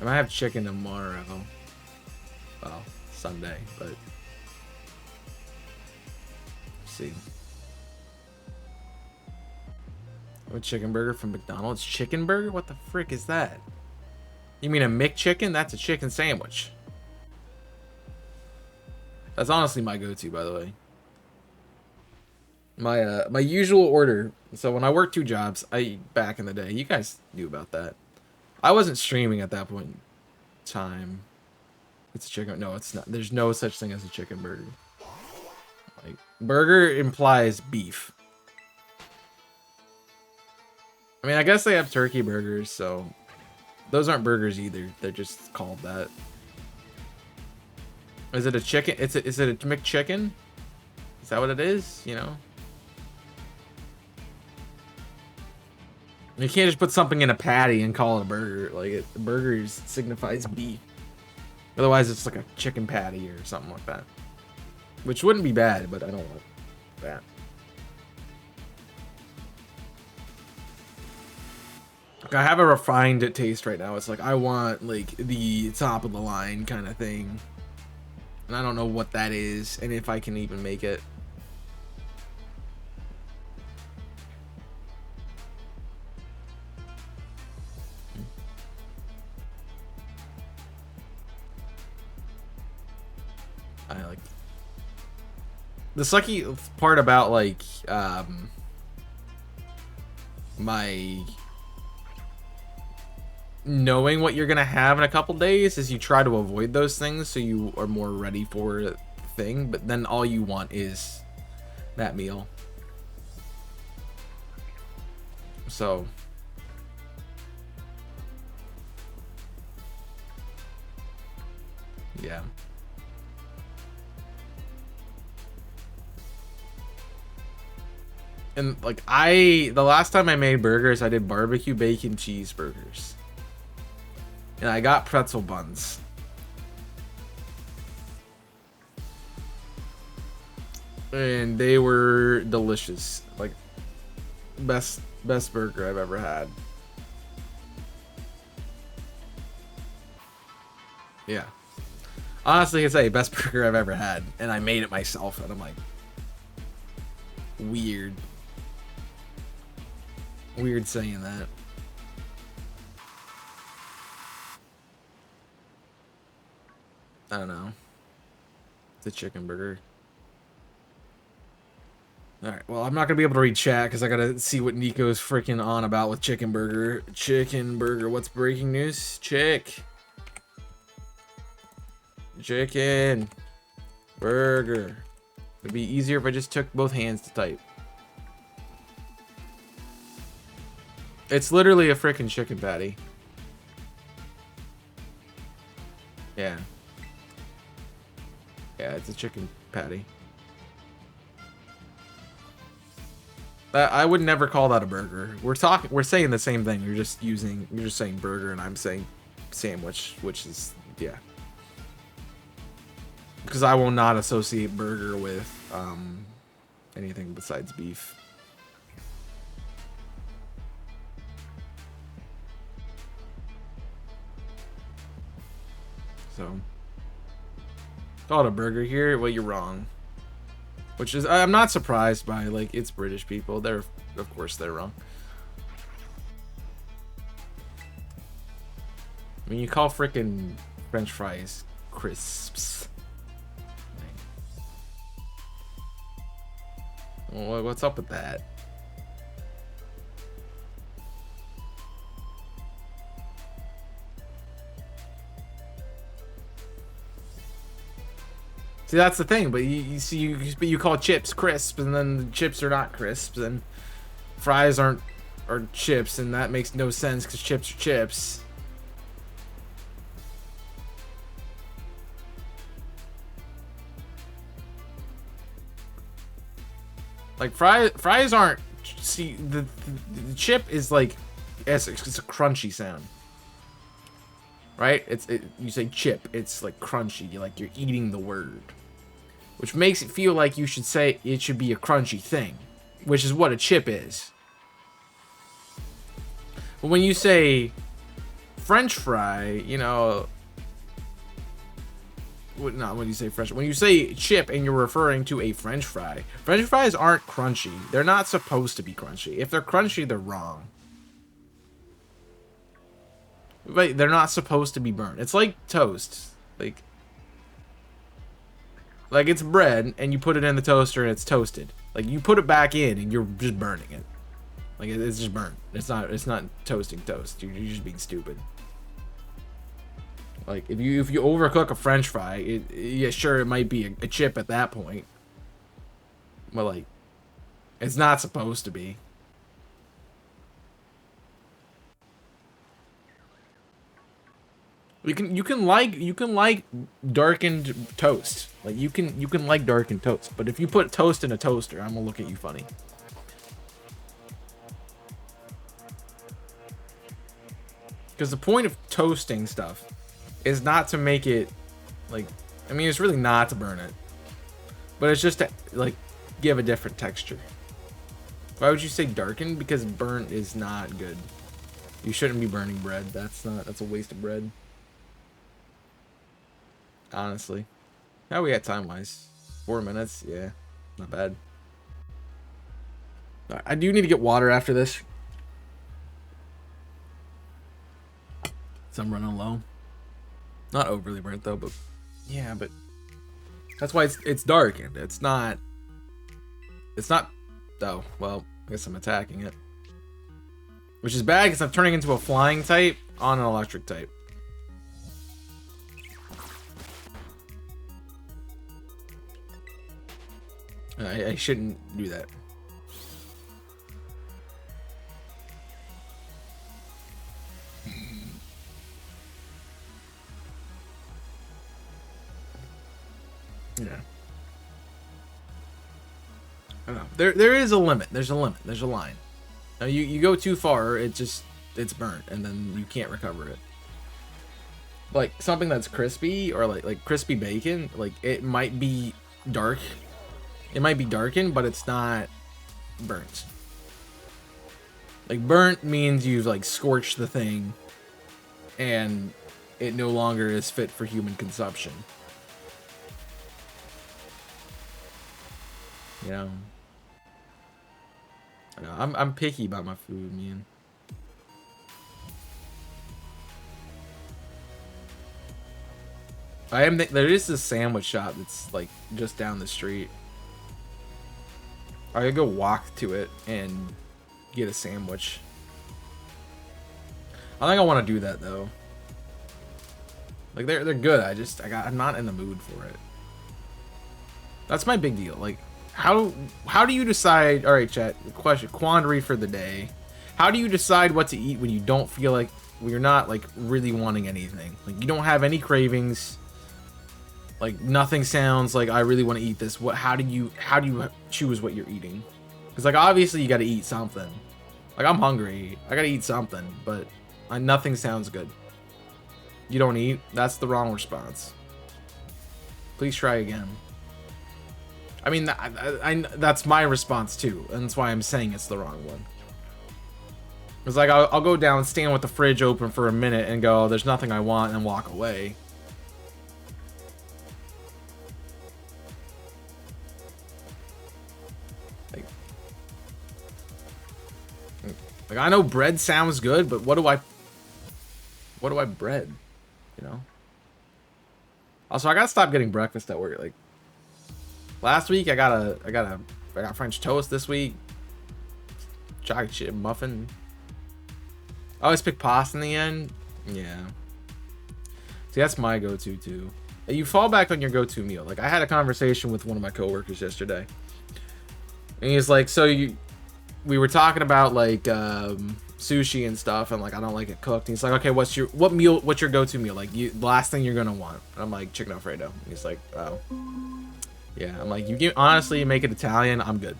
I might have chicken tomorrow. Well, Sunday, but let's see. A chicken burger from McDonald's. Chicken burger? What the frick is that? You mean a McChicken? That's a chicken sandwich. That's honestly my go-to, by the way. My usual order. So when I worked 2 jobs, back in the day, you guys knew about that. I wasn't streaming at that point in time. It's a chicken. No, it's not. There's no such thing as a chicken burger. Like, burger implies beef. I mean, I guess they have turkey burgers, so those aren't burgers either. They're just called that. Is it a chicken? Is it a McChicken? Is that what it is? You know? You can't just put something in a patty and call it a burger. Like, burgers signifies beef. Otherwise, it's like a chicken patty or something like that. Which wouldn't be bad, but I don't want that. Like, I have a refined taste right now. It's like, I want, like, the top of the line kind of thing. And I don't know what that is, and if I can even make it. the sucky part about like my knowing what you're gonna have in a couple days is you try to avoid those things so you are more ready for the thing, but then all you want is that meal. So yeah. And like the last time I made burgers, I did barbecue bacon cheeseburgers. And I got pretzel buns. And they were delicious. Like best burger I've ever had. Yeah. Honestly, I can say best burger I've ever had. And I made it myself, and I'm like, weird saying that. I don't know. It's a chicken burger. Alright, well, I'm not gonna be able to read chat because I gotta see what Nico's freaking on about with chicken burger. Chicken burger, what's breaking news? Chicken burger. It'd be easier if I just took both hands to type. It's literally a freaking chicken patty. Yeah. Yeah, it's a chicken patty. I would never call that a burger. We're saying the same thing. You're just saying burger and I'm saying sandwich, which is, yeah. Because I will not associate burger with anything besides beef. So, call it a burger here? Well, you're wrong. Which is, I'm not surprised by, like, it's British people. Of course they're wrong. I mean, you call frickin' French fries crisps. Well, what's up with that? See, that's the thing, but you call chips crisp, and then the chips are not crisps, and fries are chips, and that makes no sense because chips are chips. Like fries aren't. See, the chip is like, it's a crunchy sound, right? You say chip, it's like crunchy, like you're eating the word. Which makes it feel like you should say it should be a crunchy thing, which is what a chip is. But when you say French fry, you know, not when you say French. When you say chip and you're referring to a French fries aren't crunchy. They're not supposed to be crunchy. If they're crunchy, they're wrong. But they're not supposed to be burnt. It's like toast. Like it's bread, and you put it in the toaster, and it's toasted. Like, you put it back in, and you're just burning it. Like, it's just burnt. It's not toasting toast. You're just being stupid. Like, if you overcook a French fry, yeah, sure, it might be a chip at that point. But, like, it's not supposed to be. You can like darkened toast. Like you can like darkened toast, but if you put toast in a toaster, I'm gonna look at you funny. Because the point of toasting stuff is not to make it, like, I mean, it's really not to burn it, but it's just to, like, give a different texture. Why would you say darkened? Because burnt is not good. You shouldn't be burning bread. That's a waste of bread. Honestly. How we at time-wise? 4 minutes? Yeah. Not bad. I do need to get water after this. So I'm running low. Not overly burnt though, but yeah, but that's why it's dark and it's not It's not... Oh, well, I guess I'm attacking it. Which is bad because I'm turning into a flying type on an electric type. I shouldn't do that. Yeah. I don't know. There is a limit. There's a limit. There's a line. Now you go too far, it's burnt, and then you can't recover it. Like something that's crispy or like crispy bacon, like it might be dark. It might be darkened, but it's not burnt. Like burnt means you've like scorched the thing and it no longer is fit for human consumption. You know? I know, I'm picky about my food, man. There is this sandwich shop that's like just down the street. I could go walk to it and get a sandwich. I think I want to do that though. Like they're good. I'm not in the mood for it. That's my big deal. Like how do you decide? All right, chat. Question, quandary for the day. How do you decide what to eat when you don't feel like, when you're not like really wanting anything? Like you don't have any cravings. Like nothing sounds like I really want to eat this. How do you choose what you're eating? Because like obviously you got to eat something. Like I'm hungry. I got to eat something, but nothing sounds good. You don't eat? That's the wrong response. Please try again. I mean, that's my response too, and that's why I'm saying it's the wrong one. It's like I'll go down, stand with the fridge open for a minute, and go, "There's nothing I want," and walk away. Like I know bread sounds good, but what do I bread? You know. Also, I gotta stop getting breakfast at work. Like last week, I got French toast. This week, chocolate chip muffin. I always pick pasta in the end. Yeah. See, that's my go-to too. You fall back on your go-to meal. Like I had a conversation with one of my coworkers yesterday, and he's like, "So we were talking about like sushi and stuff, and like I don't like it cooked." And he's like, "Okay, what's your go-to meal? Like the last thing you're gonna want?" And I'm like, "Chicken Alfredo." And he's like, "Oh, yeah." I'm like, "You can honestly make it Italian. I'm good."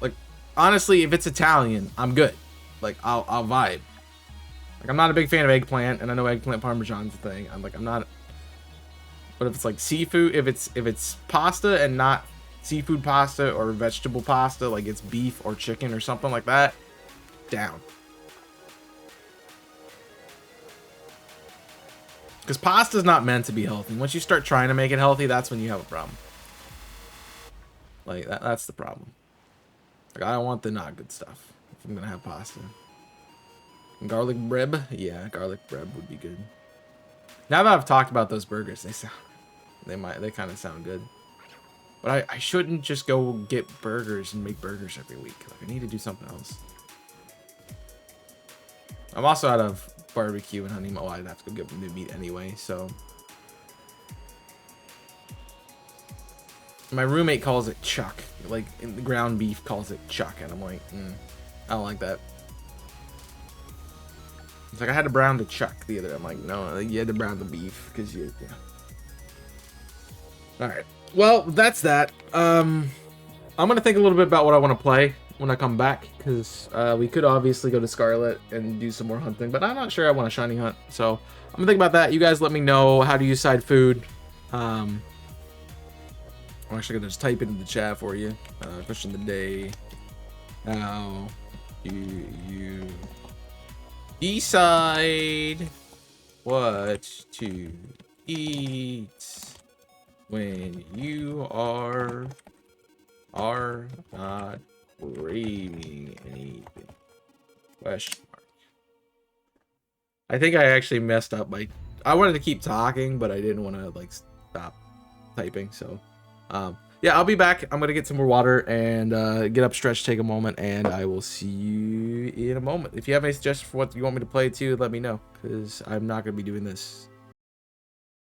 Like honestly, if it's Italian, I'm good. Like I'll vibe. Like I'm not a big fan of eggplant, and I know eggplant parmesan's a thing. I'm not. But if it's like seafood, if it's pasta and not seafood pasta or vegetable pasta, like it's beef or chicken or something like that, down. Because pasta's not meant to be healthy. Once you start trying to make it healthy, that's when you have a problem. Like that's the problem. Like I don't want the not good stuff if I'm gonna have pasta. And garlic bread, yeah, garlic bread would be good. Now that I've talked about those burgers, they kind of sound good. But I shouldn't just go get burgers and make burgers every week. Like I need to do something else. I'm also out of barbecue and honey mustard. Well, I'd have to go get the meat anyway, so. My roommate calls it chuck. Like in the ground beef calls it chuck, and I'm like, I don't like that. It's like I had to brown the chuck the other day. I'm like, no, you had to brown the beef because yeah. All right. Well, that's that. I'm gonna think a little bit about what I want to play when I come back, because we could obviously go to Scarlet and do some more hunting, but I'm not sure I want a shiny hunt. So I'm gonna think about that. You guys let me know, how do you side food? I'm actually gonna just type it in the chat for you. Question of the day: how do you decide what to eat when you are not craving anything? Question mark. I think I actually messed up my. I wanted to keep talking, but I didn't want to like stop typing. So, yeah, I'll be back. I'm gonna get some more water and get up, stretch, take a moment, and I will see you in a moment. If you have any suggestions for what you want me to play too, let me know, because I'm not gonna be doing this